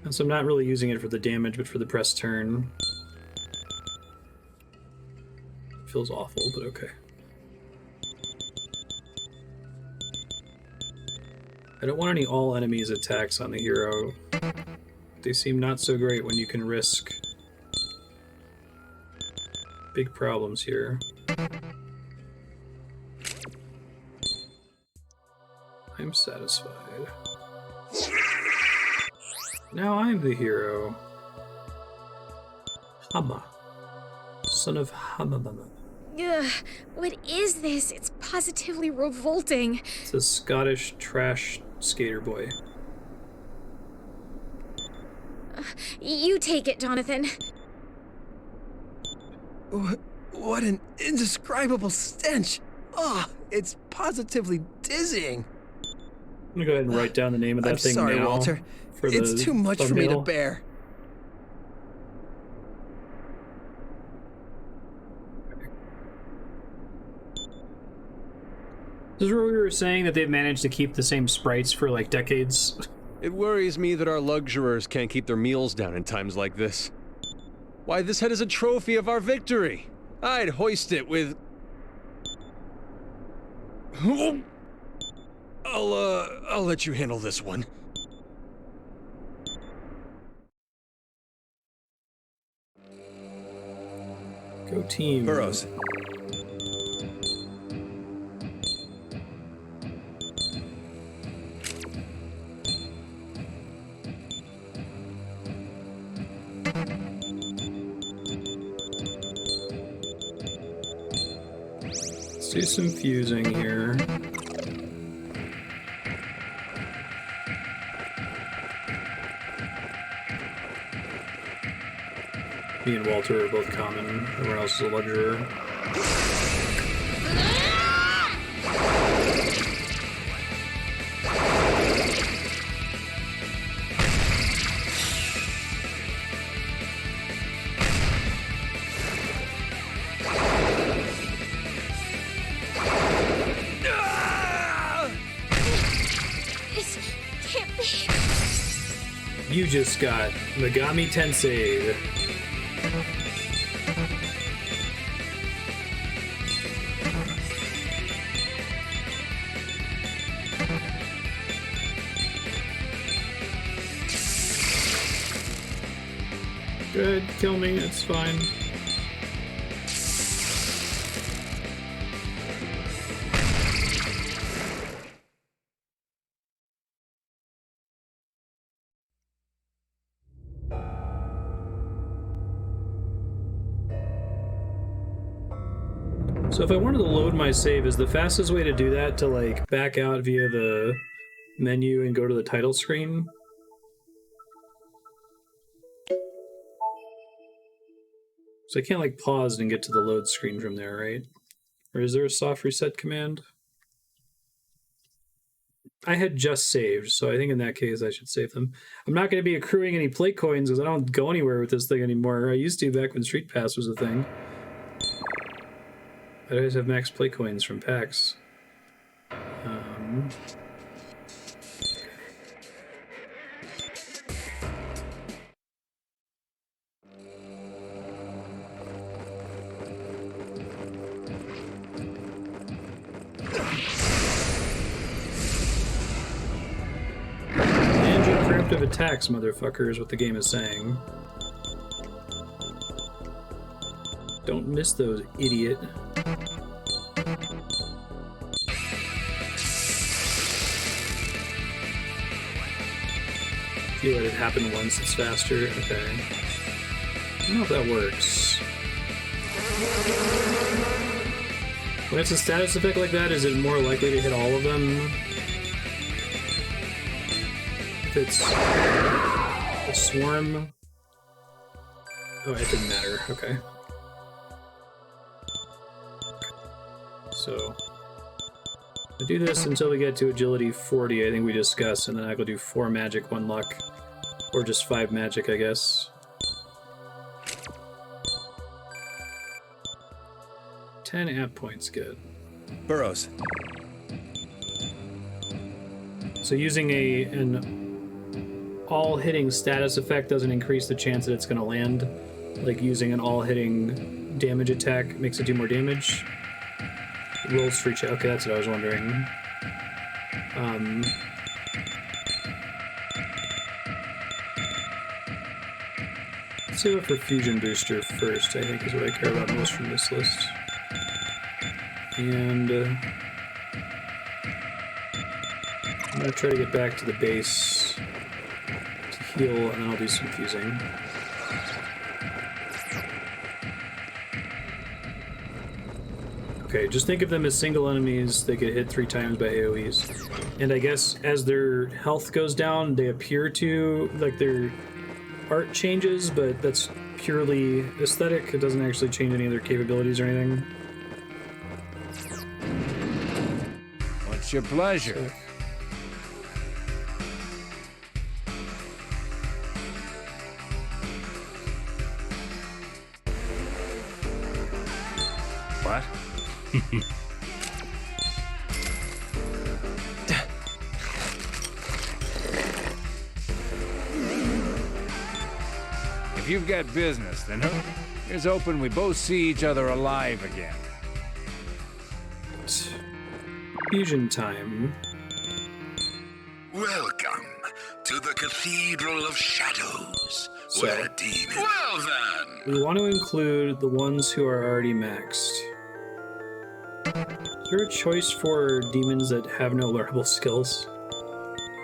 And so I'm not really using it for the damage, but for the press turn. Feels awful, but okay. I don't want any all enemies attacks on the hero. They seem not so great when you can risk big problems here. I'm satisfied. Now I'm the hero. Hama. Son of Hamamama. Ugh, what is this? It's positively revolting. It's a Scottish trash skater boy. You take it, Jonathan. What an indescribable stench! Oh, it's positively dizzying. I'm gonna go ahead and write down the name of that I'm thing sorry, now. Walter. For It's the too much for me to thumbnail. bear. This is where we were saying that they've managed to keep the same sprites for like decades. It worries me that our luxurers can't keep their meals down in times like this. Why, this head is a trophy of our victory. I'd hoist it with... I'll let you handle this one. Go team. Burrows. Let's do some fusing here. Me and Walter are both common. Everyone else is a luxurer. This can't be. You just got Megami Tensei. Good, kill me, it's fine. So if I wanted to load my save, is the fastest way to do that to like back out via the menu and go to the title screen? So I can't like pause and get to the load screen from there, right? Or is there a soft reset command? I had just saved, so I think in that case I should save them. I'm not going to be accruing any plate coins because I don't go anywhere with this thing anymore. I used to back when Street Pass was a thing. I always have max plate coins from PAX. Preemptive attacks, motherfucker, is what the game is saying. Don't miss those, idiot. If you let it happen once, it's faster. Okay. I don't know if that works. When it's a status effect like that, is it more likely to hit all of them? If it's a swarm... Oh, it didn't matter. Okay. So... I do this until we get to agility 40, I think we discussed, and then I go do 4 magic, 1 luck. Or just 5 magic, I guess. 10 app points, good. Burrows. So using an all-hitting status effect doesn't increase the chance that it's going to land. Like using an all-hitting damage attack makes it do more damage. Rolls for each. Okay, that's what I was wondering. Let's do it for Fusion Booster first, I think is what I care about most from this list. And I'm going to try to get back to the base to heal, and then I'll do some fusing. Okay, just think of them as single enemies. They get hit 3 times by AoEs. And I guess as their health goes down, they appear to, like, their art changes, but that's purely aesthetic. It doesn't actually change any of their capabilities or anything. What's your pleasure? What? If you've got business, then here's hoping we both see each other alive again. Fusion time. Welcome to the Cathedral of Shadows, where demons... Well then! We want to include the ones who are already maxed. Is there a choice for demons that have no learnable skills?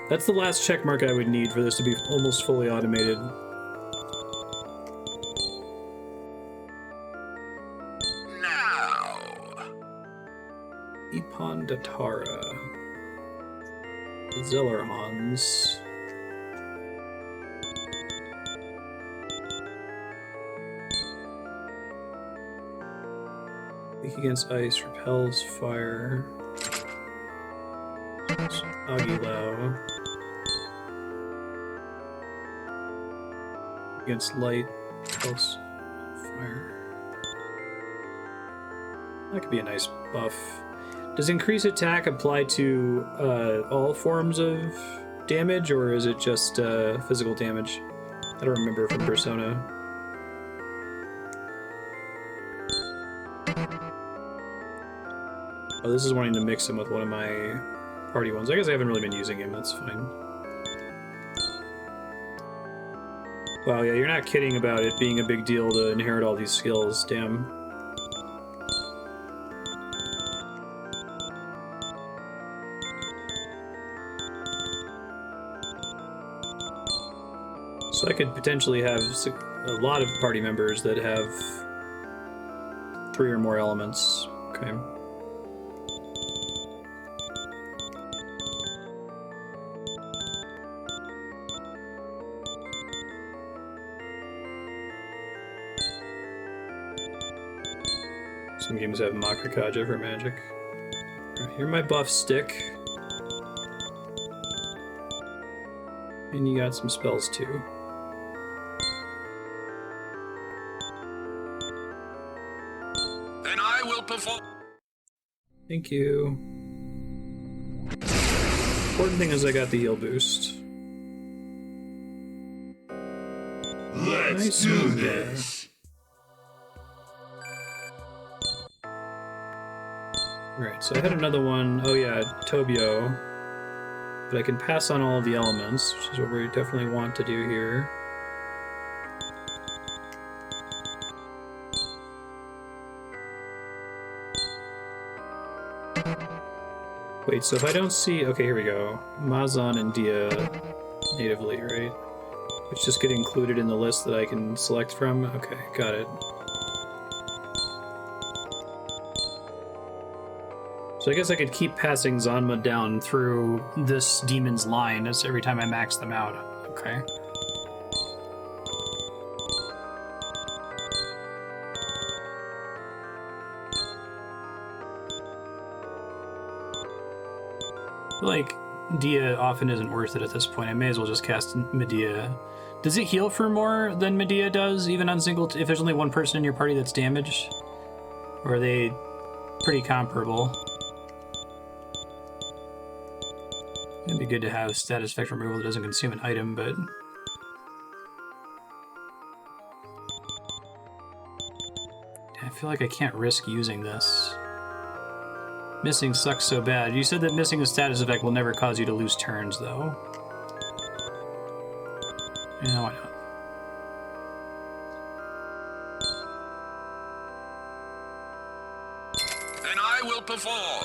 That's the last check mark I would need for this to be almost fully automated. Now! Epon Datara. Zellerhans. Weak against ice, repels fire. Aguilau. Against light, repels fire. That could be a nice buff. Does increased attack apply to all forms of damage, or is it just physical damage? I don't remember from Persona. Oh, this is wanting to mix him with one of my party ones. I guess I haven't really been using him, that's fine. Wow, yeah, you're not kidding about it being a big deal to inherit all these skills, damn. So I could potentially have a lot of party members that have 3 or more elements. Okay. Some games have Makakaja for magic. Alright, here's my buff stick. And you got some spells too. Then I will perform... Thank you. Important thing is I got the heal boost. Let's Nice do move this! Right, so I had another one. Oh yeah, Tobio. But I can pass on all of the elements, which is what we definitely want to do here. Wait, so if I don't see... Okay, here we go. Mazan and Dia natively, right? Which just get included in the list that I can select from? Okay, got it. So I guess I could keep passing Zanma down through this demon's line as every time I max them out. Okay. I feel like Dia often isn't worth it at this point. I may as well just cast Medea. Does it heal for more than Medea does, even on single... if there's only one person in your party that's damaged? Or are they pretty comparable. It'd be good to have status effect removal that doesn't consume an item, but... I feel like I can't risk using this. Missing sucks so bad. You said that missing a status effect will never cause you to lose turns, though. Yeah, why not? Then I will perform.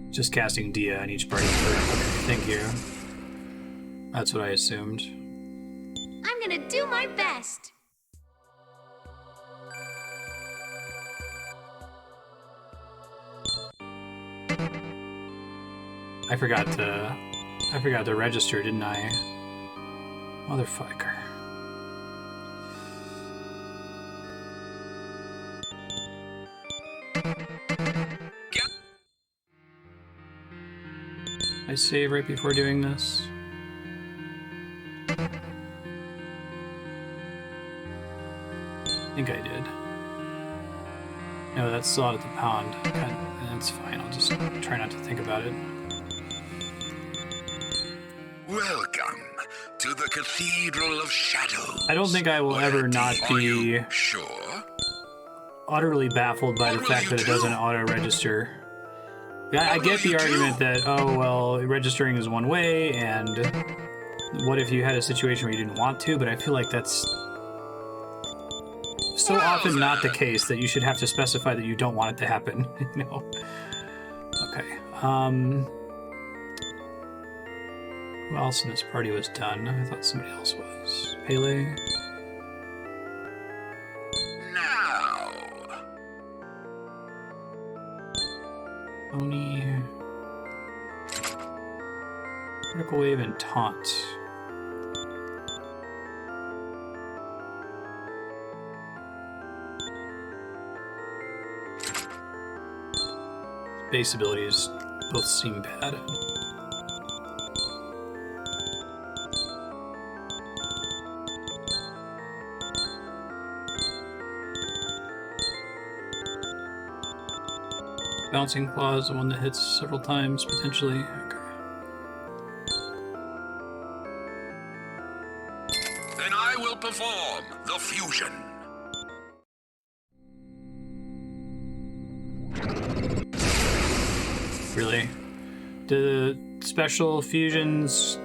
Just casting Dia on each party member. Okay, thank you. That's what I assumed. I'm gonna do my best. I forgot to register, didn't I? Motherfucker. I save right before doing this. I think I did. No, that's still out at the pond. God, that's fine. I'll just try not to think about it. Welcome to the Cathedral of Shadows. I don't think I will ever not be utterly baffled by the fact that it doesn't auto-register. I get the argument that, oh, well, registering is one way, and what if you had a situation where you didn't want to, but I feel like that's so often not the case that you should have to specify that you don't want it to happen, you know? Okay, who else in this party was done? I thought somebody else was. Peallaidh? Now. Oni. Critical Wave and Taunt. Base abilities both seem bad. Bouncing Claw is the one that hits several times, potentially. Okay. Then I will perform the fusion. Really? Do the special fusions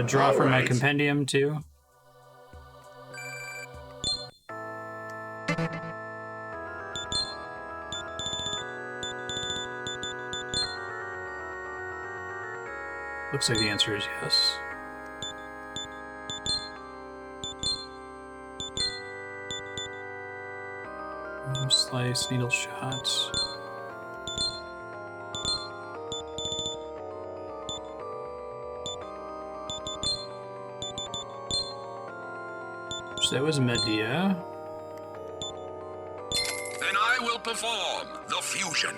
draw from my compendium, too? Looks like the answer is yes. Slice, needle shots. So that was Medea. Then I will perform the fusion.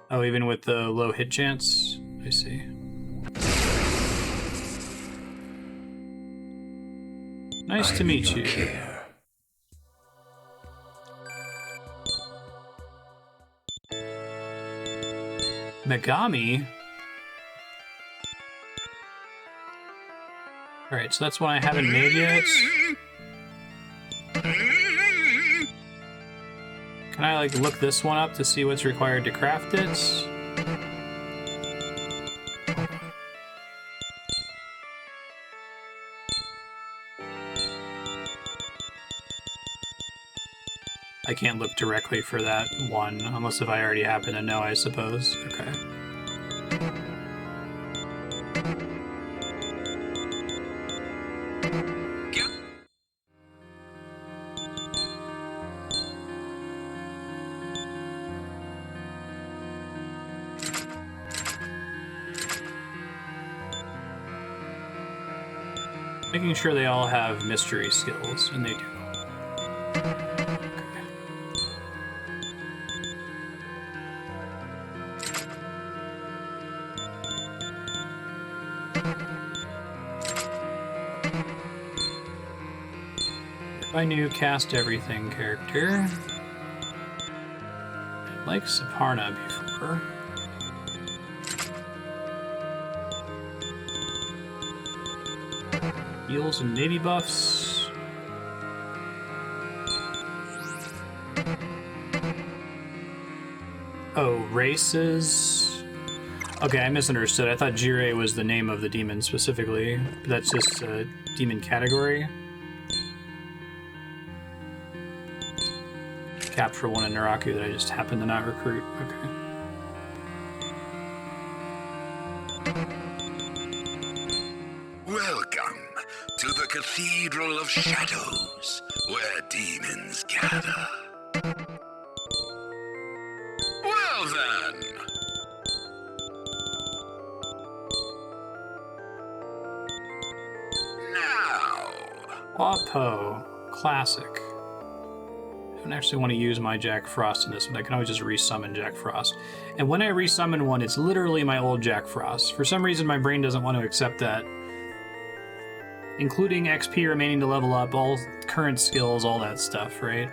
Oh, even with the low hit chance? I see. Nice to meet you. Megami? Alright, so that's one I haven't made yet. Can I, like, look this one up to see what's required to craft it? I can't look directly for that one, unless if I already happen to know, I suppose. Okay. Making sure they all have mystery skills, and they do. My new cast everything character. like Saparna before. Heals and navy buffs. Oh, races. Okay, I misunderstood. I thought Jirei was the name of the demon specifically. But that's just a demon category. Capture one in Naraku that I just happened to not recruit. Okay. Welcome to the Cathedral of Shadows, where demons gather. Well then. Now. Wapo. Classic. I don't actually want to use my Jack Frost in this one. I can always just resummon Jack Frost. And when I resummon one, it's literally my old Jack Frost. For some reason, my brain doesn't want to accept that. Including XP remaining to level up, all current skills, all that stuff, right?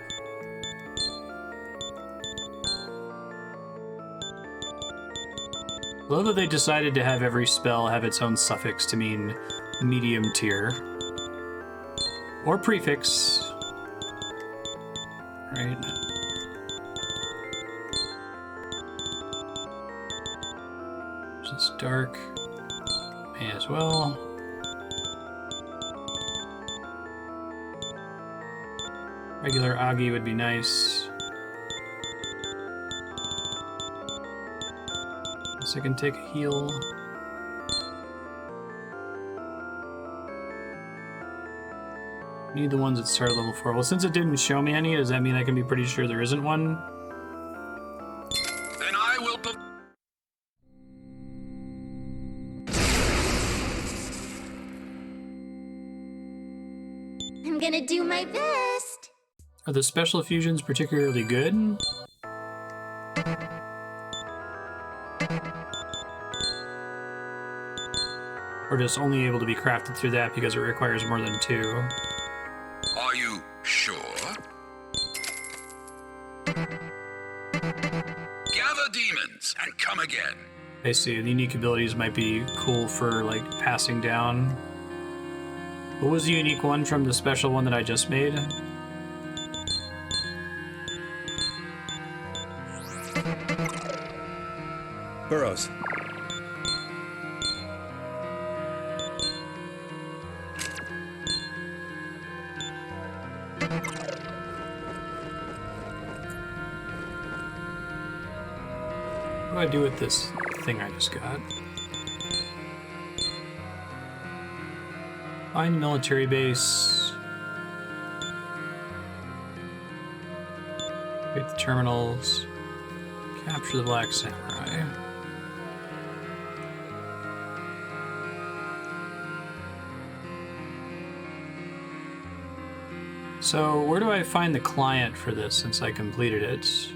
I love that they decided to have every spell have its own suffix to mean medium tier. Or prefix. Right. It's dark. May as well. Regular Agi would be nice. Guess I can take a heal. Need the ones that start at level 4. Well, since it didn't show me any, does that mean I can be pretty sure there isn't one? Then I will. I'm gonna do my best. Are the special fusions particularly good? Or just only able to be crafted through that because it requires more than 2? Are you sure? Gather demons and come again. I see. The unique abilities might be cool for, like, passing down. What was the unique one from the special one that I just made? Burrows. What do I do with this thing I just got? Find military base. Create the terminals. Capture the Black Samurai. So, where do I find the client for this since I completed it?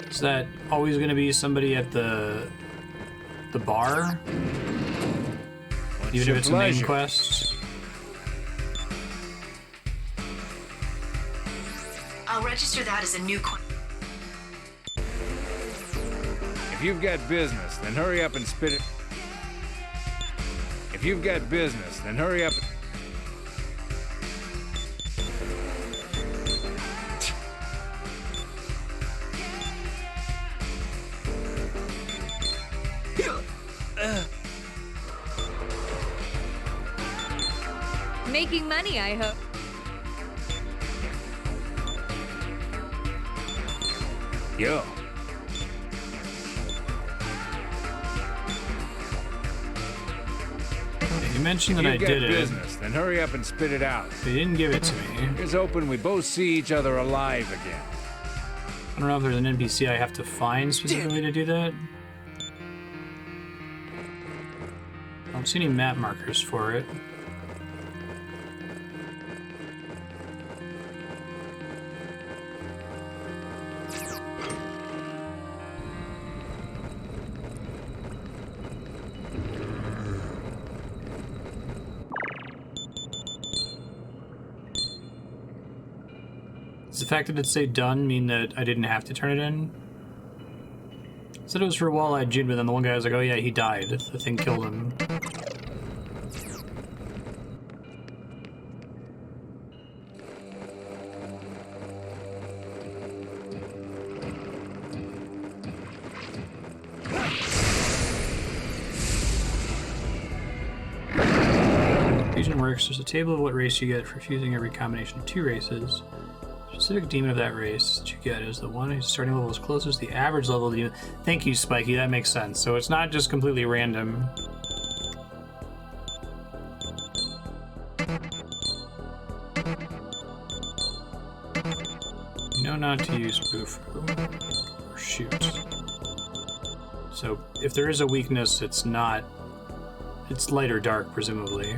Is that always going to be somebody at the bar? Even if it's a main quest? I'll register that as a new quest. If you've got business, then hurry up and spit it. If you've got business, then hurry up. Making money, I hope. Yo. You mentioned that I did it. Business, then hurry up and spit it out. They didn't give it to me. Here's hoping we both see each other alive again. I don't know if there's an NPC I have to find specifically to do that. I don't see any map markers for it. Does the fact that it say done mean that I didn't have to turn it in? It said it was for Wall-Eyed Jin, but then the one guy was like, oh yeah, he died. The thing killed him. Fusion works. There's a table of what race you get for fusing every combination of 2 races. The specific demon of that race that you get is the one whose starting level is closest to the average level of the demon. Thank you, Spiky. That makes sense. So it's not just completely random. You know not to use Bufu or shoot. So if there is a weakness, it's not... It's light or dark, presumably.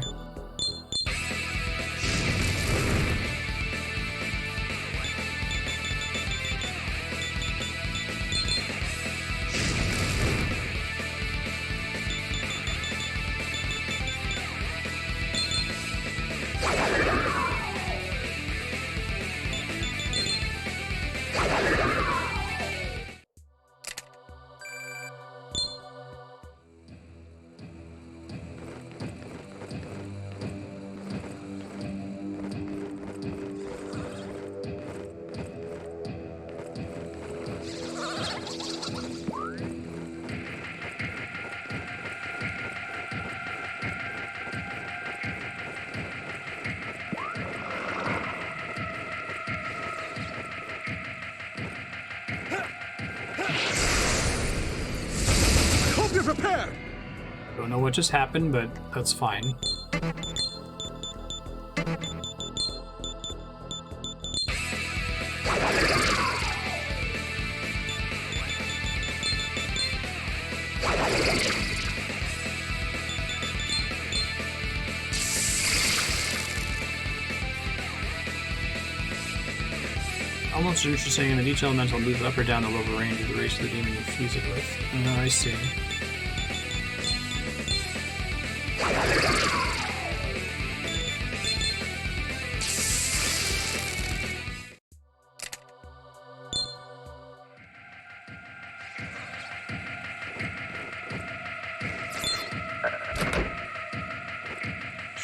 Prepared. Don't know what just happened, but that's fine. Almost interesting that each elemental moves up or down the level range of the race of the demon you fuse it with. Oh, I see.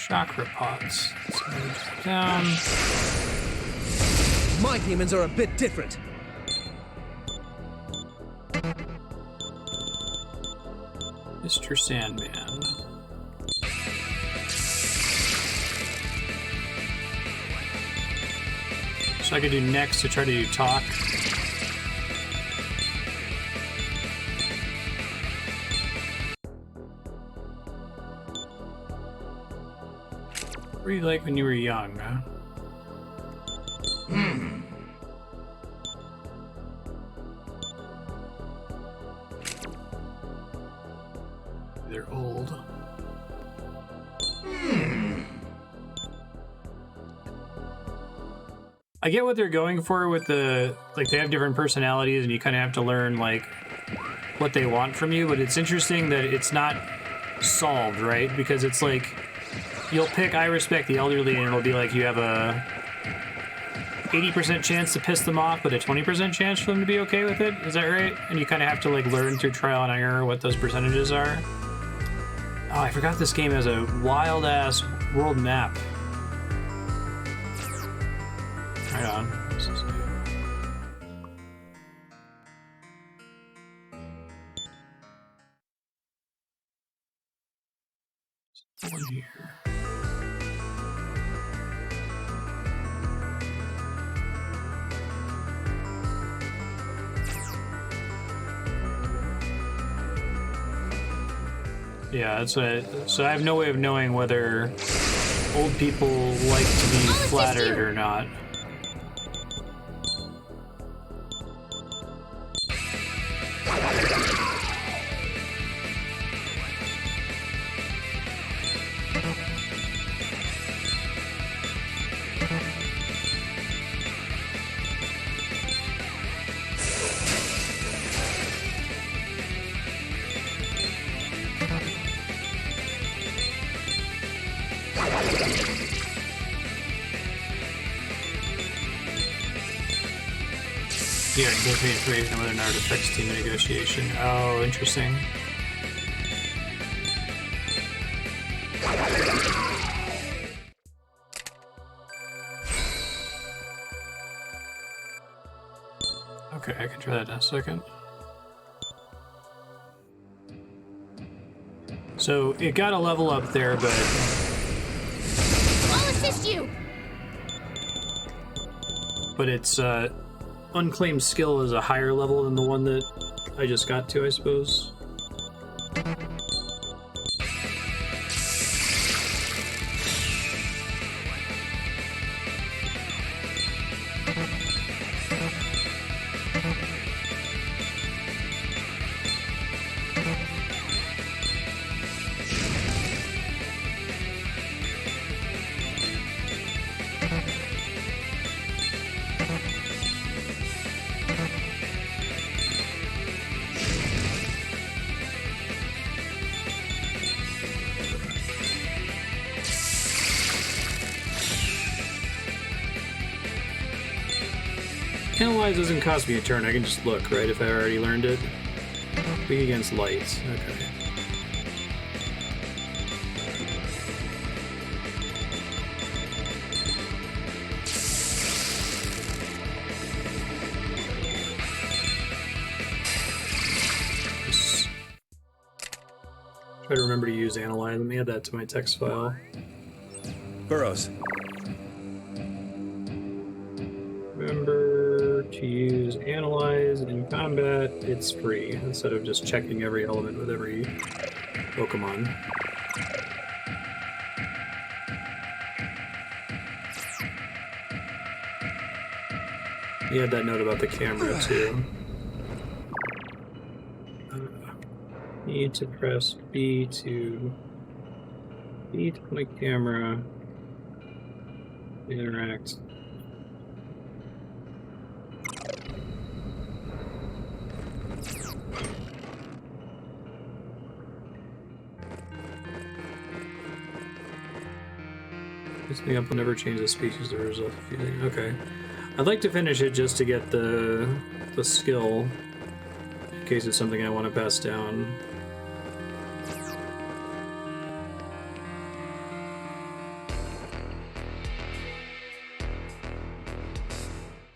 Chakra pots. Let's move down. My demons are a bit different. Mr. Sandman. So I could do next to try to do talk. What were you like when you were young, huh? They're old. I get what they're going for with the, like, they have different personalities and you kind of have to learn, like, what they want from you, but it's interesting that it's not solved, right? Because it's like, you'll pick I respect the elderly and it'll be like you have a 80% chance to piss them off, but a 20% chance for them to be okay with it. Is that right? And you kind of have to, like, learn through trial and error what those percentages are. Oh, I forgot this game has a wild-ass world map. Right on. This is new. One here. Yeah, that's what. So I have no way of knowing whether old people like to be flattered or not. Yeah, give me information on whether or not it affects team negotiation. Oh, interesting. Okay, I can try that in a second. So it got a level up there, but I'll assist you. But its unclaimed skill is a higher level than the one that I just got to, I suppose. Analyze doesn't cost me a turn, I can just look, right, if I already learned it? Weak against lights, okay. Just try to remember to use Analyze. Let me add that to my text file. Burrows. Remember to use Analyze in combat. It's free, instead of just checking every element with every Pokemon. You had that note about the camera, too. Need to press B to click camera, interact. This thing up will never change the species the result of feeding. Okay. I'd like to finish it just to get the skill, in case it's something I want to pass down.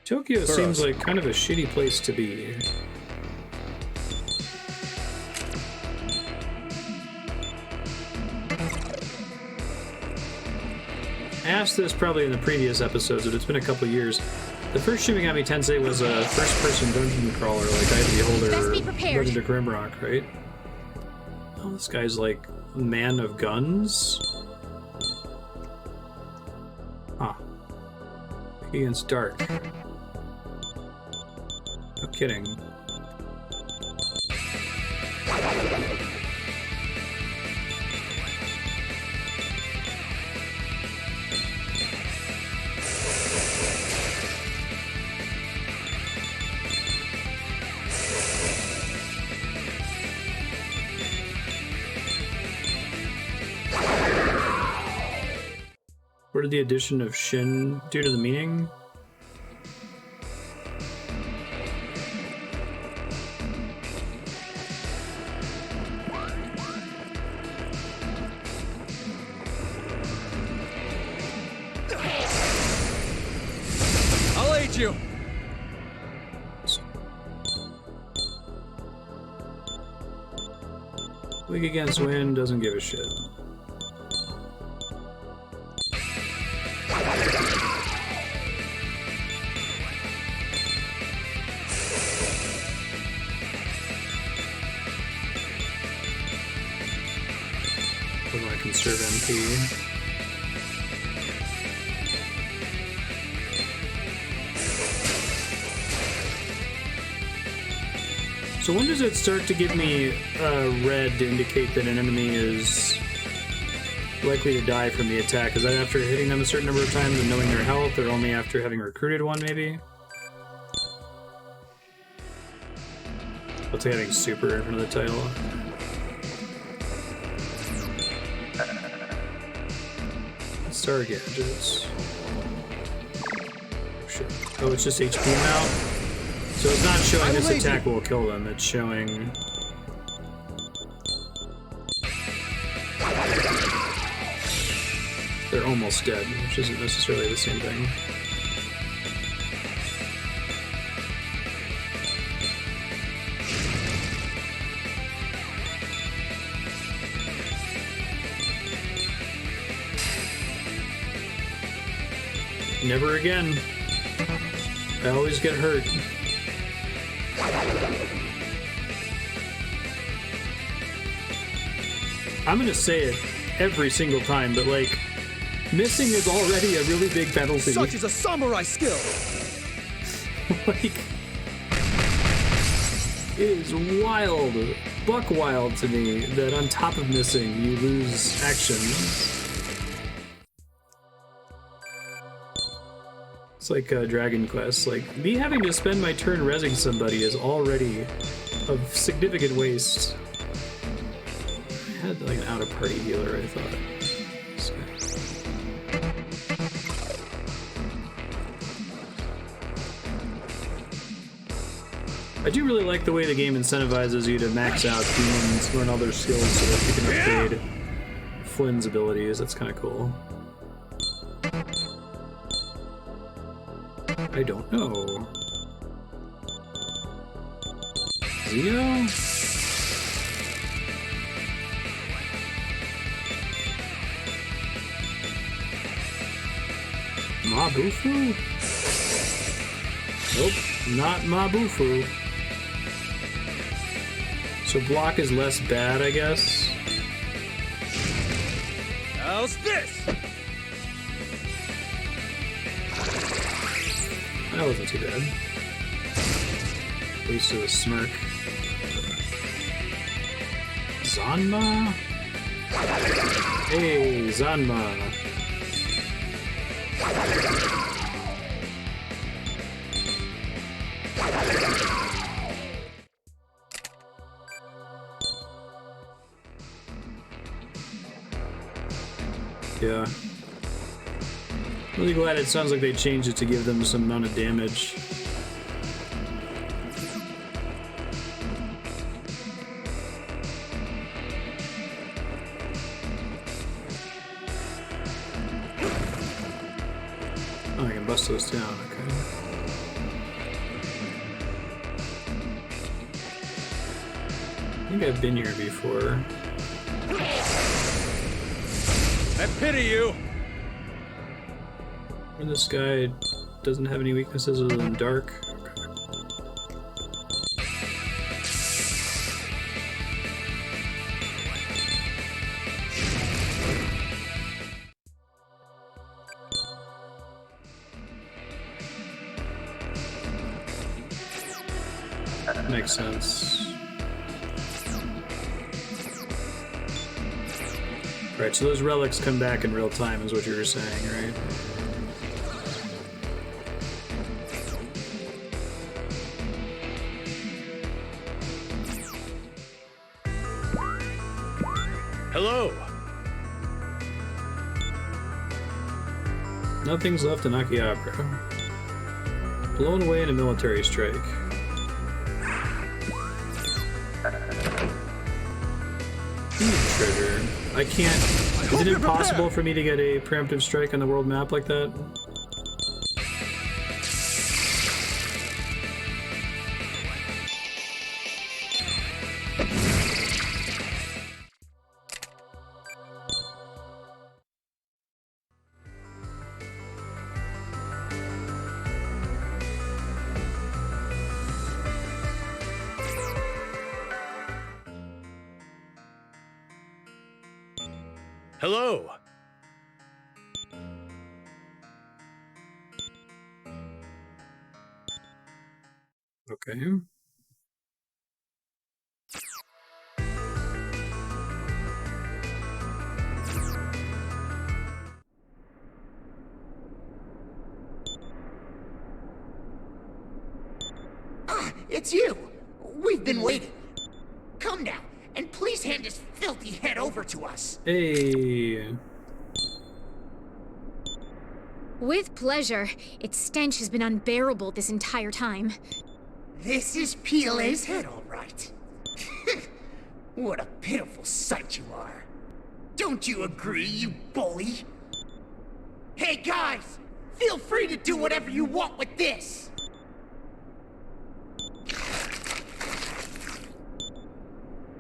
Tokyo seems like kind of a shitty place to be. I asked this probably in the previous episodes, but it's been a couple years. The first Shin Megami Tensei was a first-person dungeon crawler, like Eye of the Beholder or Legend of Grimrock, right? Oh, this guy's like man of guns? Huh. Against dark. No kidding. What did the addition of Shin do to the meaning? I'll aid you. Weak against wind, doesn't give a shit. Conserve MP. So when does it start to give me red to indicate that an enemy is likely to die from the attack? Is that after hitting them a certain number of times and knowing their health, or only after having recruited one, maybe? What's having super in front of the title? Star gadgets. Oh, shit. Oh, it's just HP amount? So it's not showing this attack will kill them, it's showing... they're almost dead, which isn't necessarily the same thing. Never again. I always get hurt. I'm gonna say it every single time, but like, missing is already a really big penalty. Such is a samurai skill! Like, it is wild, buck wild to me that on top of missing, you lose action. It's like Dragon Quest. Like, me having to spend my turn rezzing somebody is already a significant waste. I had like an out-of-party healer, I thought. I do really like the way the game incentivizes you to max out demons, learn all their skills so that you can upgrade Flynn's abilities. That's kind of cool. I don't know. Zio? Mabufu? Nope, not Mabufu. So block is less bad, I guess. How's this? That wasn't too bad. At least it was smirk. Zanma? Hey, Zanma. Yeah. Really glad it sounds like they changed it to give them some amount of damage. Oh, I can bust those down, okay. I think I've been here before. I pity you! And this guy doesn't have any weaknesses other than dark. Makes sense. Right, so those relics come back in real time is what you were saying, right? Hello! Nothing's left in Akihabara. Blown away in a military strike. Treasure. I can't... Is it impossible for me to get a preemptive strike on the world map like that? Hello! Okay. It's you! We've been waiting. Come now, and please hand this filthy head over to us. Hey. With pleasure. Its stench has been unbearable this entire time. This is Pealaigh's head, all right. What a pitiful sight you are. Don't you agree, you bully? Hey guys, feel free to do whatever you want with this.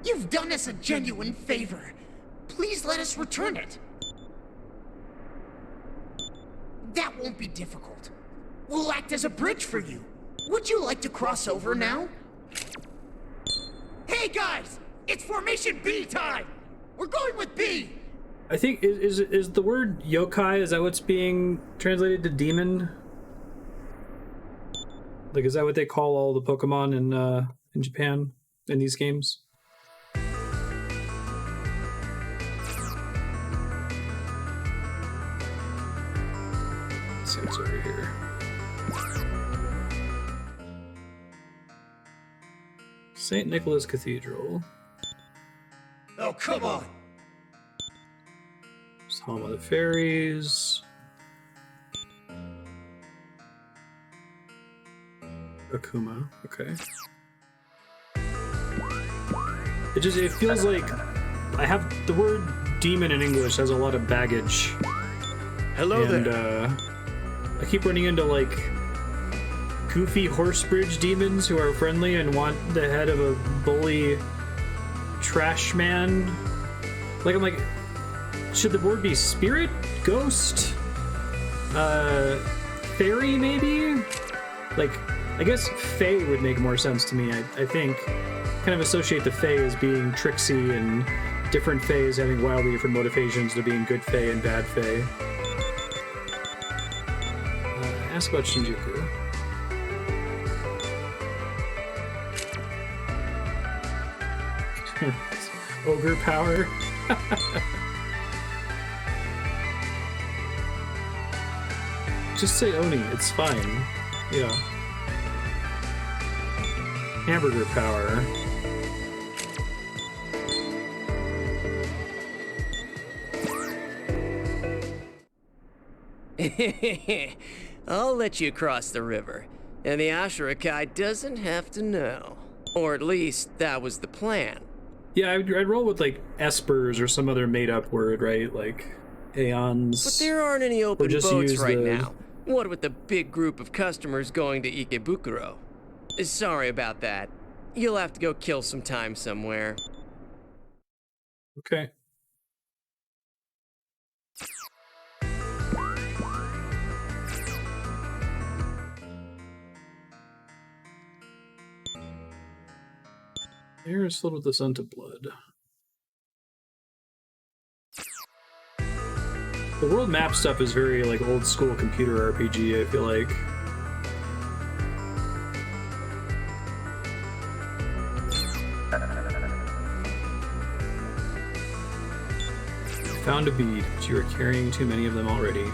You've done us a genuine favor. Please let us return it. That won't be difficult. We'll act as a bridge for you. Would you like to cross over now? Hey guys! It's Formation B time! We're going with B! I think, is the word yokai, is that what's being translated to demon? Like, is that what they call all the Pokemon in Japan, in these games? Let's see what's over here. St. Nicholas Cathedral. Oh, come on! It's home of the fairies. Akuma, okay. It feels like I have the word demon in English has a lot of baggage. Hello and, there. I keep running into like goofy horse bridge demons who are friendly and want the head of a bully trash man. Like, I'm like, should the word be spirit? Ghost? Fairy, maybe? Like, I guess fae would make more sense to me. I think kind of associate the fae as being tricksy and different faes having wildly different motivations to being good fae and bad fae. Ask about Shinjuku. Ogre power. Just say Oni, it's fine. Yeah. Hamburger power. I'll let you cross the river, and the Ashurakai doesn't have to know. Or at least, that was the plan. Yeah, I'd roll with, like, espers or some other made-up word, right? Like, aeons. But there aren't any open just boats use right the... now. What with the big group of customers going to Ikebukuro? Sorry about that. You'll have to go kill some time somewhere. Okay. Air is filled with the scent of blood. The world map stuff is very, like, old school computer RPG, I feel like. Found a bead, but you are carrying too many of them already.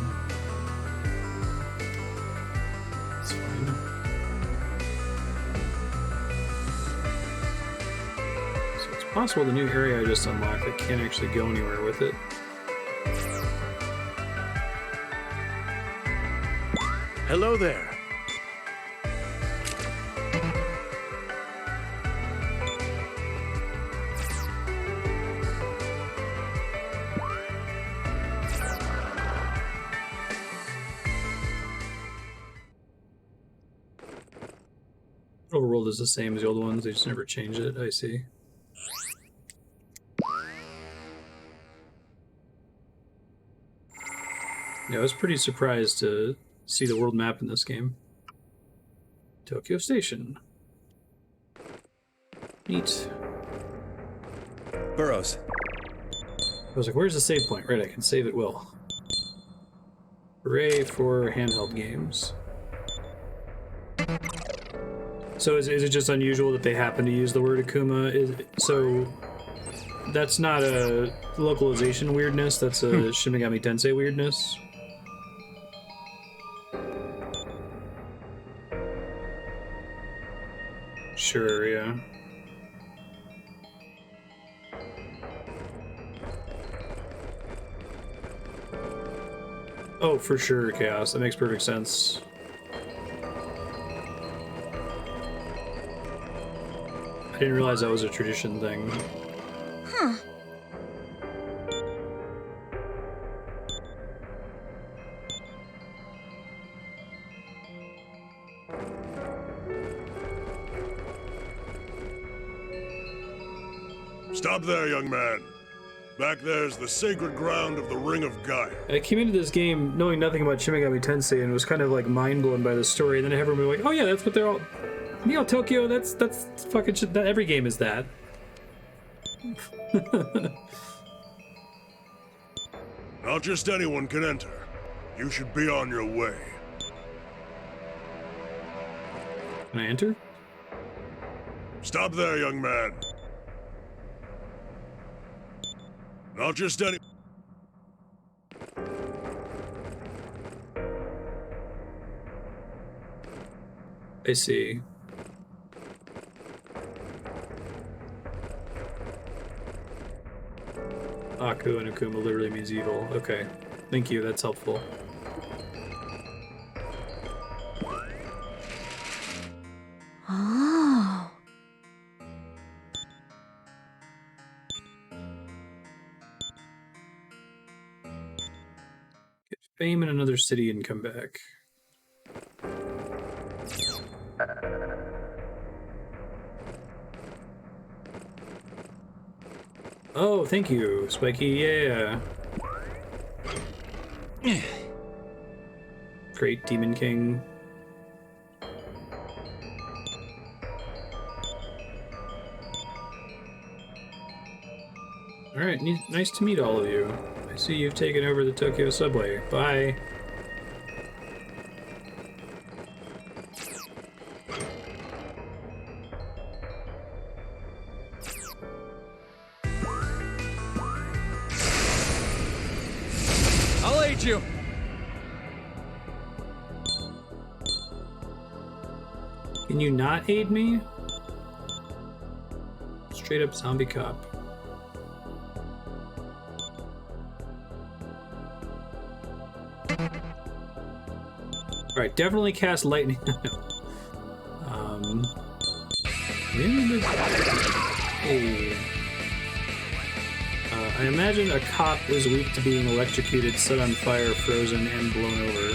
That's fine. So it's possible the new area I just unlocked, I can't actually go anywhere with it. Hello there. Overworld is the same as the old ones, they just never change it, I see. Yeah, I was pretty surprised to see the world map in this game. Tokyo Station. Neat. Burrows. I was like, where's the save point? Right, I can save at will. Hooray for handheld games. So is it just unusual that they happen to use the word Akuma? So that's not a localization weirdness, that's a Shin Megami Tensei weirdness? Sure, yeah. Oh, for sure, Chaos. That makes perfect sense. didn't realize that was a tradition thing. Huh. Stop there, young man. Back there's the sacred ground of the Ring of Gaia. I came into this game knowing nothing about Shin Megami Tensei and was kind of like mind blown by the story. And then everyone was like, "Oh yeah, that's what they're all." Neo Tokyo, that's fucking shit. That every game is that. Not just anyone can enter. You should be on your way. Can I enter? Stop there, young man. Not just any... I see. Aku and Akuma literally means evil. Okay. Thank you, that's helpful. Oh. Get fame in another city and come back. Oh, thank you, Spiky, yeah. Great Demon King. Alright, nice to meet all of you. I see you've taken over the Tokyo subway. Bye. I'll aid you. Can you not aid me? Straight up zombie cop. Alright, definitely cast lightning. Hey. I imagine a cop is weak to being electrocuted, set on fire, frozen, and blown over.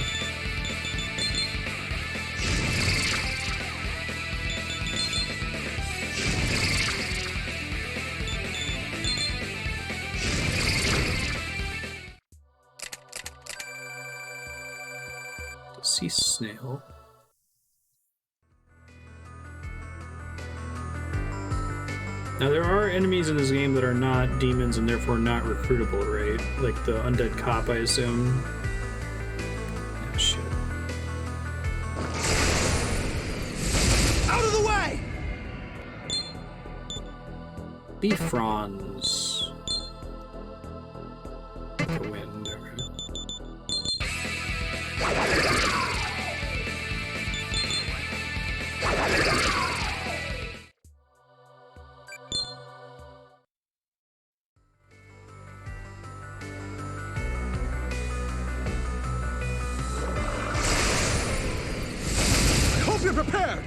Deceased snail. Now there are enemies in this game that are not demons and therefore not recruitable, right? Like the undead cop, I assume. Oh, shit. Out of the way! Befronds. The wind. Okay. You're prepared!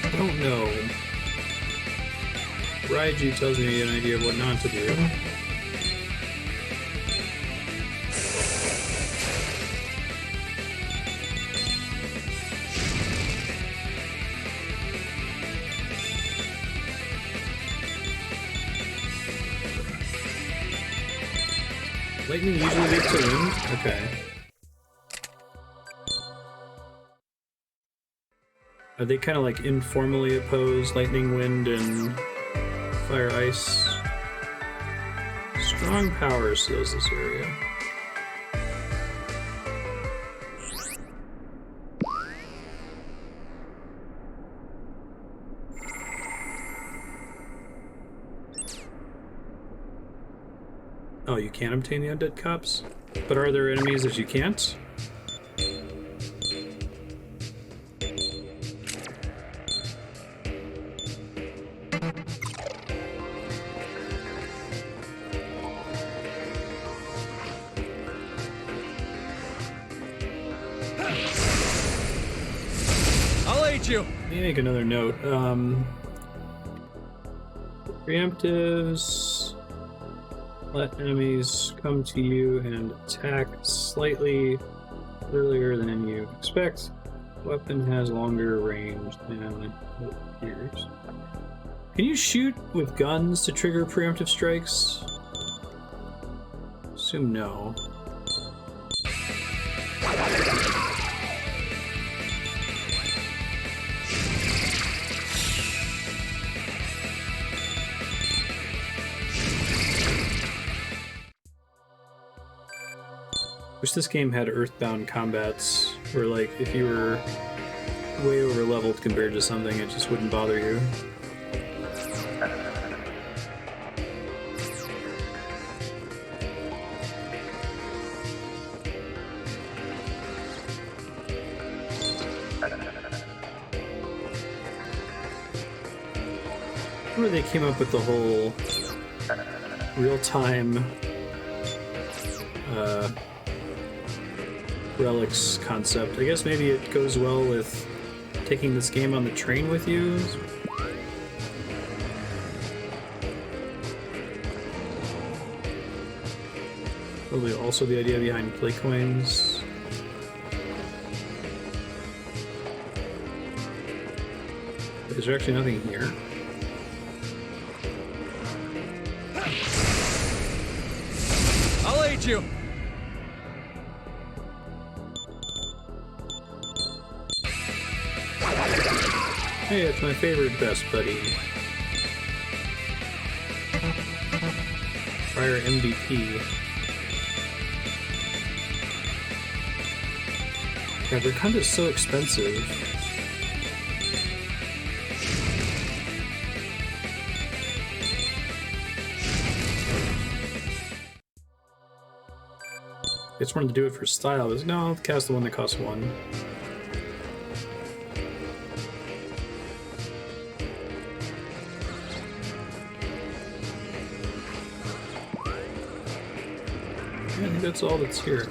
I don't know. Raiju tells me an idea of what not to do. Lightning usually leads to wind? Okay. Are they kind of like informally opposed? Lightning, wind, and fire, ice. Strong power seals this area. Oh, you can obtain the undead cops? But are there enemies that you can't? I'll aid you. Let me make another note. Preemptives. Let enemies come to you and attack slightly earlier than you expect. Weapon has longer range than it appears. Can you shoot with guns to trigger preemptive strikes? Assume no. Wish this game had Earthbound combats, where like if you were way over leveled compared to something, it just wouldn't bother you. Where they came up with the whole real-time relics concept. I guess maybe it goes well with taking this game on the train with you. Probably also the idea behind play coins. Is there actually nothing here? I'll aid you. Hey, it's my favorite best buddy. Prior MVP. God, they're kind of so expensive. I just wanted to do it for style. But no, I'll cast the one that costs 1. I think that's all that's here.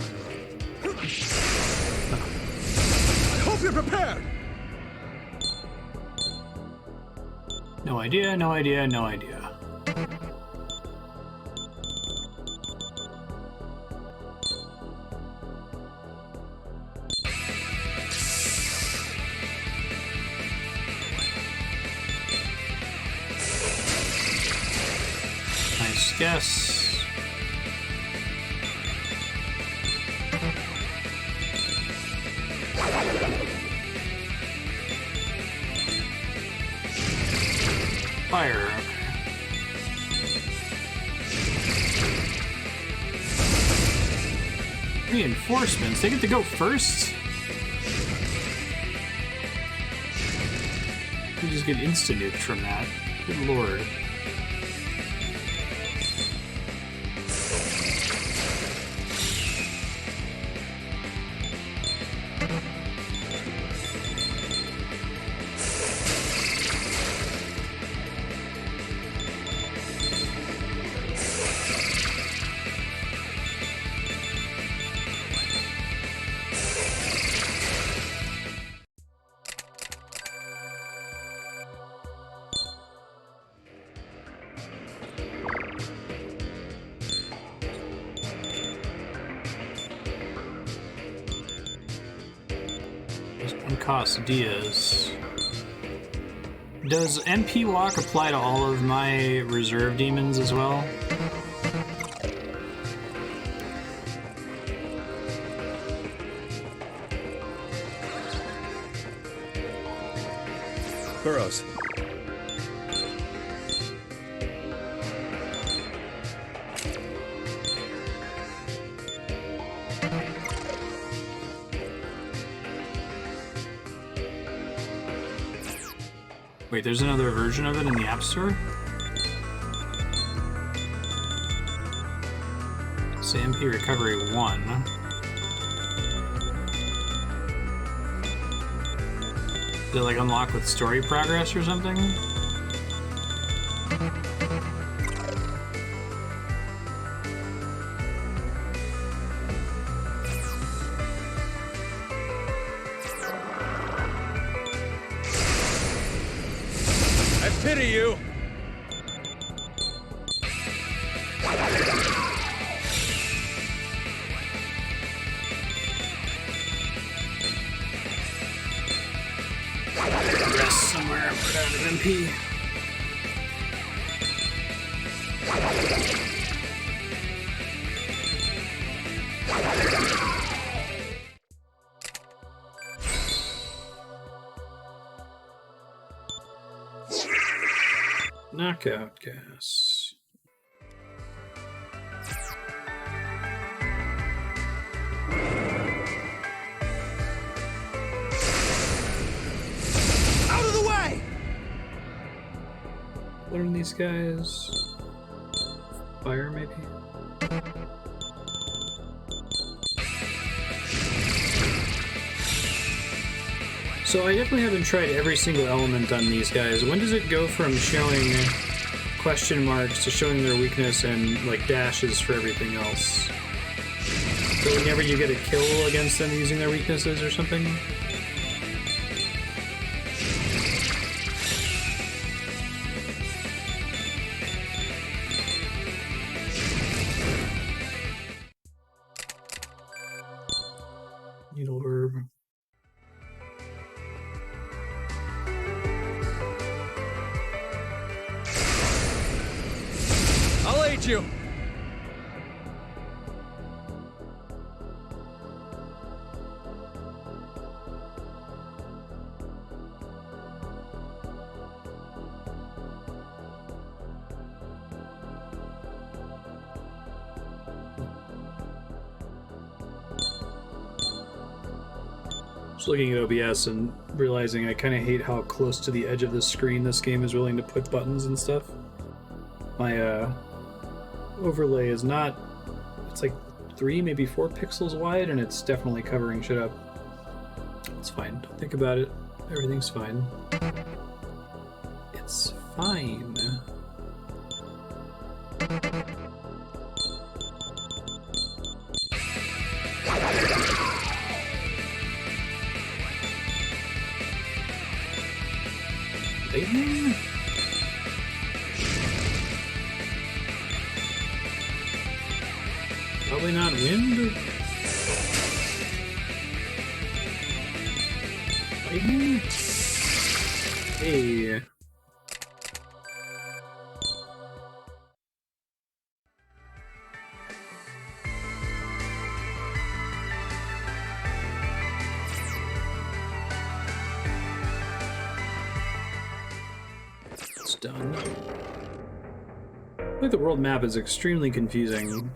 I hope you're prepared. No idea, no idea, no idea. Nice guess. Fire, okay. Reinforcements, they get to go first? We just get insta-nuked from that. Good lord. Cost Diaz. Does MP Walk apply to all of my reserve demons as well? Burrows. Wait, there's another version of it in the App Store? Say MP Recovery 1. Did it like unlock with story progress or something? pity you! Rest somewhere, put out an MP. Knockout gas. Out of the way! What are these guys? Fire, maybe? So I definitely haven't tried every single element on these guys. When does it go from showing question marks to showing their weakness and like dashes for everything else? So whenever you get a kill against them using their weaknesses or something? Needle herb. I'll aid you! Just looking at OBS and realizing I kind of hate how close to the edge of the screen this game is willing to put buttons and stuff. My overlay is not, it's like 3, maybe 4 pixels wide, and it's definitely covering shit up. It's fine, don't think about it. Everything's fine. It's fine. Lightning? Probably not wind? Lightning? Hey. It's done. I think the world map is extremely confusing.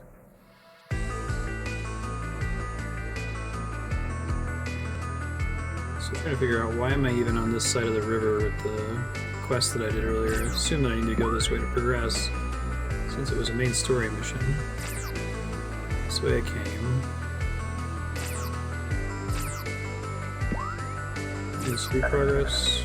Trying to figure out why am I even on this side of the river with the quest that I did earlier. I assume that I need to go this way to progress, since it was a main story mission. This way I came. Need speed progress.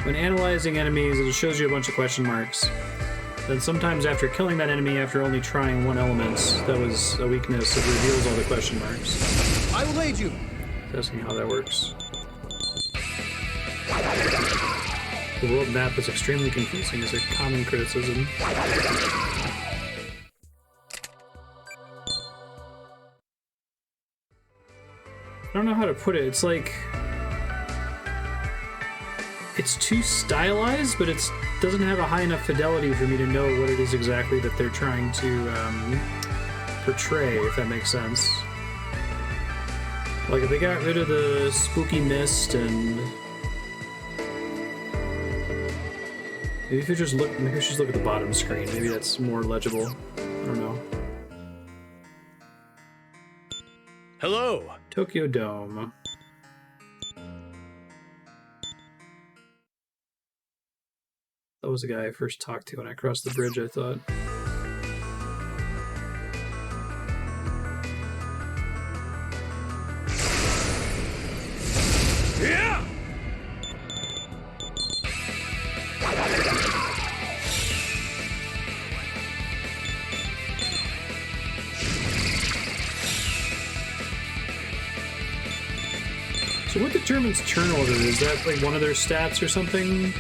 When analyzing enemies, it shows you a bunch of question marks. Then sometimes after killing that enemy after only trying one element that was a weakness, it reveals all the question marks. I will aid you! Asking how that works. The world map is extremely confusing is a common criticism. I don't know how to put it. It's like... It's too stylized, but it doesn't have a high enough fidelity for me to know what it is exactly that they're trying to portray, if that makes sense. Like, if they got rid of the spooky mist and... Maybe if you just look, maybe you should just look at the bottom screen. Maybe that's more legible. I don't know. Hello! Tokyo Dome. That was the guy I first talked to when I crossed the bridge, I thought. Yeah! So what determines turn order? Is that like one of their stats or something?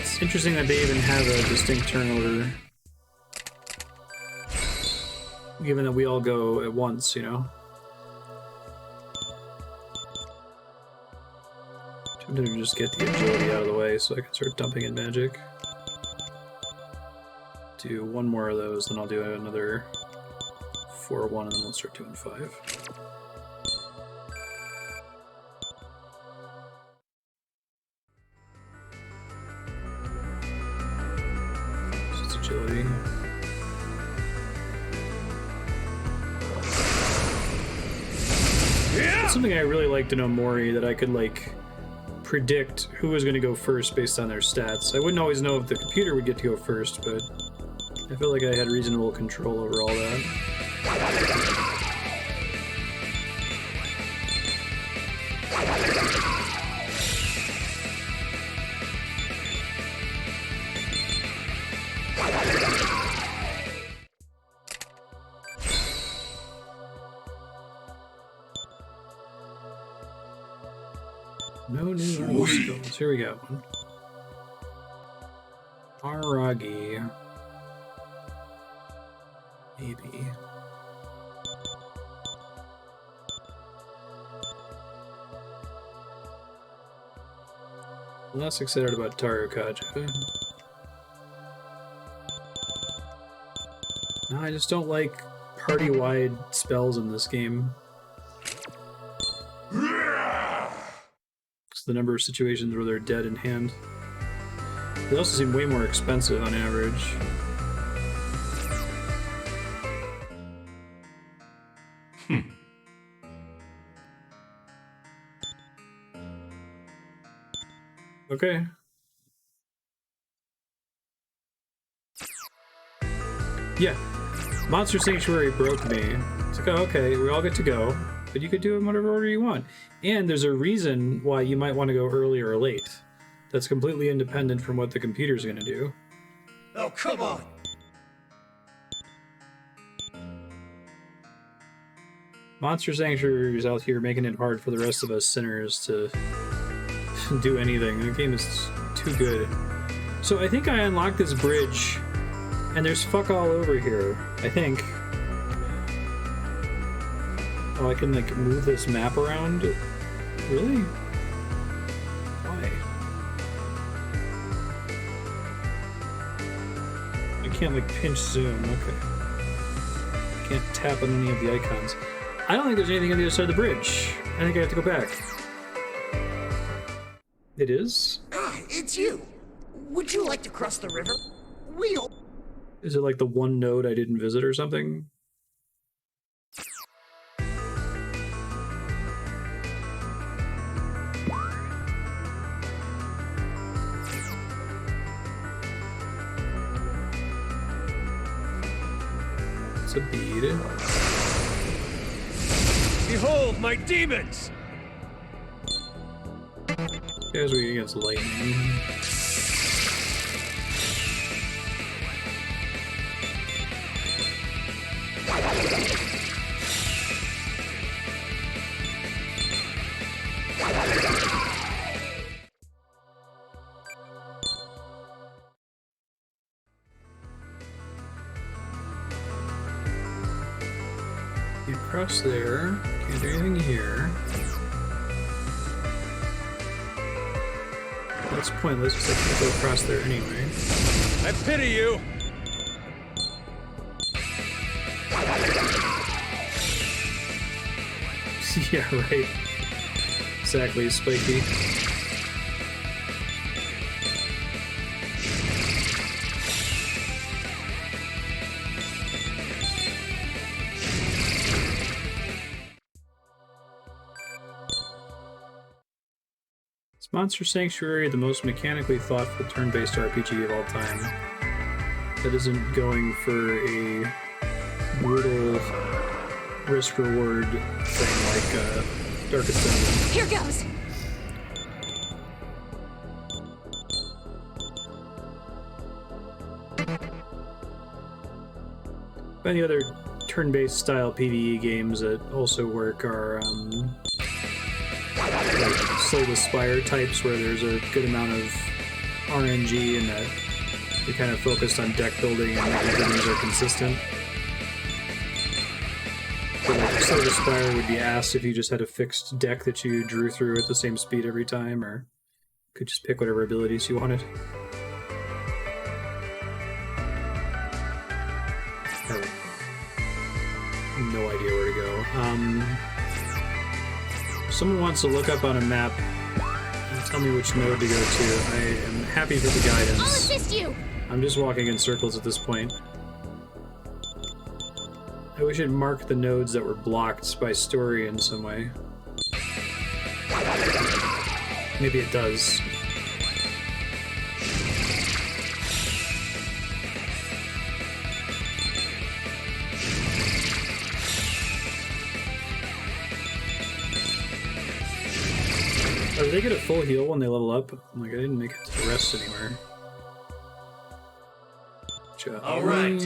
It's interesting that they even have a distinct turn order. Given that we all go at once, you know? I'm gonna just get the agility out of the way so I can start dumping in magic. Do one more of those, then I'll do another 4-1, and then we'll start doing 5. Just agility. It's something I really like to know Mori, that I could like predict who was going to go first based on their stats. I wouldn't always know if the computer would get to go first, but I feel like I had reasonable control over all that. No new armor skills. Here we go. Aragi. Maybe. Less excited about Tarukaja. No, I just don't like party-wide spells in this game. The number of situations where they're dead in hand. They also seem way more expensive on average. Okay. Yeah. Monster Sanctuary broke me. It's like, oh, okay, we all get to go, but you could do it in whatever order you want. And there's a reason why you might want to go early or late. That's completely independent from what the computer's going to do. Oh, come on! Monster Sanctuary is out here making it hard for the rest of us sinners to do anything. The game is too good. So I think I unlocked this bridge, and there's fuck all over here, I think. Oh, I can, like, move this map around? Really? Why? I can't, like, pinch zoom. Okay. Can't tap on any of the icons. I don't think there's anything on the other side of the bridge. I think I have to go back. It is? Ah, it's you! Would you like to cross the river? We'll... Is it like the one node I didn't visit or something? A bead. Behold my demons! Guys, we're against lightning. Across there. Can't do anything here. That's pointless because I can't go across there anyway. I pity you! Yeah, right. Exactly, spiky. Monster Sanctuary, the most mechanically thoughtful turn-based RPG of all time. That isn't going for a brutal risk-reward thing like Darkest Dungeon. Here goes! Any other turn-based style PvE games that also work are Slay the Spire types where there's a good amount of RNG and that you're kind of focused on deck building and making sure things are consistent. But like Slay the Spire would be asked if you just had a fixed deck that you drew through at the same speed every time, or could just pick whatever abilities you wanted. No idea where to go. Someone wants to look up on a map and tell me which node to go to. I am happy for the guidance. I'll assist you! I'm just walking in circles at this point. I wish it marked the nodes that were blocked by story in some way. Maybe it does. Oh, do they get a full heal when they level up? Like, I didn't make it to the rest anywhere. All right.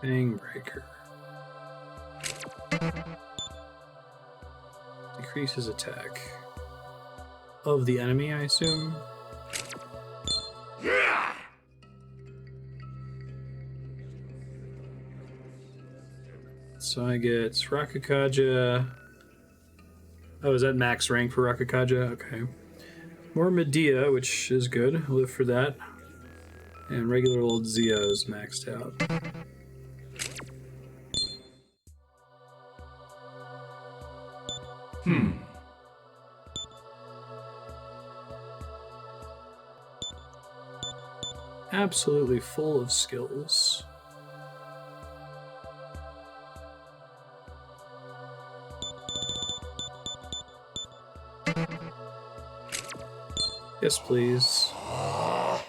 Bang breaker. Decreases attack. Of the enemy, I assume? Yeah. So I get Rakakaja. Oh, is that max rank for Rakakaja? Okay. More Medea, which is good. I'll live for that. And regular old Zia is maxed out. Absolutely full of skills. Yes, please. I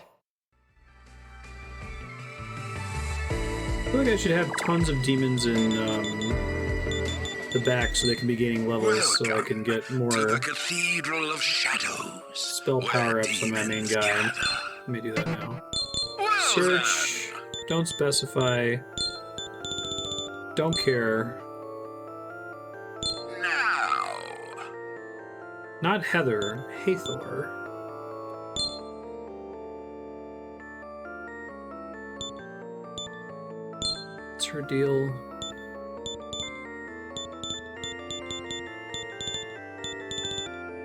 feel like I should have tons of demons in the back so they can be gaining levels, so I can get more the Cathedral of Shadows, spell power-ups on my main guy. Let me do that now. Search. Don't specify. Don't care. Now. Not Heather. Hathor. What's her deal?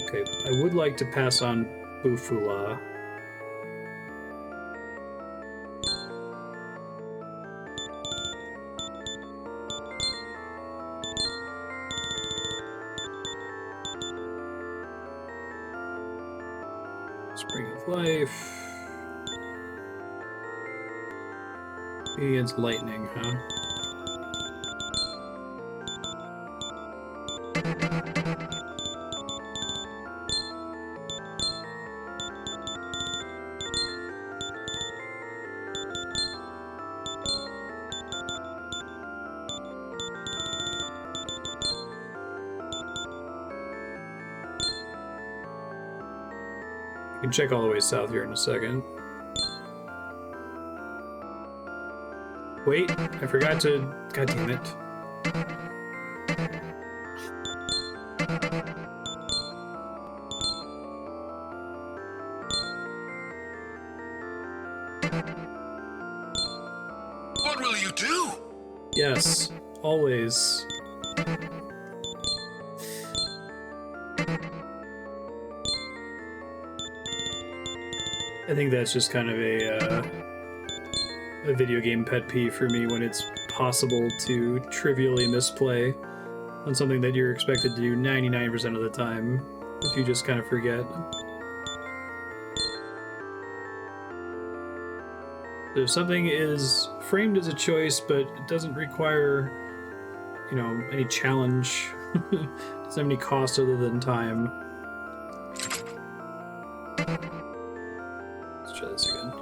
Okay, I would like to pass on Bufula. Spring of Life. Against lightning, huh? I can check all the way south here in a second. Wait, I forgot to... God damn it. What will you do? Yes, always. I think that's just kind of a video game pet peeve for me when it's possible to trivially misplay on something that you're expected to do 99% of the time if you just kind of forget. So if something is framed as a choice but it doesn't require, you know, any challenge, doesn't have any cost other than time. Let's try this again.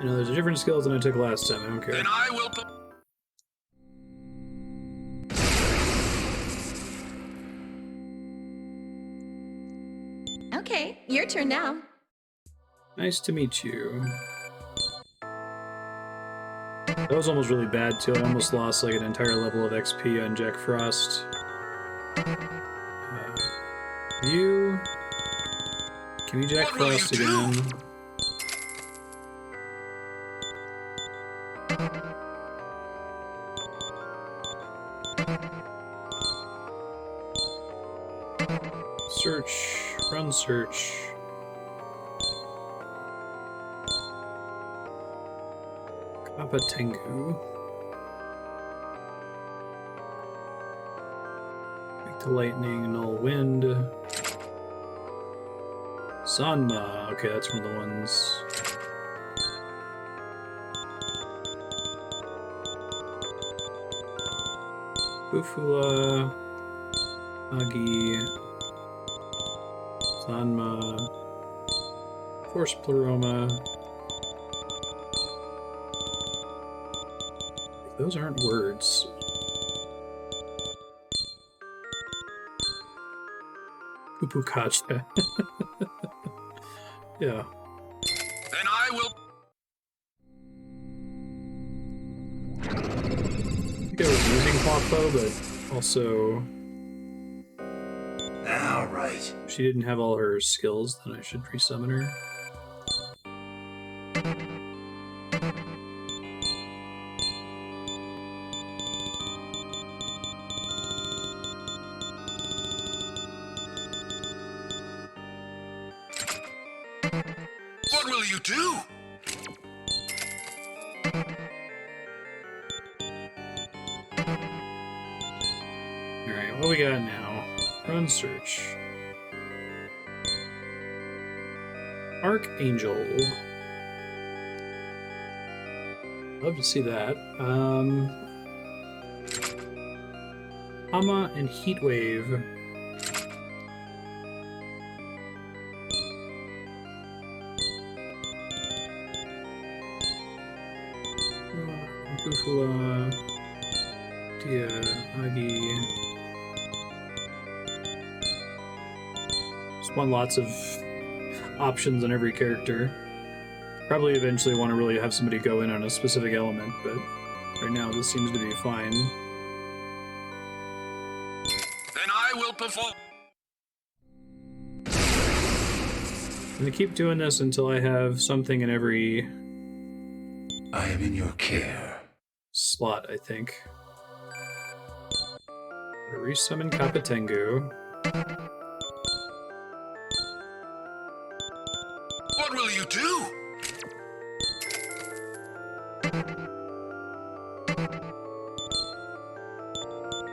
You know, there's a different skills than I took last time. I don't care. Then I will Okay, your turn now. Nice to meet you. That was almost really bad too. I almost lost like an entire level of XP on Jack Frost. You... Give me Jack Frost again. Search. Run search. Kappa Tengu. Back to lightning, null wind. Sanma. Okay, that's one of the ones. Bufula. Agi. Sanma. Force Pleroma. Those aren't words. Upukachta. Yeah. Then I will. I think I was using Hawkbow, but also. Alright. If she didn't have all her skills, then I should resummon her. What will you do? Alright, what we got now? Run search. Archangel. Love to see that. Hama and Heatwave. Bufula, Dia, Agi. Just want lots of options on every character. Probably eventually want to really have somebody go in on a specific element, but right now this seems to be fine. Then I will perform. I'm gonna keep doing this until I have something in every... I am in your care. Slot, I think. Resummon Kappa Tengu. What will you do?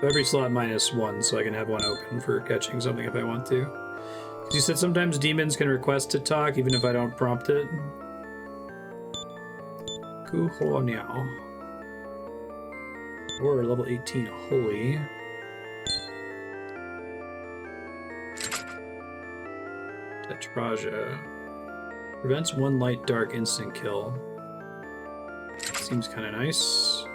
Every slot -1, so I can have one open for catching something if I want to. Because you said sometimes demons can request to talk even if I don't prompt it. Kuho Niao. Or level 18, Holy. Tetraja. Prevents one light dark instant kill. Seems kind of nice.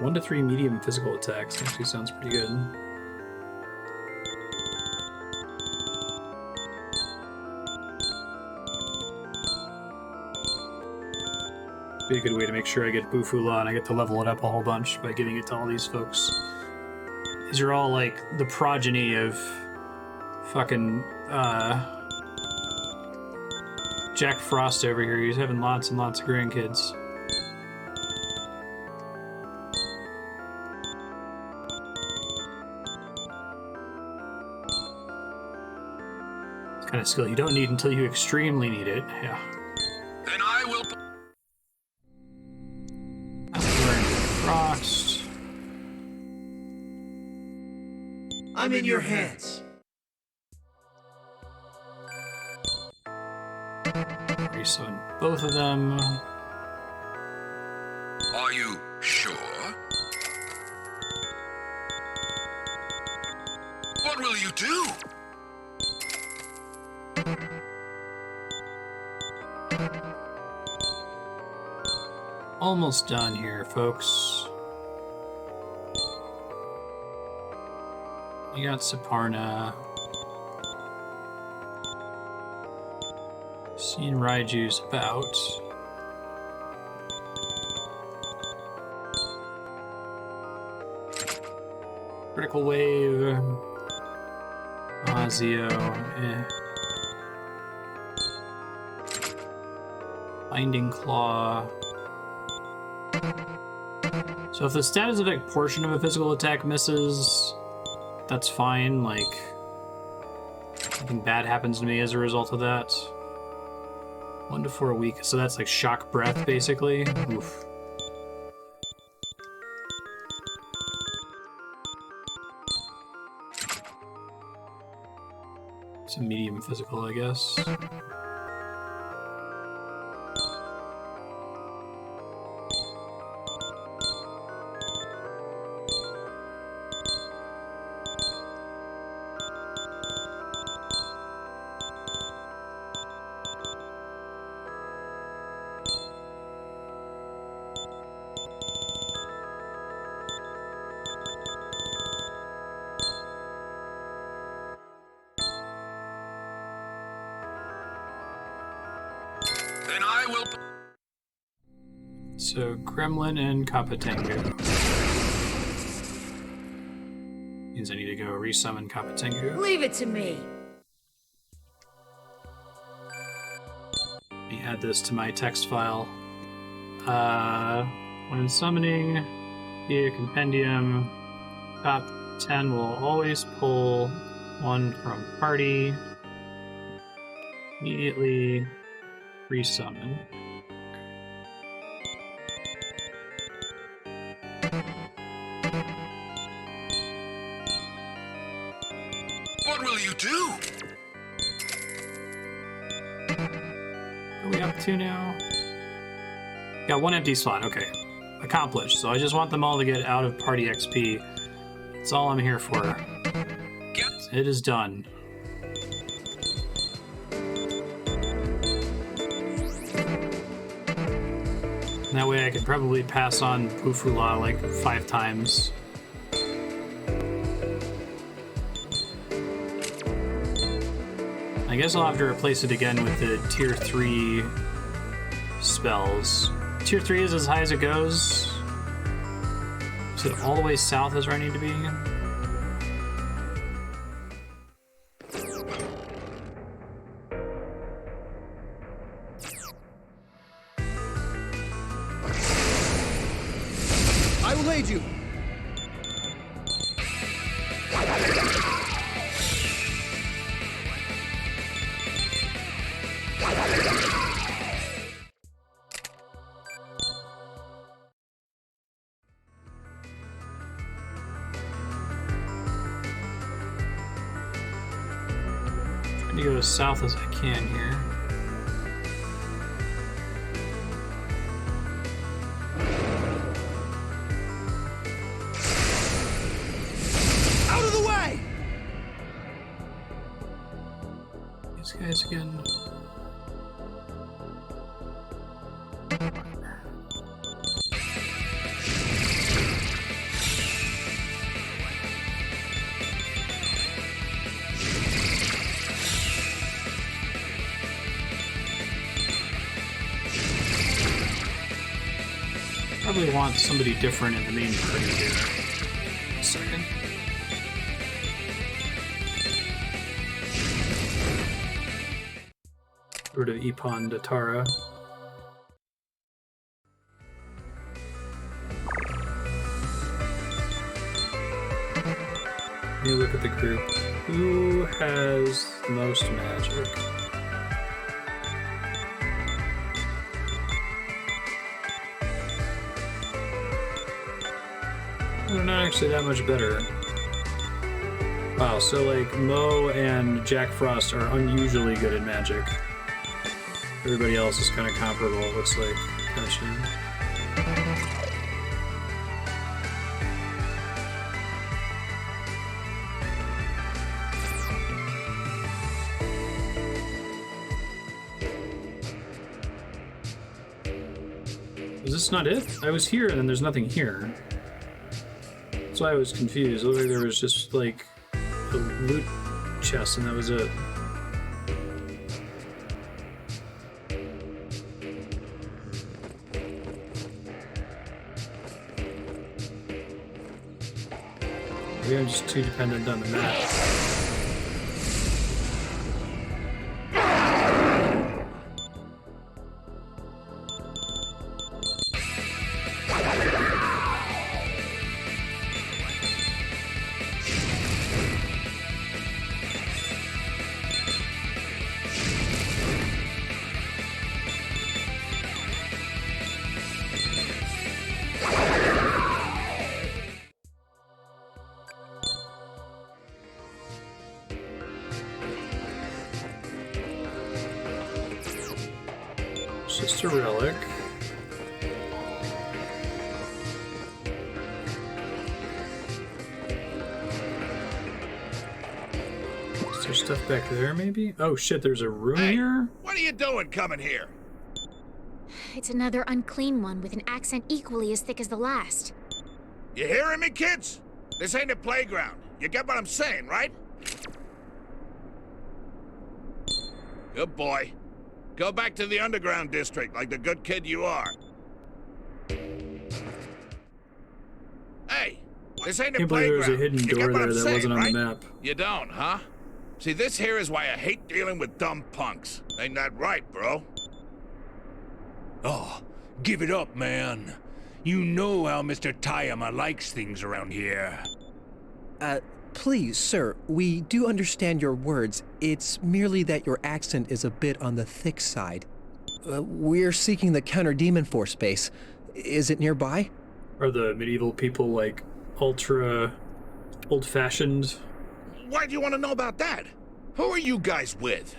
One to 3 medium physical attacks actually sounds pretty good. Be a good way to make sure I get Bufula and I get to level it up a whole bunch by giving it to all these folks. These are all like the progeny of fucking Jack Frost over here. He's having lots and lots of grandkids. It's kind of skill you don't need until you extremely need it. Yeah. Then I will. Frost. I'm in your hands. Resummon both of them. Are you sure? What will you do? Almost done here, folks. You got Saparna. Seen Raiju's about. Critical Wave. Azio. Binding Claw. So if the status effect portion of a physical attack misses, that's fine. Like, nothing bad happens to me as a result of that. 1 to 4 a week. So that's like shock breath, basically. Oof. It's a medium physical, I guess. Then I will... So, Gremlin and Kapatengu. Means I need to go resummon Kapatengu. Leave it to me. Let me add this to my text file. When summoning via compendium, top 10 will always pull 1 from party. Immediately resummon. What will you do? What are we up to now? Got 1 empty slot. Okay. Accomplished. So I just want them all to get out of party XP. That's all I'm here for. It is done. And that way I could probably pass on Pufula like 5 times. I guess I'll have to replace it again with the tier 3 spells. Tier 3 is as high as it goes. Is it all the way south as where I need to be again? I will aid you. Trying to go as south as I can here. Out of the way! These guys again. Probably want somebody different in the main party here. A second. Rid of Ippon to Tara. Let me look at the group. Who has the most magic? They're not actually that much better. Wow, so like Mo and Jack Frost are unusually good at magic. Everybody else is kind of comparable, it looks like. Gotcha. Is this not it? I was here and then there's nothing here. That's why I was confused. It looked like there was just like the loot chest, and that was it. Maybe I'm just too dependent on the map. Just a relic. Is there stuff back there, maybe? Oh shit, there's a room here? What are you doing coming here? It's another unclean one with an accent equally as thick as the last. You hearing me, kids? This ain't a playground. You get what I'm saying, right? Good boy. Go back to the underground district like the good kid you are. Hey, this ain't a Can't believe there was playground. a hidden You door get what there I'm that saying, wasn't on right? the map. You don't, huh? See, this here is why I hate dealing with dumb punks. Ain't that right, bro? Oh, give it up, man. You know how Mr. Tayama likes things around here. Please, sir, we do understand your words. It's merely that your accent is a bit on the thick side. We're seeking the counter-demon force base. Is it nearby? Are the medieval people, like, ultra old-fashioned? Why do you want to know about that? Who are you guys with?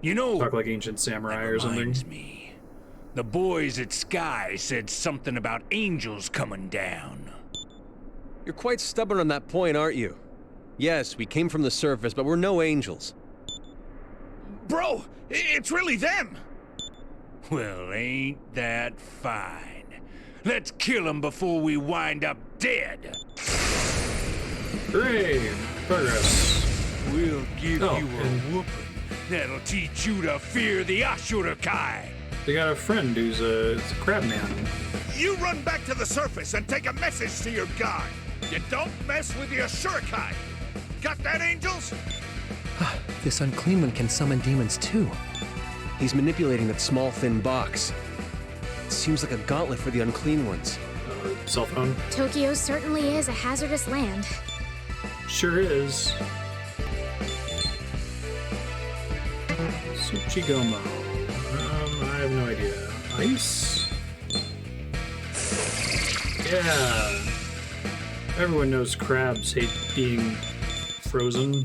You know... Talk like ancient samurai or something. Reminds me. The boys at Sky said something about angels coming down. You're quite stubborn on that point, aren't you? Yes, we came from the surface, but we're no angels. Bro, it's really them! Well, ain't that fine. Let's kill them before we wind up dead. Hooray! Progress. We'll give Oh, you a whooping that'll teach you to fear the Ashura Kai. They got a friend who's a crab man. You run back to the surface and take a message to your god. You don't mess with the Ashura-kai. Got that, angels? This unclean one can summon demons too. He's manipulating that small, thin box. It seems like a gauntlet for the unclean ones. Cell phone. Tokyo certainly is a hazardous land. Sure is. Tsuchigoma. I have no idea. Ice? Yeah. Everyone knows crabs hate being frozen.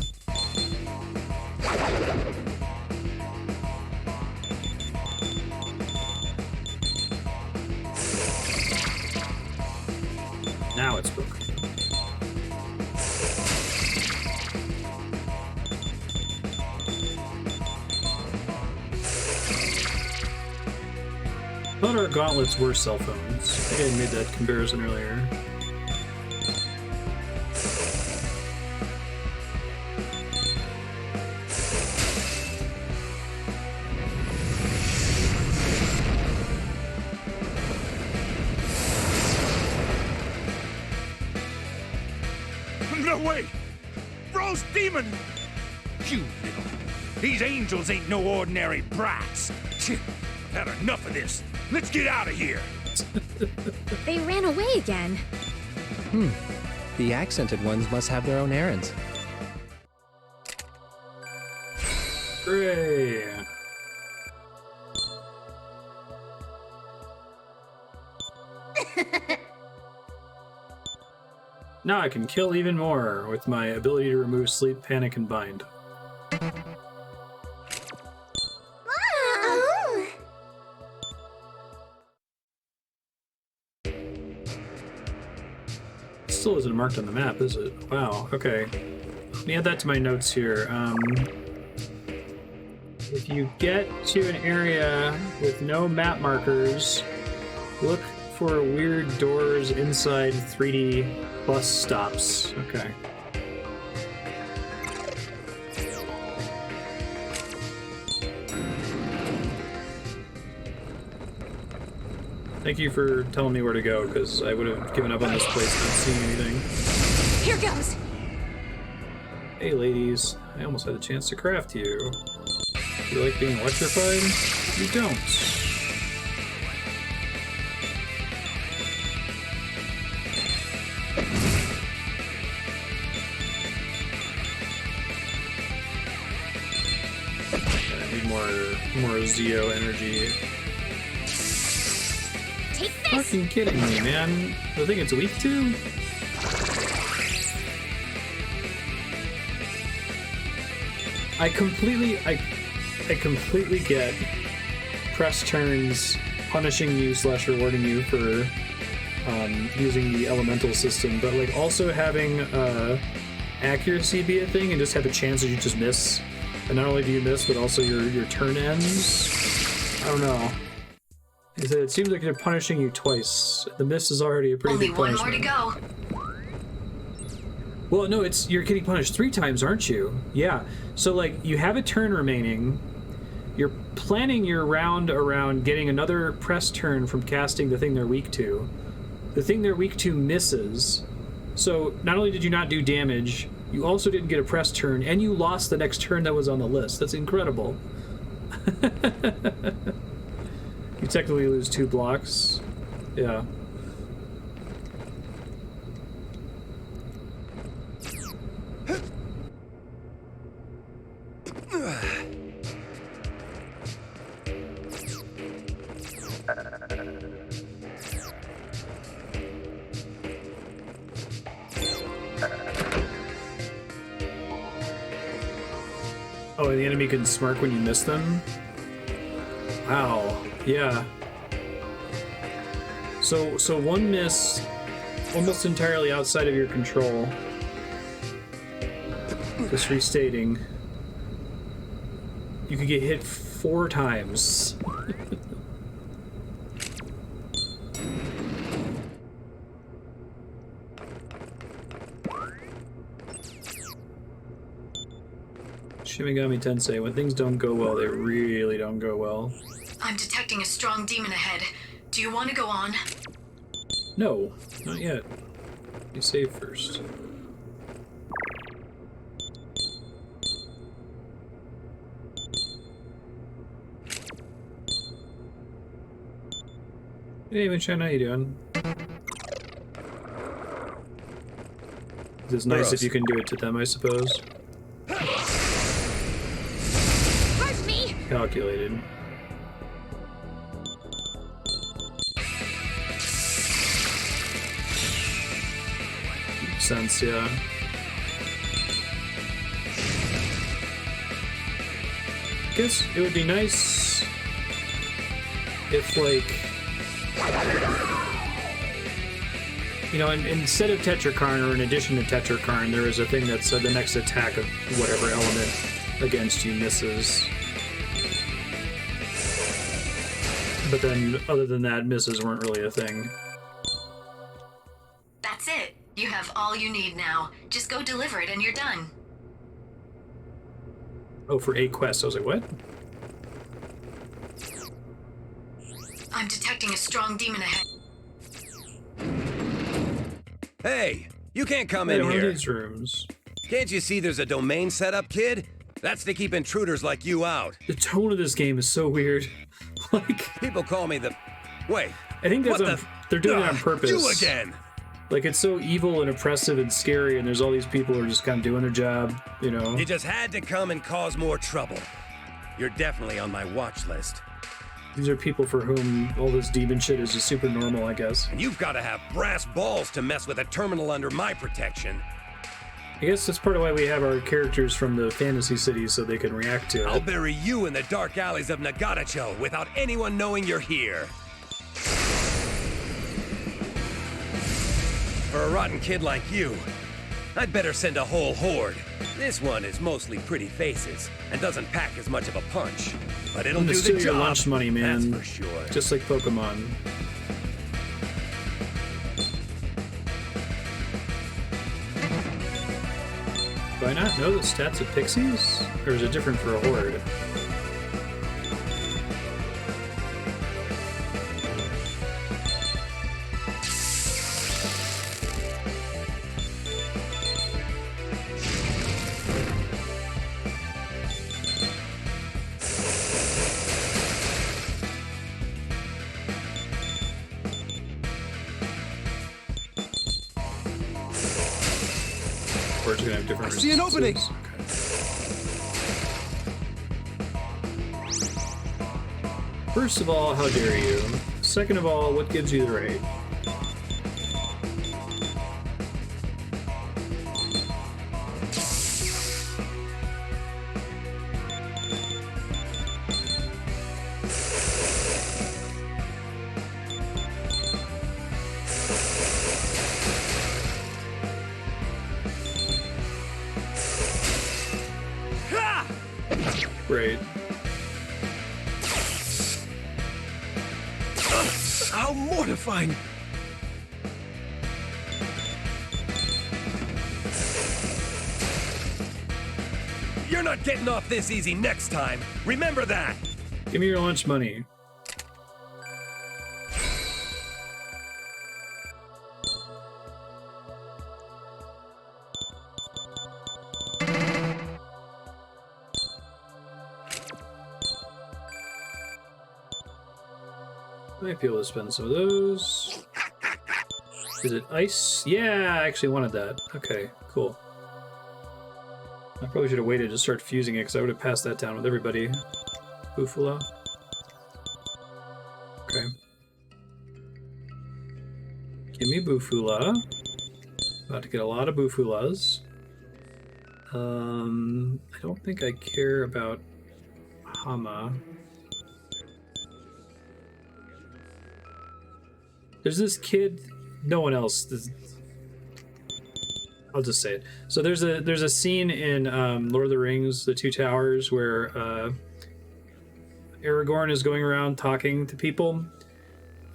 Now it's broken. I thought our gauntlets were cell phones. I think I made that comparison earlier. No way! Bro's demon! You little... These angels ain't no ordinary brats. I've had enough of this. Let's get out of here. They ran away again. The accented ones must have their own errands. Hooray! Now I can kill even more with my ability to remove sleep, panic, and bind. Still isn't marked on the map, is it? Wow, okay. Let me add that to my notes here. If you get to an area with no map markers, look for weird doors inside 3D bus stops. Okay. Thank you for telling me where to go, because I would have given up on this place not seeing anything. Here goes. Hey, ladies. I almost had the chance to craft you. You like being electrified? You don't. I need more Zeo energy. Take this. Fucking kidding me, man. The thing it's weak to? I completely get press turns punishing you / rewarding you for using the elemental system, but like also having accuracy be a thing and just have a chance that you just miss. And not only do you miss, but also your turn ends. I don't know. It seems like they're punishing you twice. The miss is already a pretty big punishment. Only one more to go. Well, no, you're getting punished 3 times, aren't you? Yeah. So, like, you have a turn remaining. You're planning your round around getting another press turn from casting the thing they're weak to. The thing they're weak to misses. So, not only did you not do damage, you also didn't get a press turn, and you lost the next turn that was on the list. That's incredible. You technically lose 2 blocks. Yeah. Oh, the enemy can smirk when you miss them? Wow. Yeah. So one miss, almost entirely outside of your control. Just restating. You could get hit 4 times. Megami Tensei, when things don't go well, they really don't go well. I'm detecting a strong demon ahead. Do you want to go on? No, not yet. You save first. Hey, Minchin, how you doing? It's nice if you can do it to them, I suppose. Calculated. Makes sense, yeah. Guess it would be nice if, like, you know, instead of Tetrakarn, or in addition to Tetrakarn, there is a thing that's the next attack of whatever element against you misses. But then, other than that, misses weren't really a thing. That's it. You have all you need now. Just go deliver it and you're done. Oh, for 8 quests. I was like, what? I'm detecting a strong demon ahead. Hey, you can't come in here. These rooms. Can't you see there's a domain set up, kid? That's to keep intruders like you out. The tone of this game is so weird. Like, people call me the... Wait. I think that's they're doing it on purpose. You again. Like, it's so evil and oppressive and scary, and there's all these people who are just kind of doing their job, you know? You just had to come and cause more trouble. You're definitely on my watch list. These are people for whom all this demon shit is just super normal, I guess. And you've got to have brass balls to mess with a terminal under my protection. I guess that's part of why we have our characters from the fantasy cities, so they can react to it. I'll bury you in the dark alleys of Nagatacho without anyone knowing you're here. For a rotten kid like you, I'd better send a whole horde. This one is mostly pretty faces and doesn't pack as much of a punch, but it'll do the job. Your lunch money, man. That's for sure. Just like Pokemon. Do I not know the stats of pixies? Or is it different for a horde? Or it's gonna have different I see an opening. Okay. First of all, how dare you? Second of all, what gives you the right? Right. How mortifying! You're not getting off this easy next time. Remember that! Give me your lunch money. Might be able to spend some of those. Is it ice? Yeah, I actually wanted that. Okay, cool. I probably should have waited to start fusing it because I would have passed that down with everybody. Bufula. Okay. Give me Bufula. About to get a lot of Bufulas. I don't think I care about Hama. There's this kid. No one else. I'll just say it. So there's a scene in Lord of the Rings, The Two Towers, where Aragorn is going around talking to people,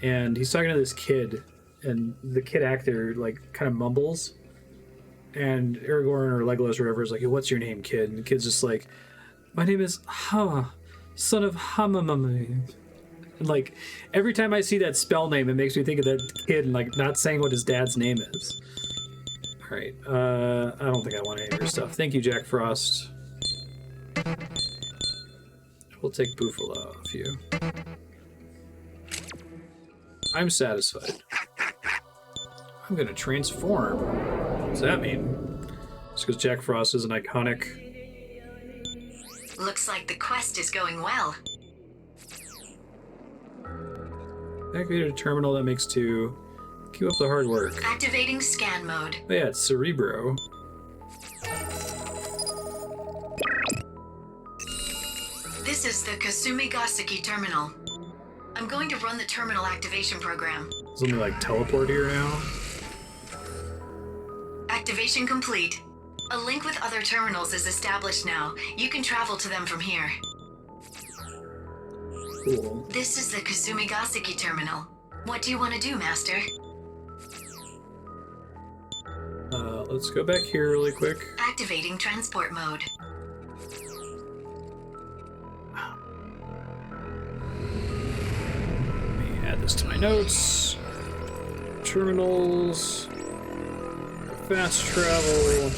and he's talking to this kid, and the kid actor like kind of mumbles, and Aragorn or Legolas or whatever is like, hey, "What's your name, kid?" And the kid's just like, "My name is Hama, son of Hamamami." And like every time I see that spell name, it makes me think of that kid and like not saying what his dad's name is. All right, I don't think I want any of your stuff. Thank you, Jack Frost. We'll take Bufula off you. I'm satisfied. I'm gonna transform. What does that mean? Just because Jack Frost is an iconic. Looks like the quest is going well. Activated a terminal that makes 2. Keep up the hard work. Activating scan mode. Oh yeah, it's Cerebro. This is the Kasumigasuki Terminal. I'm going to run the terminal activation program. Does it like teleport here now? Activation complete. A link with other terminals is established now. You can travel to them from here. Cool. This is the Kasumigasuki Terminal. What do you want to do, Master? Let's go back here really quick. Activating transport mode. Let me add this to my notes. Terminals. Fast travel.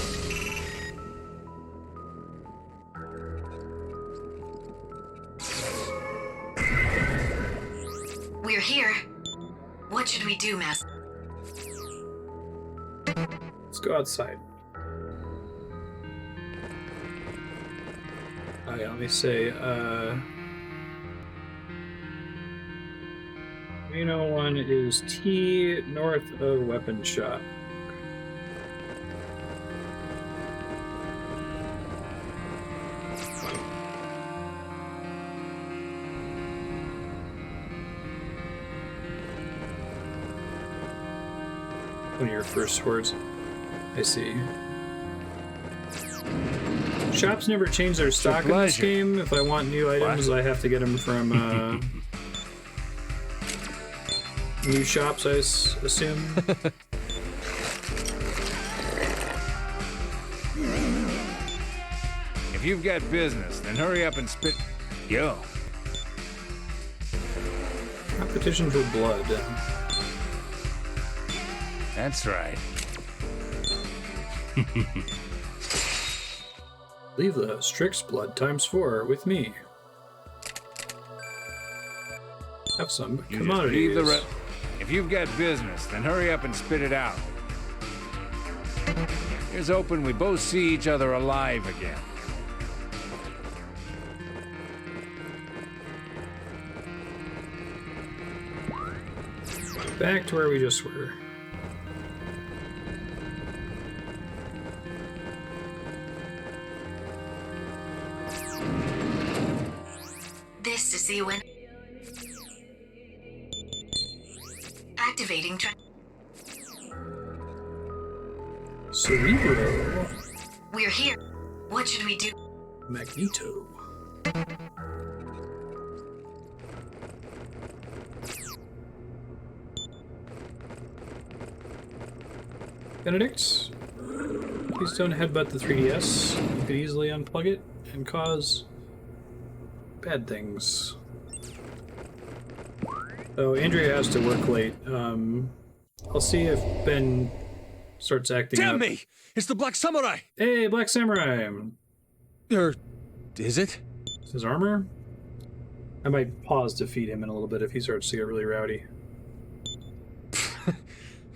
We're here. What should we do, Master? Let's go outside. Oh yeah, let me say, Reno 1 is T north of weapon shop. One of your first words. I see. Shops never change their stock in this game. If I want new items, I have to get them from new shops, I assume. If you've got business, then hurry up and spit. Yo. Competition for blood. That's right. Leave the Strix blood ×4 with me. Have some commodities. If you've got business, then hurry up and spit it out. Here's hoping we both see each other alive again. Back to where we just were. This is the win. Activating. Cerebro. We're here. What should we do? Magneto. Benedict, please don't headbutt the 3DS. You could easily unplug it and cause bad things. Oh, Andrea has to work late. I'll see if Ben starts acting Damn up. me! It's the Black Samurai! Hey, Black Samurai! Is it? Is his armor? I might pause to feed him in a little bit if he starts to get really rowdy.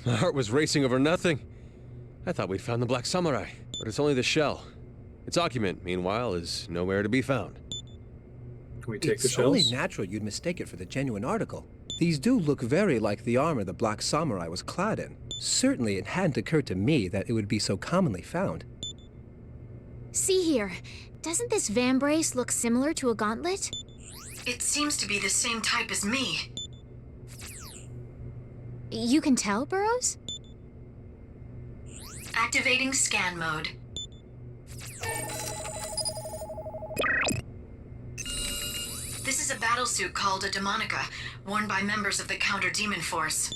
My heart was racing over nothing. I thought we'd found the Black Samurai, but it's only the shell. Its occupant, meanwhile, is nowhere to be found. Can we take the It's only shells? natural you'd mistake it for the genuine article. These do look very like the armor the Black Samurai was clad in. Certainly it hadn't occurred to me that it would be so commonly found. See here. Doesn't this vambrace look similar to a gauntlet? It seems to be the same type as me. You can tell, Burroughs? Activating scan mode. This is a battlesuit called a Demonica, worn by members of the Counter-Demon Force.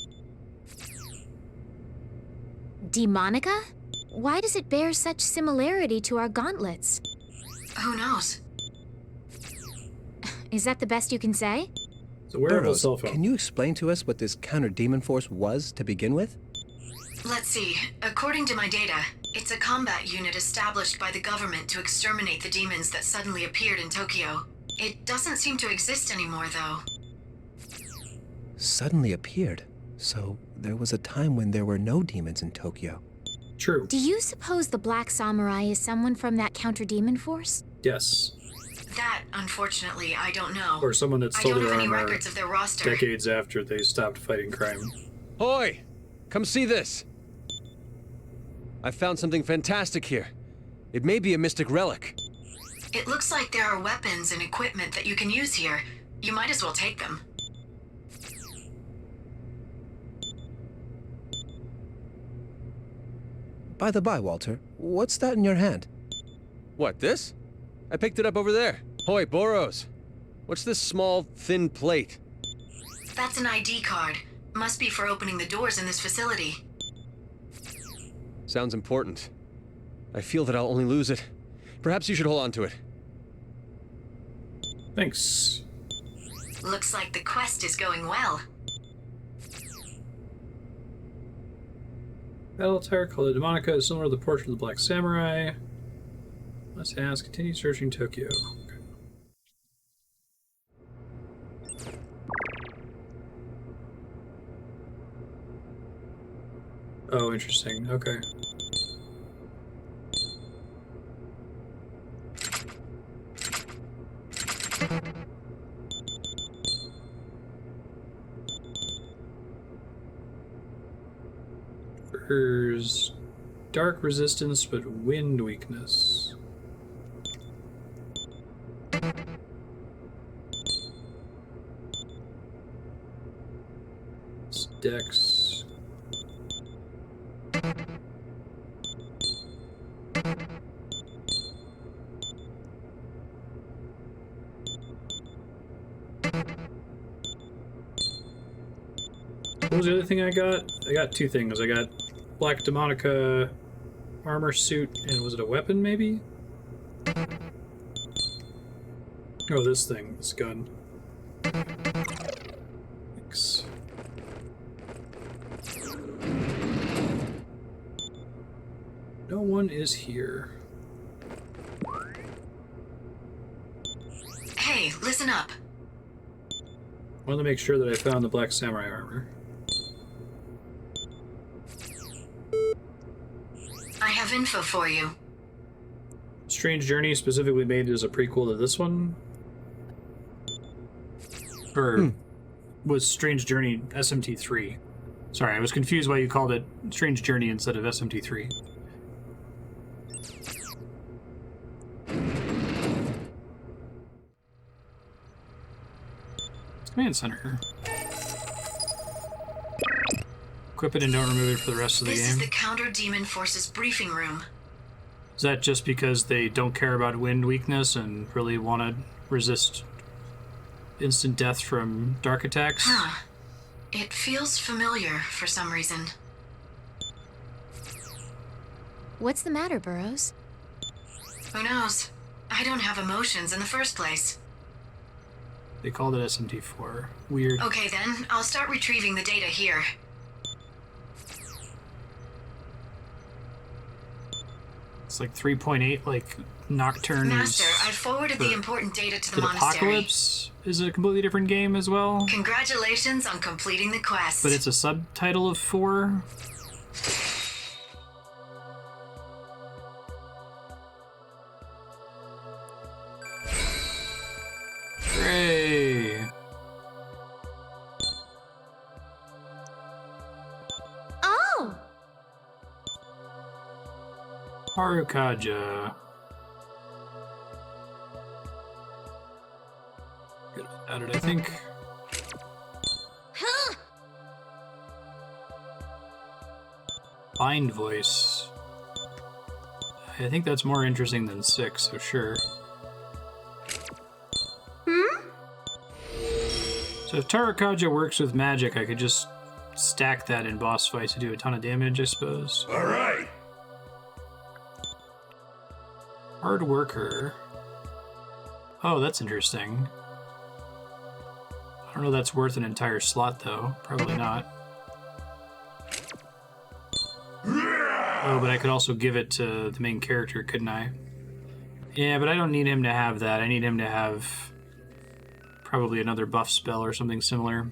Demonica? Why does it bear such similarity to our gauntlets? Who knows? Is that the best you can say? It's a wearable Burroughs, cell phone. can you explain to us what this counter-demon force was to begin with? Let's see. According to my data, it's a combat unit established by the government to exterminate the demons that suddenly appeared in Tokyo. It doesn't seem to exist anymore, though. Suddenly appeared. So there was a time when there were no demons in Tokyo. True. Do you suppose the Black Samurai is someone from that counter-demon force? Yes. That, unfortunately, I don't know. Or someone that I stole don't their have any armor records of their roster. decades after they stopped fighting crime. Hoy! Come see this! I found something fantastic here. It may be a mystic relic. It looks like there are weapons and equipment that you can use here. You might as well take them. By the by, Walter, what's that in your hand? What, this? I picked it up over there. Hoy, Burroughs. What's this small, thin plate? That's an ID card. Must be for opening the doors in this facility. Sounds important. I feel that I'll only lose it. Perhaps you should hold on to it. Thanks. Looks like the quest is going well. Battle attire called the Demonica is similar to the portrait of the Black Samurai. Let's ask, continue searching Tokyo. Okay. Oh, interesting. Okay. There's dark resistance, but wind weakness. It's Dex. What was the other thing I got? I got two things. I got Black Demonica armor suit, and was it a weapon, maybe? Oh, this thing, this gun. Thanks. No one is here. Hey, listen up. I wanted to make sure that I found the Black Samurai armor. I have info for you. Strange Journey specifically made as a prequel to this one? Or was Strange Journey SMT3? Sorry, I was confused why you called it Strange Journey instead of SMT3. Command Center. Equip it and don't remove it for the rest of the game. This is the Counter Demon Forces briefing room. Is that just because they don't care about wind weakness and really want to resist instant death from dark attacks? Huh. It feels familiar for some reason. What's the matter, Burrows? Who knows? I don't have emotions in the first place. They called it SMT4. Weird. Okay then, I'll start retrieving the data here. It's like 3.8, like Nocturne. Master, I forwarded the important data to the monastery. Apocalypse is a completely different game as well. Congratulations on completing the quest. But it's a subtitle of 4. Hooray! Oh! Harukaja. Good at it, I think. Huh. Bind voice. I think that's more interesting than 6, so sure. So if Tarakaja works with magic, I could just stack that in boss fights to do a ton of damage, I suppose. All right. Hard worker. Oh, that's interesting. I don't know if that's worth an entire slot, though. Probably not. Oh, but I could also give it to the main character, couldn't I? Yeah, but I don't need him to have that. I need him to have probably another buff spell or something similar.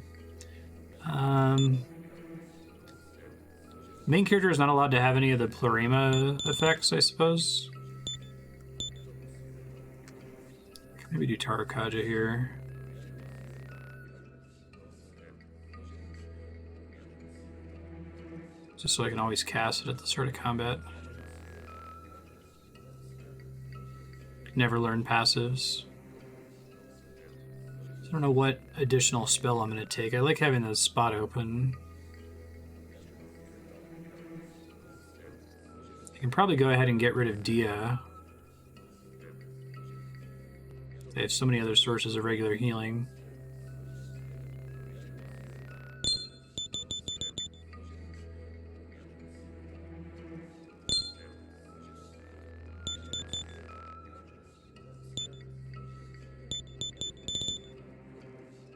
Main character is not allowed to have any of the Plerema effects, I suppose. Maybe do Tarakaja here. Just so I can always cast it at the start of combat. Never learn passives. I don't know what additional spell I'm going to take. I like having the spot open. I can probably go ahead and get rid of Dia. I have so many other sources of regular healing.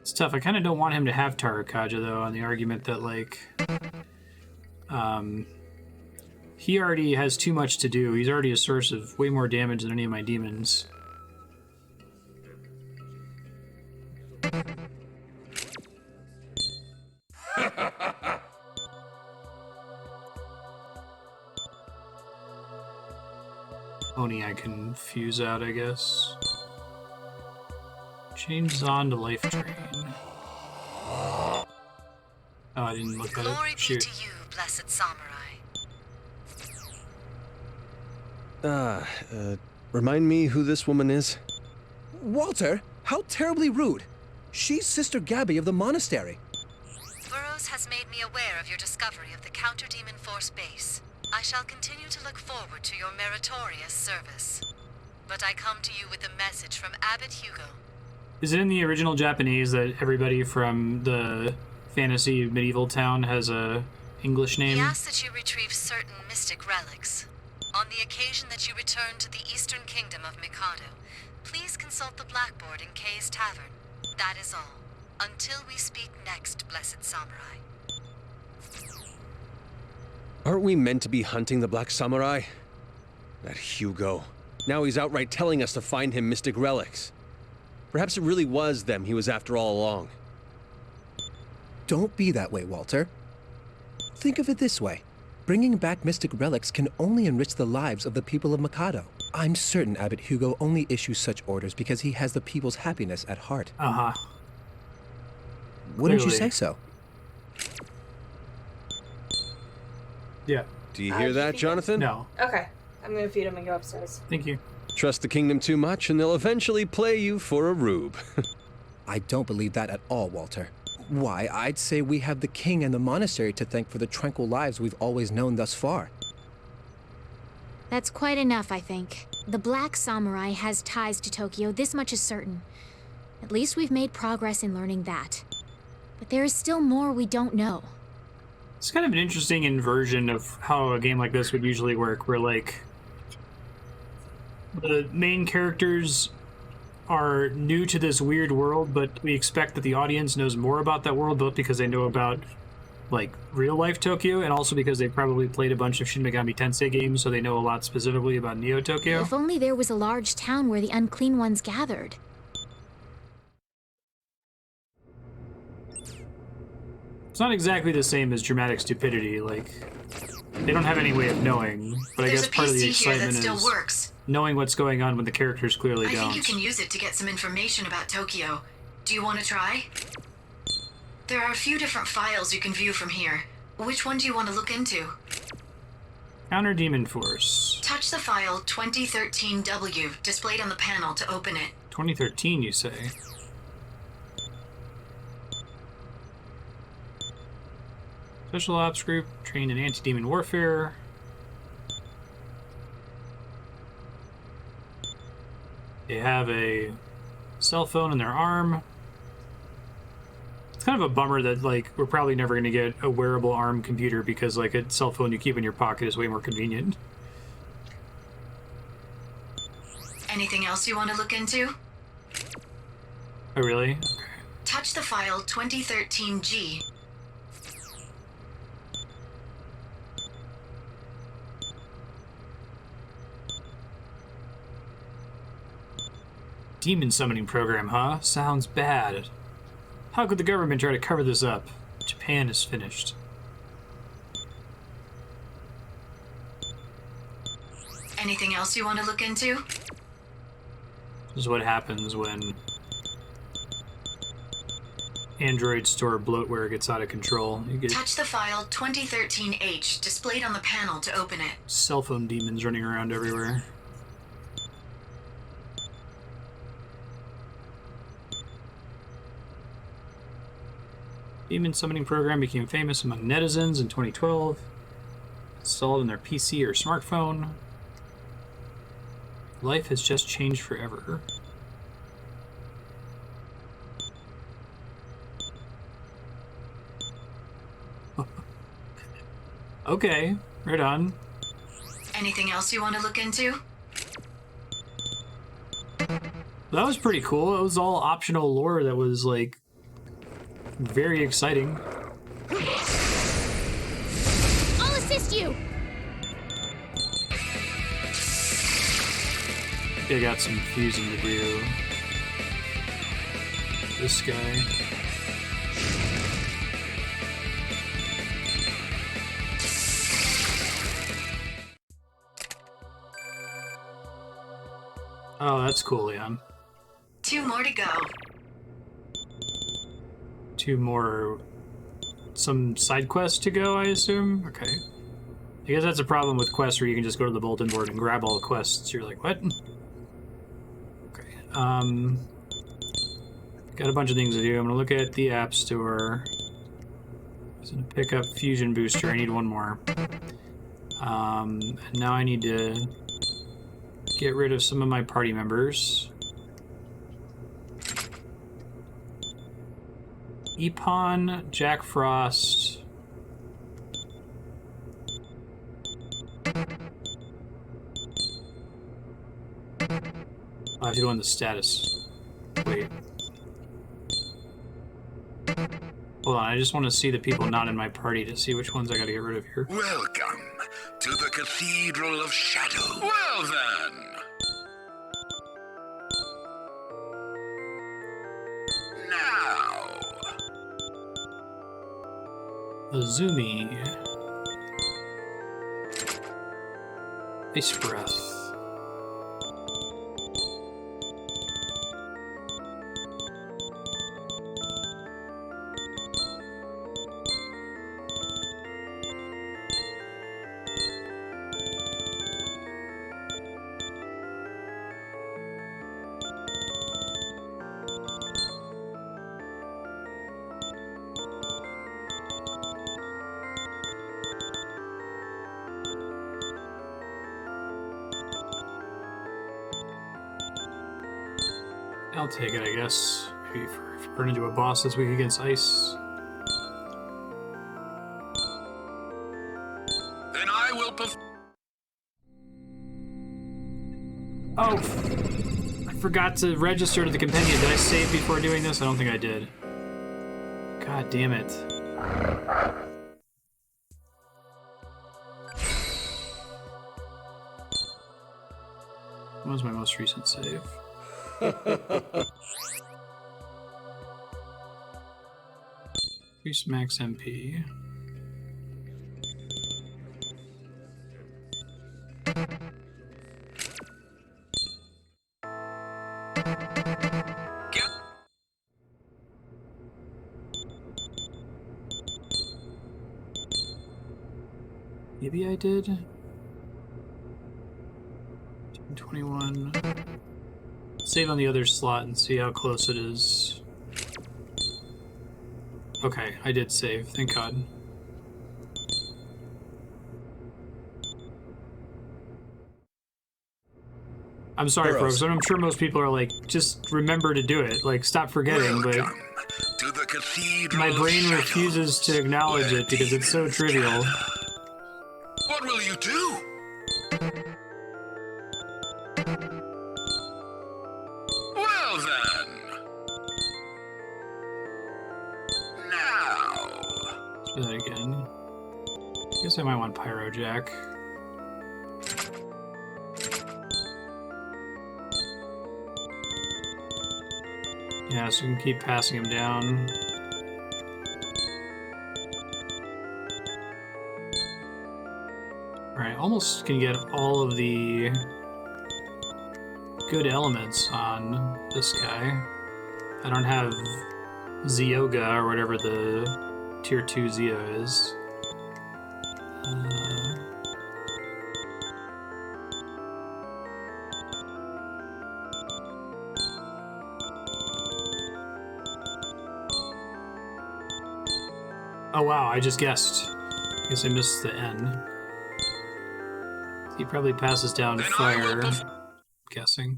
It's tough. I kind of don't want him to have Tarakaja, though, on the argument that, like, he already has too much to do. He's already a source of way more damage than any of my demons. Oni I can fuse out, I guess. Change on to Life Drain. Oh, I didn't look at it. Glory Shoot. be to you, blessed samurai. Remind me who this woman is? Walter, how terribly rude. She's Sister Gabby of the monastery. Burroughs has made me aware of your discovery of the Counter-Demon Force base. I shall continue to look forward to your meritorious service. But I come to you with a message from Abbot Hugo. Is it in the original Japanese that everybody from the fantasy medieval town has a English name? He asks that you retrieve certain mystic relics. On the occasion that you return to the Eastern Kingdom of Mikado, please consult the blackboard in Kay's Tavern. That is all. Until we speak next, blessed samurai. Aren't we meant to be hunting the Black Samurai? That Hugo. Now he's outright telling us to find him mystic relics. Perhaps it really was them he was after all along. Don't be that way, Walter. Think of it this way. Bringing back mystic relics can only enrich the lives of the people of Mikado. I'm certain Abbot Hugo only issues such orders because he has the people's happiness at heart. Uh-huh. Wouldn't you Clearly. say so? Yeah. Do you hear that, Jonathan? No. Okay. I'm gonna feed him and go upstairs. Thank you. Trust the kingdom too much and they'll eventually play you for a rube. I don't believe that at all, Walter. Why, I'd say we have the king and the monastery to thank for the tranquil lives we've always known thus far. That's quite enough, I think. The Black Samurai has ties to Tokyo, this much is certain. At least we've made progress in learning that. But there is still more we don't know. It's kind of an interesting inversion of how a game like this would usually work, where, like, the main characters are new to this weird world, but we expect that the audience knows more about that world, both because they know about, like, real-life Tokyo, and also because they probably played a bunch of Shin Megami Tensei games, so they know a lot specifically about Neo Tokyo. If only there was a large town where the unclean ones gathered. It's not exactly the same as dramatic stupidity, like, they don't have any way of knowing, but I guess part of the excitement is knowing what's going on when the characters clearly I don't. think you can use it to get some information about Tokyo. Do you want to try? There are a few different files you can view from here. Which one do you want to look into? Counter Demon Force. Touch the file 2013W displayed on the panel to open it. 2013, you say? Special Ops Group, trained in anti-demon warfare. They have a cell phone in their arm. It's kind of a bummer that, like, we're probably never going to get a wearable arm computer because, like, a cell phone you keep in your pocket is way more convenient. Anything else you want to look into? Oh, really? Okay. Touch the file 2013G. Demon summoning program, huh? Sounds bad. How could the government try to cover this up? Japan is finished. Anything else you want to look into? This is what happens when Android store bloatware gets out of control. You get Touch the file 2013H displayed on the panel to open it. cell phone demons running around everywhere. Demon summoning program became famous among netizens in 2012. Installed in their PC or smartphone. Life has just changed forever. Okay, right on. Anything else you want to look into? That was pretty cool. It was all optional lore that was, like, very exciting. I'll assist you! I got some fusing to do. This guy. Oh, that's cool, Leon. 2 more to go. 2 more... some side quests to go, I assume? Okay. I guess that's a problem with quests where you can just go to the bulletin board and grab all the quests. You're like, what? Okay. Got a bunch of things to do. I'm gonna look at the App Store. I'm gonna pick up Fusion Booster. I need one more. And now I need to get rid of some of my party members. Epon, Jack Frost. I have to go in the status. Wait. Hold on, I just want to see the people not in my party to see which ones I gotta get rid of here. Welcome to the Cathedral of Shadow. Well then. Now. Azumi. Ice breath. I'll take it, I guess. Maybe if we run into a boss this week against ice. Then I will Oh! I forgot to register to the compendium. Did I save before doing this? I don't think I did. God damn it. What was my most recent save? Increase max MP. Maybe I did. 21. Save on the other slot and see how close it is. Okay, I did save, thank God. I'm sorry, folks, and I'm sure most people are like, just remember to do it. Like, stop forgetting, but to the Cathedral my brain of Shadows, refuses to acknowledge it because it's so trivial. What will you do? Well then. Now. Let's do that again. I guess I might want Pyro Jack. Yeah, so we can keep passing him down. Alright, almost can get all of the good elements on this guy. I don't have Zyoga or whatever the tier 2 Zeo is. Oh wow, I just guessed. I guess I missed the N. He probably passes down fire, I'm guessing.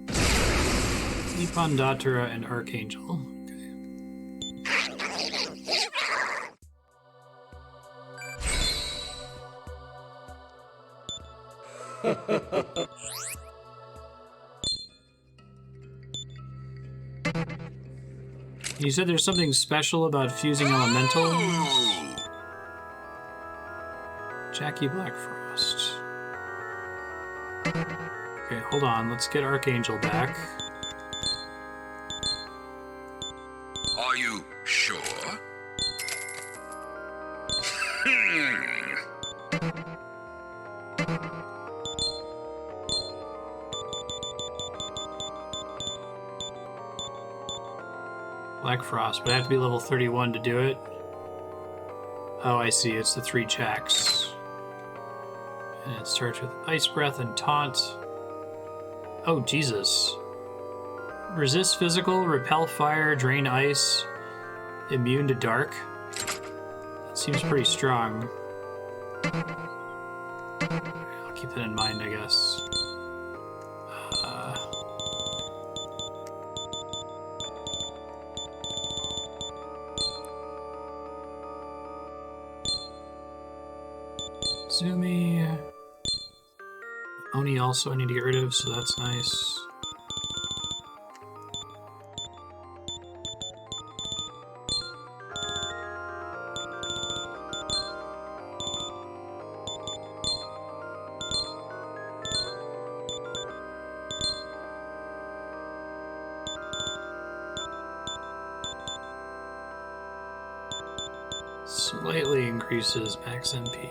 Ipan, Datura, and Archangel. Okay. You said there's something special about fusing elementals? Jackie Blackfrost. Okay, hold on. Let's get Archangel back. Are you sure? Black Frost, but I have to be level 31 to do it. Oh, I see. It's the 3 jacks. And it starts with Ice Breath and Taunt. Oh, Jesus. Resist physical, repel fire, drain ice, immune to dark. That seems pretty strong. I'll keep that in mind, I guess. Zumi. Oni also I need to get rid of, so that's nice. Slightly increases max MP.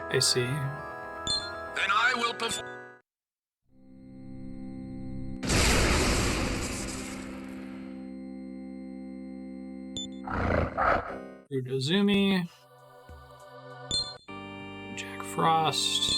I see. Then I will perform. Udazumi. Jack Frost.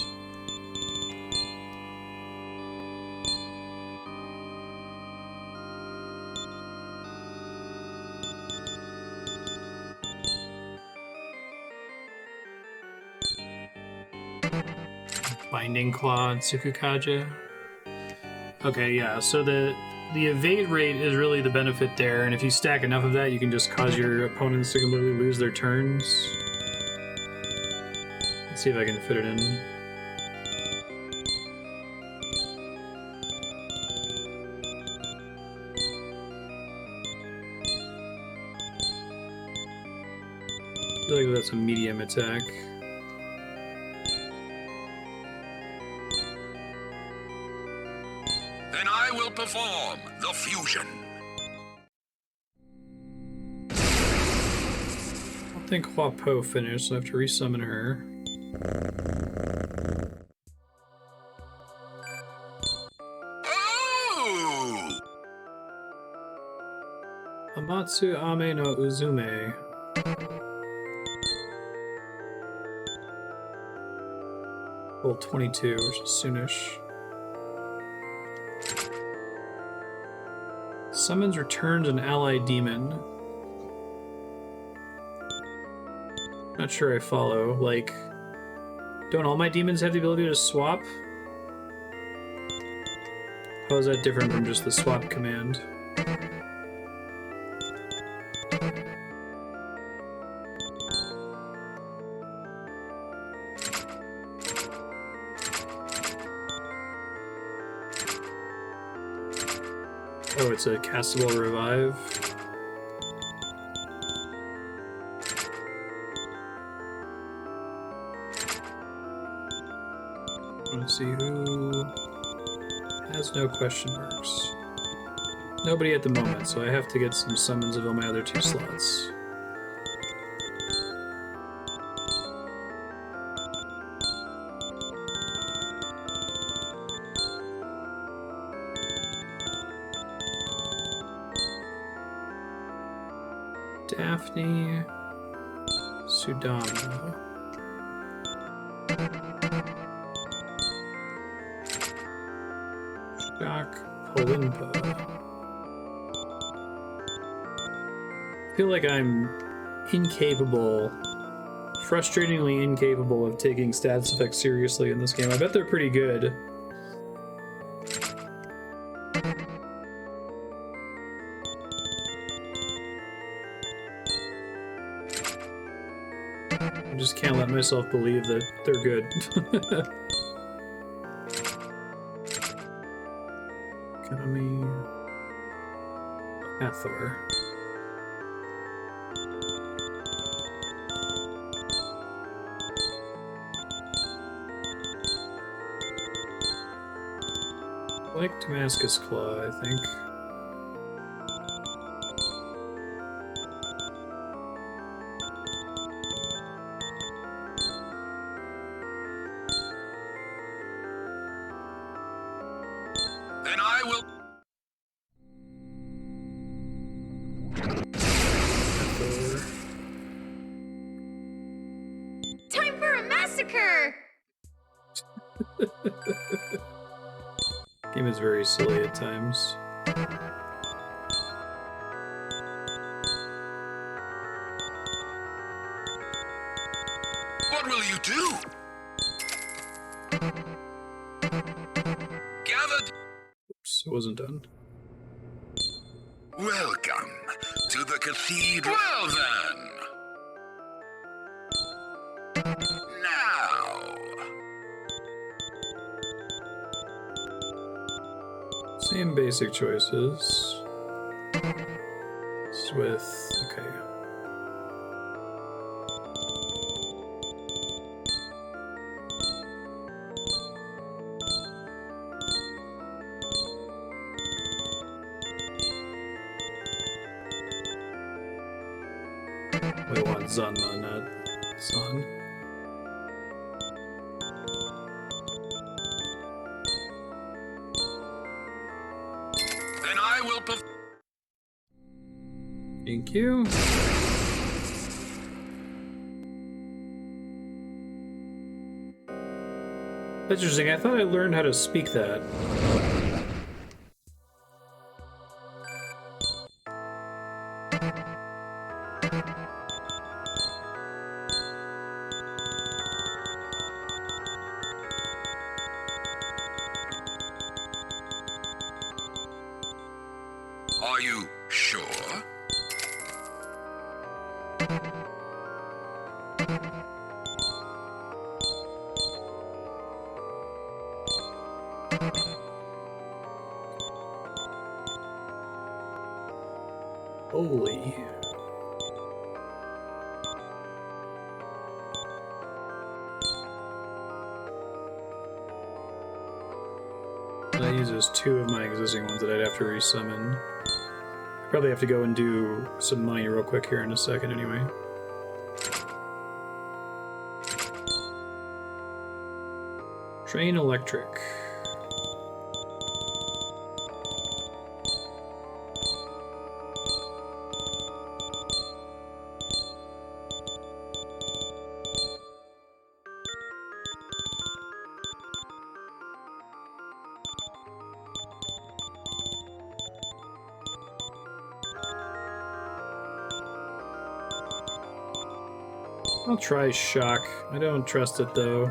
Binding Claw and Tsukukaja. Okay, yeah, so the evade rate is really the benefit there, and if you stack enough of that, you can just cause your opponents to completely lose their turns. Let's see if I can fit it in. I feel like that's a medium attack. Then I will perform the fusion. I don't think Hua Po finished, so I have to resummon her. Oh! Amatsu Ame no Uzume. Level 22, which is soonish. Summons, returns an allied demon. Not sure I follow. Like, don't all my demons have the ability to swap? How is that different from just the swap command? Oh, it's a castable revive. Let's see who has no question marks. Nobody at the moment, so I have to get some summons of all my other 2 slots. Daphne, Sudama. Shock, Polimpa. I feel like I'm incapable, frustratingly incapable of taking status effects seriously in this game. I bet they're pretty good. I just can't let myself believe that they're good. Kami. Hathor. I like Damascus Claw, I think. Time for a massacre! Game is very silly at times. What will you do? Gathered. Oops, it wasn't done. Welcome to the cathedral. Well then. Now. Same basic choices. It's with, okay. We want Zanma, not Zan. I will perform. Thank you. That's interesting. I thought I learned how to speak that. Are you sure? Holy. That uses 2 of my existing ones that I'd have to resummon. Probably have to go and do some money real quick here in a second anyway. Train electric. I'll try shock. I don't trust it though.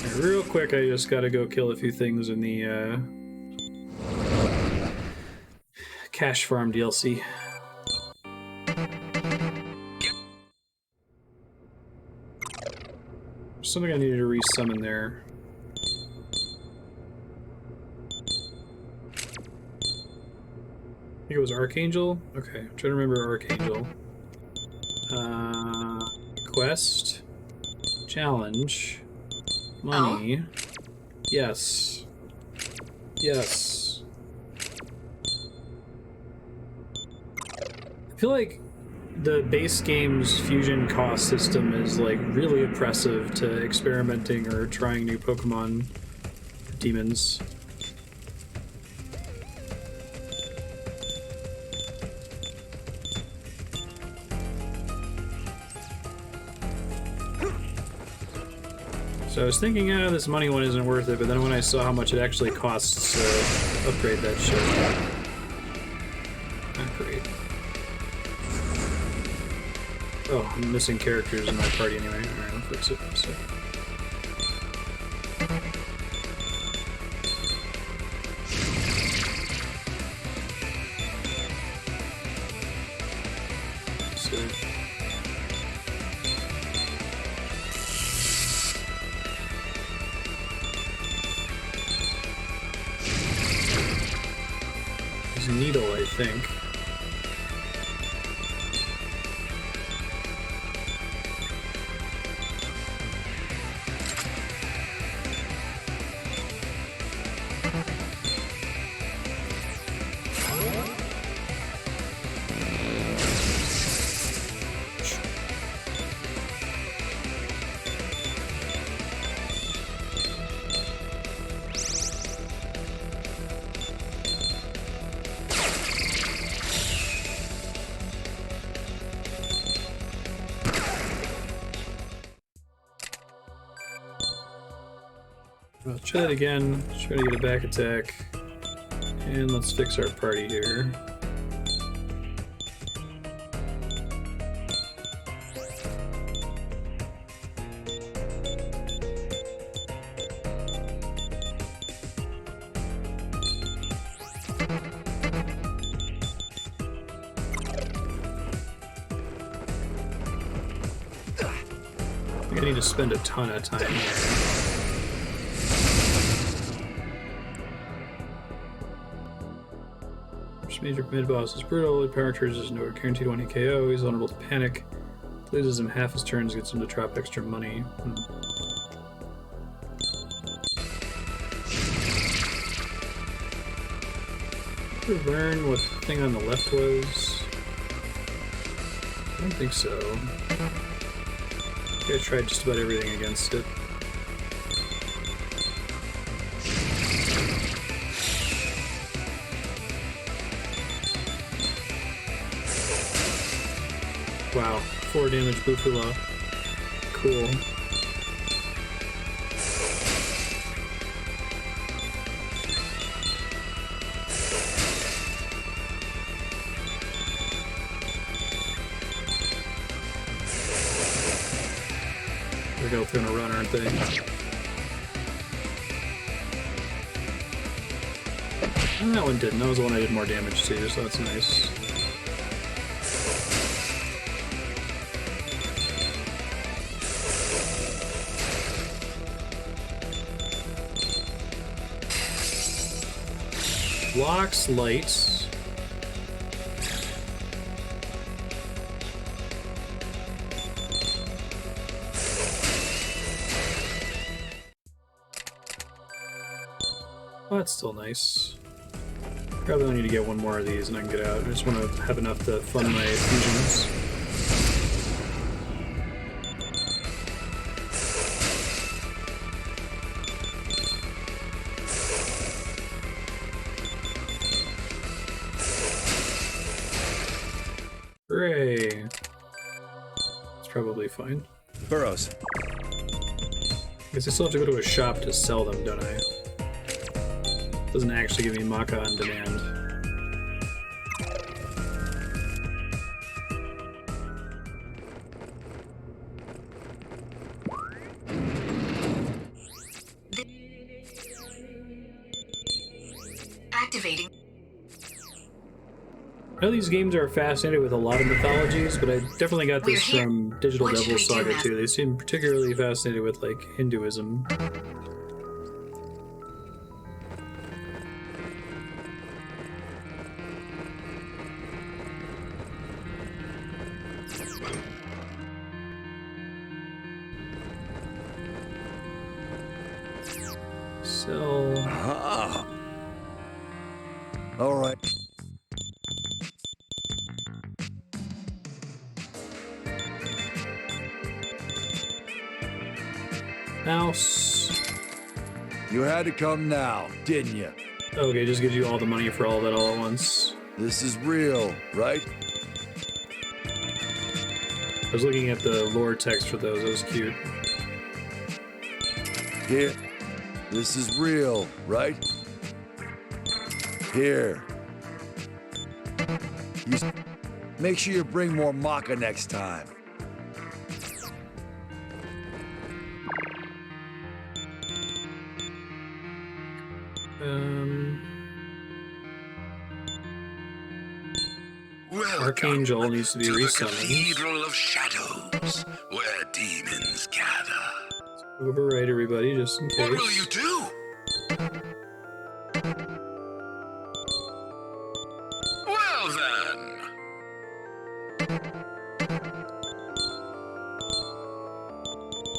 Right, real quick, I just gotta go kill a few things in the cash farm DLC. Something I needed to resummon there. I think it was Archangel? Okay, I'm trying to remember Archangel. Quest. Challenge. Money. Oh. Yes. Yes. I feel like the base game's fusion cost system is like really oppressive to experimenting or trying new Pokemon demons. So I was thinking, this money one isn't worth it, but then when I saw how much it actually costs to upgrade that shit, not great. Oh, I'm missing characters in my party anyway. Alright, I'll fix it. So. There's a needle, I think. I'll try that again, try to get a back attack, and let's fix our party here. I think I need to spend a ton of time here. Major mid-boss is brutal, the power charges is no guaranteed 1 KO, he's vulnerable to panic, loses him half his turns, gets him to drop extra money. Learn what the thing on the left was. I don't think so. I tried just about everything against it. Wow, 4 damage Bufula. Cool. They're both gonna run, aren't they? And that one didn't. That was the one I did more damage to, so that's nice. Blocks lights. Oh, that's still nice. Probably only need to get one more of these and I can get out. I just want to have enough to fund my fusions. Hooray! It's probably fine. Burrows. Guess I still have to go to a shop to sell them, don't I? Doesn't actually give me Maka on demand. Activating. I know these games are fascinated with a lot of mythologies, but I definitely got this from Digital Devil Saga too. They seem particularly fascinated with, like, Hinduism. So... All right. Mouse. You had to come now, didn't you? Okay, just gives you all the money for all that all at once. This is real, right? I was looking at the lore text for those. That was cute. Here. This is real, right? Here. Make sure you bring more Maka next time. Archangel needs to be resummoned. Cathedral of Shadows, where demons gather. Override everybody, just in case. What will you do? Well then.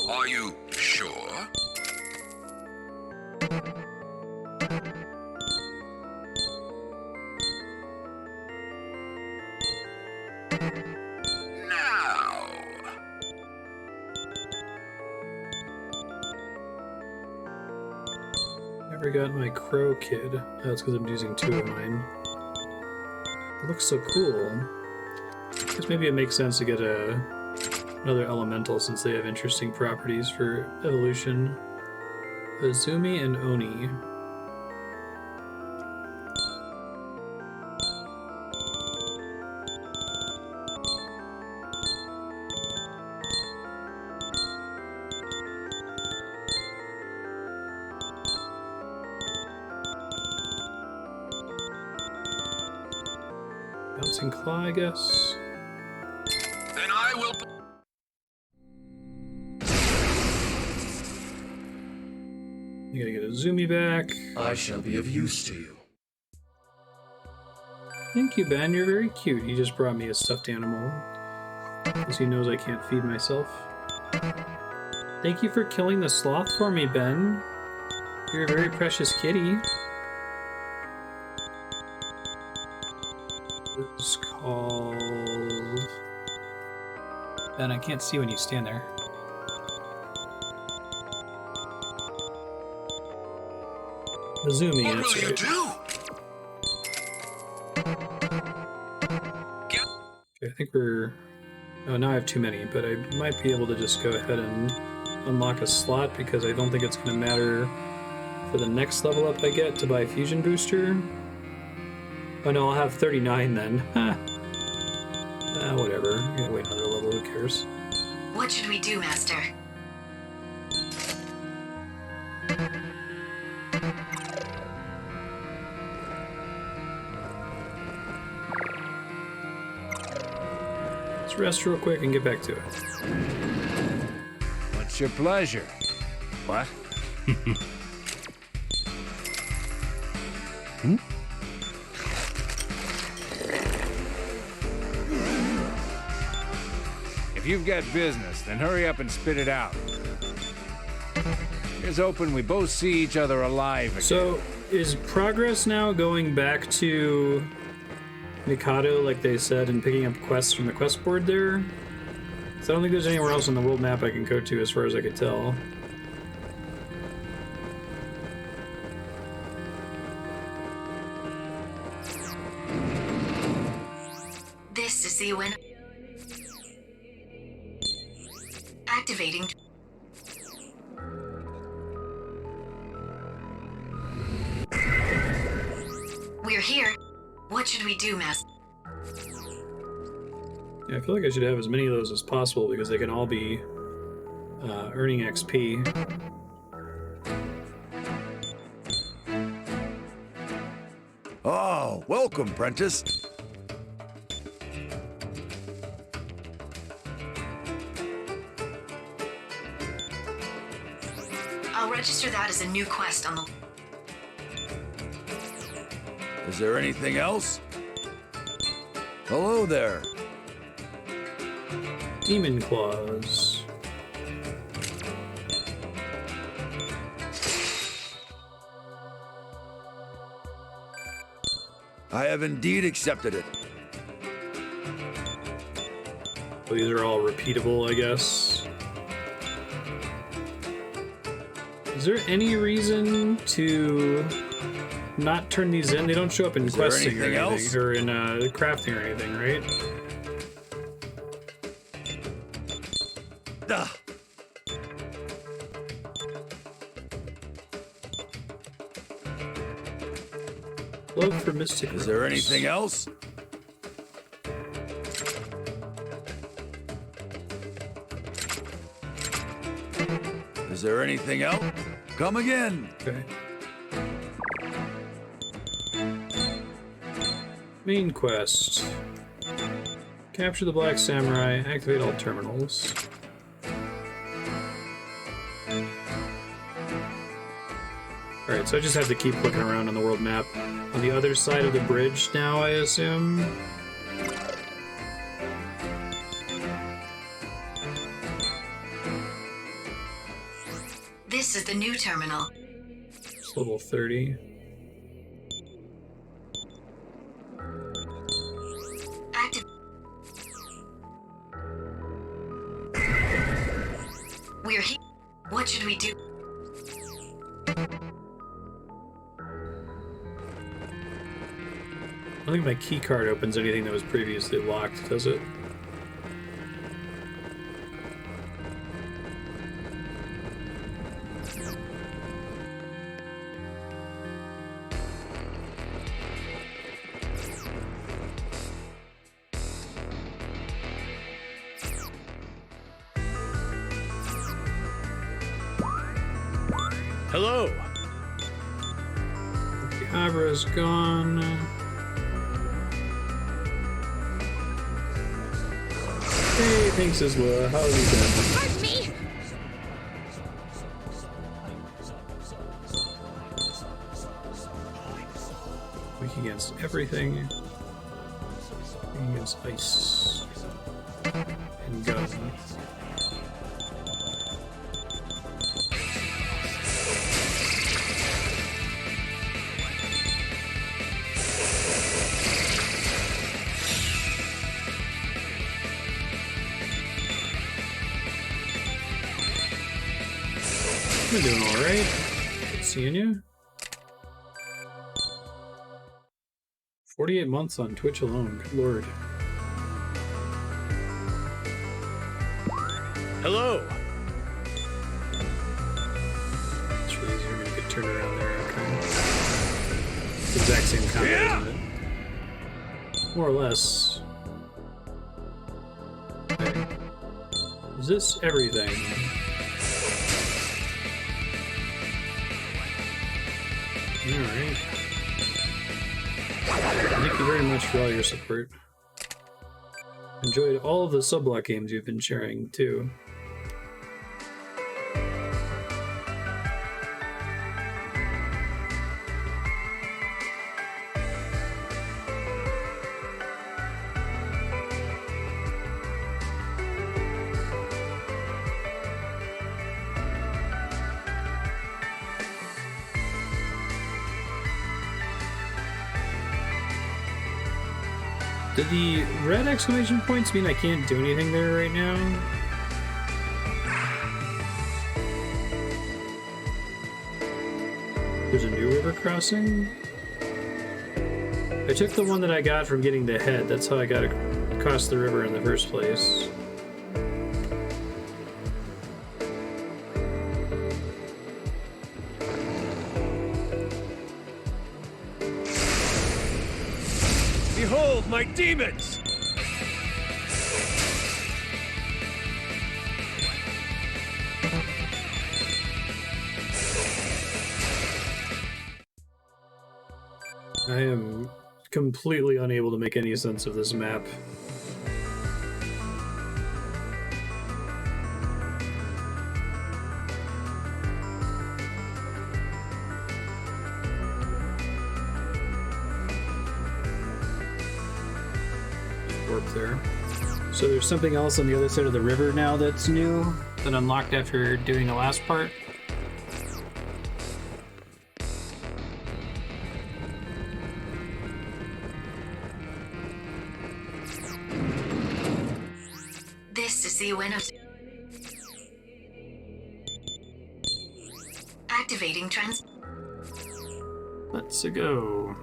Are you sure? Never got my Crow Kid. That's because I'm using 2 of mine. It looks so cool. I guess maybe it makes sense to get another elemental since they have interesting properties for evolution. Azumi and Oni. Bouncing Claw, I guess. Then I will. You gotta get a Zoomy back. I shall be of use to you. Thank you, Ben. You're very cute. He just brought me a stuffed animal. Because he knows I can't feed myself. Thank you for killing the sloth for me, Ben. You're a very precious kitty. It's called Ben, I can't see when you stand there. Azumi, What that's will you right. do? Okay, I think we're... Oh, now I have too many, but I might be able to just go ahead and unlock a slot because I don't think it's going to matter for the next level up I get to buy a fusion booster. Oh no, I'll have 39 then. Whatever. I'm gonna wait another level, who cares? What should we do, Master? Let's rest real quick and get back to it. What's your pleasure? What? If you've got business, then hurry up and spit it out. Here's hoping we both see each other alive again. So, is progress now going back to Mikado, like they said, and picking up quests from the quest board there? So I don't think there's anywhere else on the world map I can go to as far as I could tell. This is the winner. Activating. We're here. What should we do, Master? Yeah, I feel like I should have as many of those as possible because they can all be earning XP. Oh, welcome, Prentice. I'll register that as a new quest on the... Is there anything else? Hello there. Demon Claws. I have indeed accepted it. Well, these are all repeatable, I guess. Is there any reason to not turn these in? They don't show up in questing or anything, else? or in crafting or anything, right? Love for Mystic. Is there anything else? Is there anything else? Come again. Okay. Main quest. Capture the Black Samurai, activate all terminals. Alright, so I just have to keep looking around on the world map. On the other side of the bridge now, I assume? This is the new terminal. It's level 30. Active. We're here. What should we do? I don't think my key card opens anything that was previously locked, does it? Hello. Cabra's gone. Hey, thanks, Isla. How have you been? Pardon me! Weak against everything. Weak against ice. And gun. I'm doing alright. Good seeing you. 48 months on Twitch alone, good lord. Hello. It's really easy for me to get turned around there. Okay. It's the exact same combat, isn't it? More or less. Okay. Is this everything? Alright. Thank you very much for all your support. Enjoyed all of the subblock games you've been sharing, too. Did the red exclamation points mean I can't do anything there right now? There's a new river crossing? I took the one that I got from getting the head. That's how I got across the river in the first place. Behold my demons! I am completely unable to make any sense of this map. There. So there's something else on the other side of the river now that's new, that unlocked after doing the last part? This is the Ueno. Activating trans. Let's go.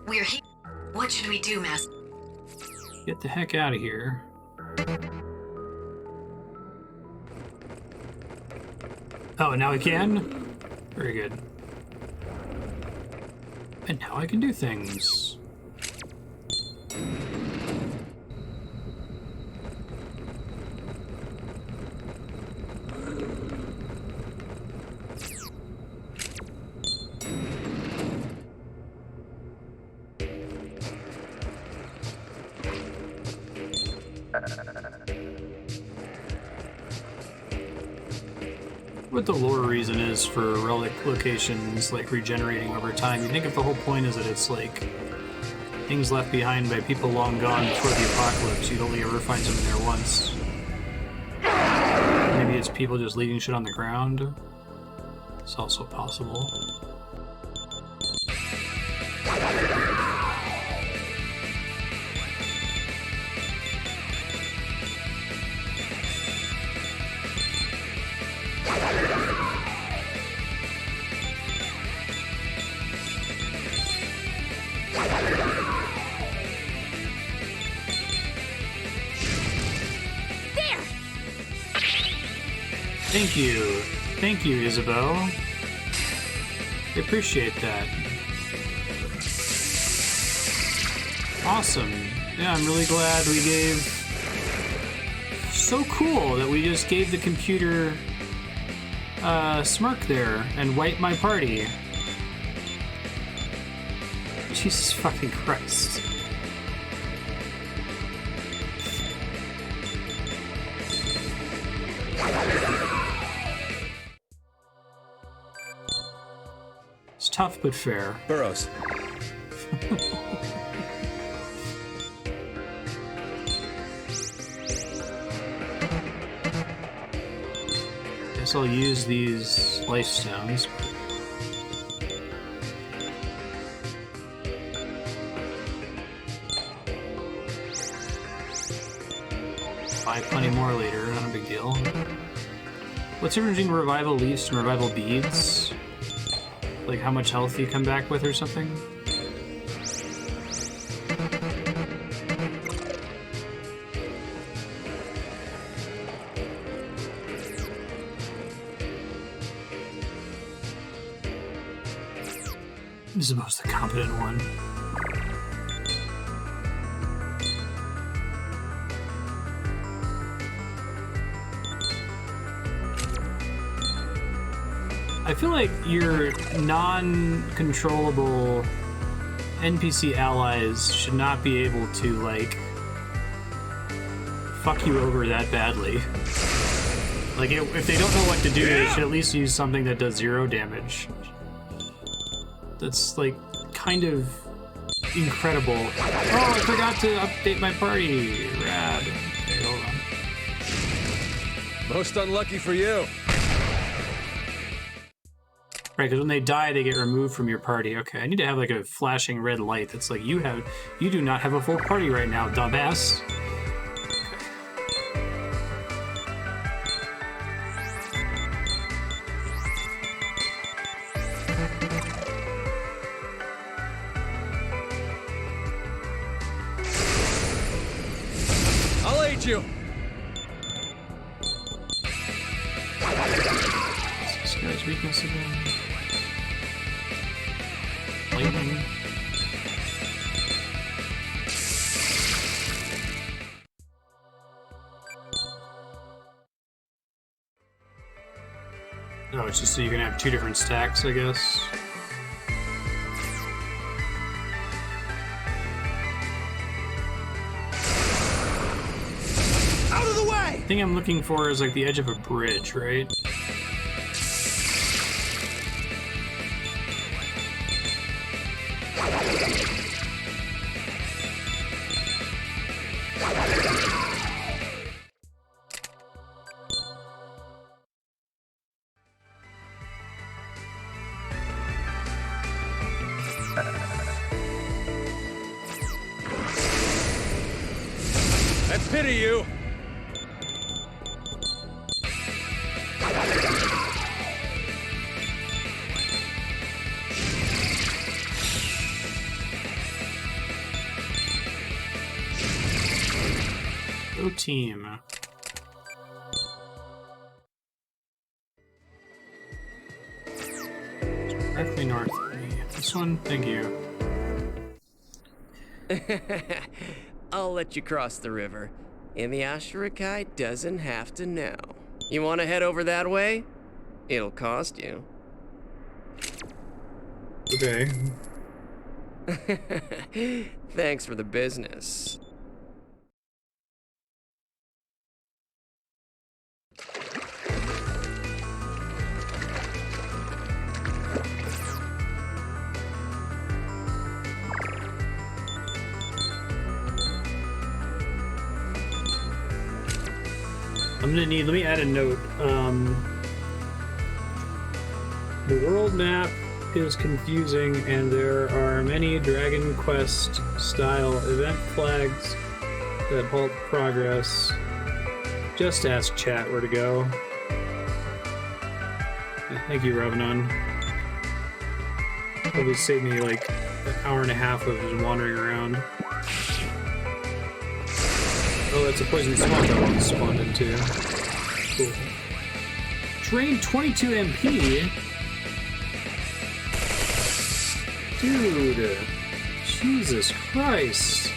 We're here. What should we do, Master? Get the heck out of here. Oh, now I can? Very good. And now I can do things. What the lore reason is for relic locations like regenerating over time. You think if the whole point is that it's like things left behind by people long gone before the apocalypse, you'd only ever find something there once. Maybe it's people just leaving shit on the ground. It's also possible. Thank you. Thank you, Isabel. I appreciate that. Awesome. Yeah, I'm really glad we gave... So cool that we just gave the computer smirk there and wiped my party. Jesus fucking Christ. It's tough but fair. Burrows. Guess I'll use these life stones. buy plenty more later, not a big deal. What's the difference between revival leaves and revival beads? Like how much health you come back with or something? This is the most competent one. I feel like your non-controllable NPC allies should not be able to, like, fuck you over that badly. Like, if they don't know what to do, they should at least use something that does 0 damage. That's, like, kind of incredible. Oh, I forgot to update my party. Rad. Okay, hold on. Most unlucky for you. Right, because when they die, they get removed from your party. Okay, I need to have like a flashing red light that's like, you do not have a full party right now, dumbass. I'll aid you. This guy's weakness again. Lightning. Oh, it's just so you can have 2 different stacks, I guess. Out of the way! The thing I'm looking for is like the edge of a bridge, right? That's pity you. Go team. Directly north of me. This one, thank you. I'll let you cross the river, and the Ashurakai doesn't have to know. You want to head over that way? It'll cost you. Okay. Thanks for the business. I'm gonna need, let me add a note. The world map is confusing and there are many Dragon Quest style event flags that halt progress. Just ask chat where to go. Thank you, Revenon. Probably saved me like an hour and a half of just wandering around. Oh, that's a poison swamp I want to spawn into. Cool. Drain 22 MP? Dude. Jesus Christ.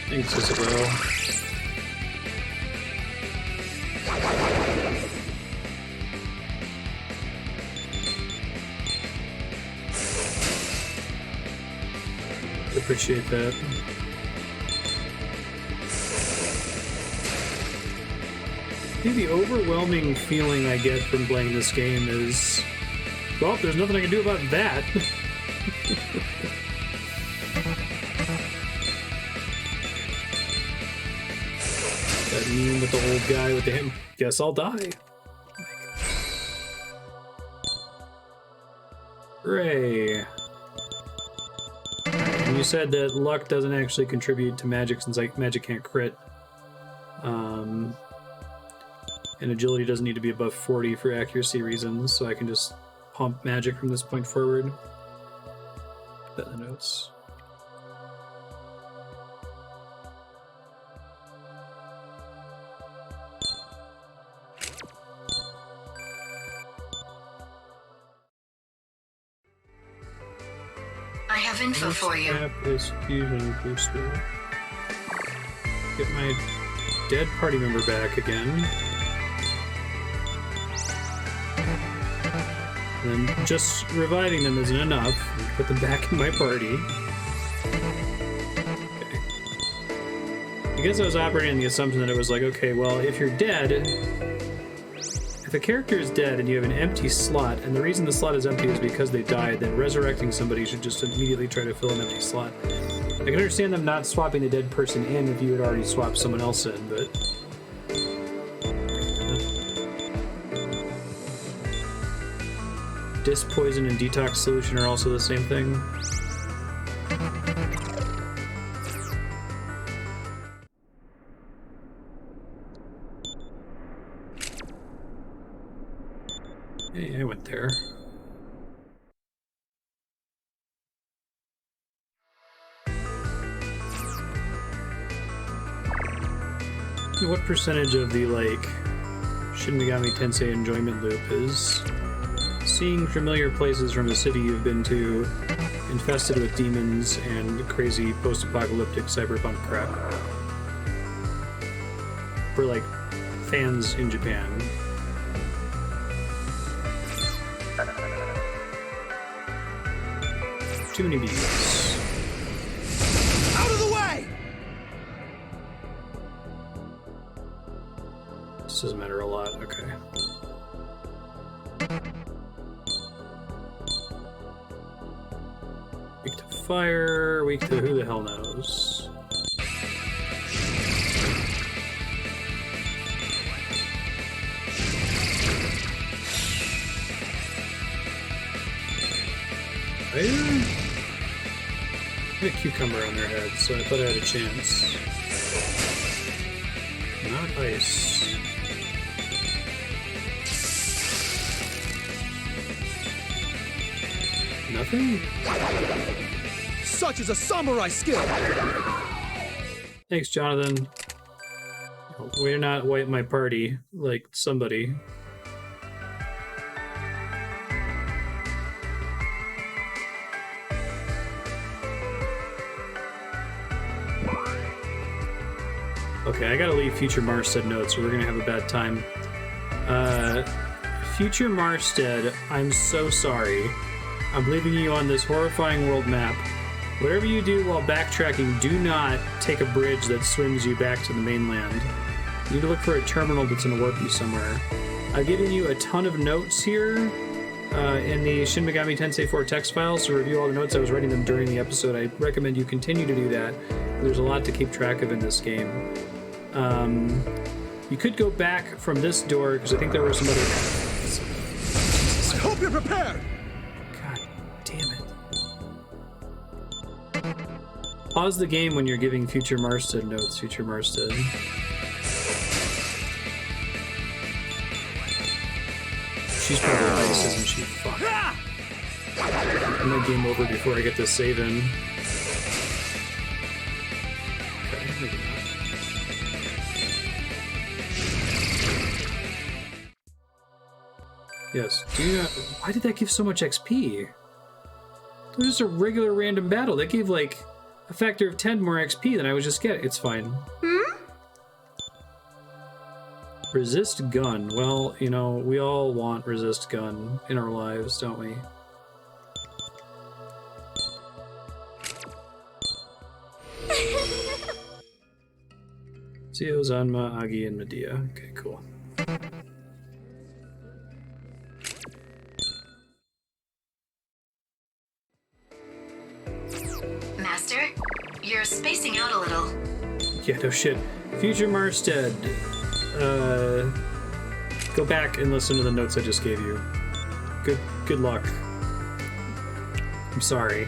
Thanks, Isabel. Appreciate that. I think the overwhelming feeling I get from playing this game is, well, there's nothing I can do about that. Mean with the old guy with the him. Guess I'll die. Hooray. And you said that luck doesn't actually contribute to magic since magic can't crit. And agility doesn't need to be above 40 for accuracy reasons, so I can just pump magic from this point forward. Put that in the notes. I have info for you. Is fusion booster. Get my dead party member back again. And then just reviving them isn't enough. Put them back in my party. Okay. I guess I was operating on the assumption that it was like, okay, well, if you're dead, if a character is dead and you have an empty slot, and the reason the slot is empty is because they died, then resurrecting somebody should just immediately try to fill an empty slot. I can understand them not swapping the dead person in if you had already swapped someone else in, but... Disc poison and detox solution are also the same thing. Hey, I went there. What percentage of the, like, Shin Megami Tensei enjoyment loop is seeing familiar places from a city you've been to, infested with demons and crazy post-apocalyptic cyberpunk crap? For, like, fans in Japan. Too many bees. Out of the way! This doesn't matter a lot, okay. Weak to fire, weak to who the hell knows. Fire? I had a cucumber on their head, so I thought I had a chance. Not ice. Nothing? Such is a samurai skill! Thanks, Jonathan. Way to not wipe my party, like somebody. Okay, I gotta leave Future Marstead notes or we're gonna have a bad time. Future Marstead, I'm so sorry. I'm leaving you on this horrifying world map. Whatever you do while backtracking, do not take a bridge that swims you back to the mainland. You need to look for a terminal that's gonna warp you somewhere. I've given you a ton of notes here in the Shin Megami Tensei 4 text files to review all the notes. I was writing them during the episode. I recommend you continue to do that. There's a lot to keep track of in this game. You could go back from this door, because I think there were some other... I hope you're prepared! God damn it. Pause the game when you're giving Future Marstead notes, Future Marstead. She's probably nice, isn't she? Fuck. I'm gonna game over before I get this save in. Okay, maybe not. Yes. Do not... Why did that give so much XP? It was just a regular random battle. That gave like a factor of 10 more XP than I was just getting. It's fine. Resist gun. Well, you know, we all want resist gun in our lives, don't we? Zio, Zanma, Agi, and Medea. Okay, cool. Master, you're spacing out a little. Yeah, no shit. Future Marstead, go back and listen to the notes I just gave you. Good luck. I'm sorry.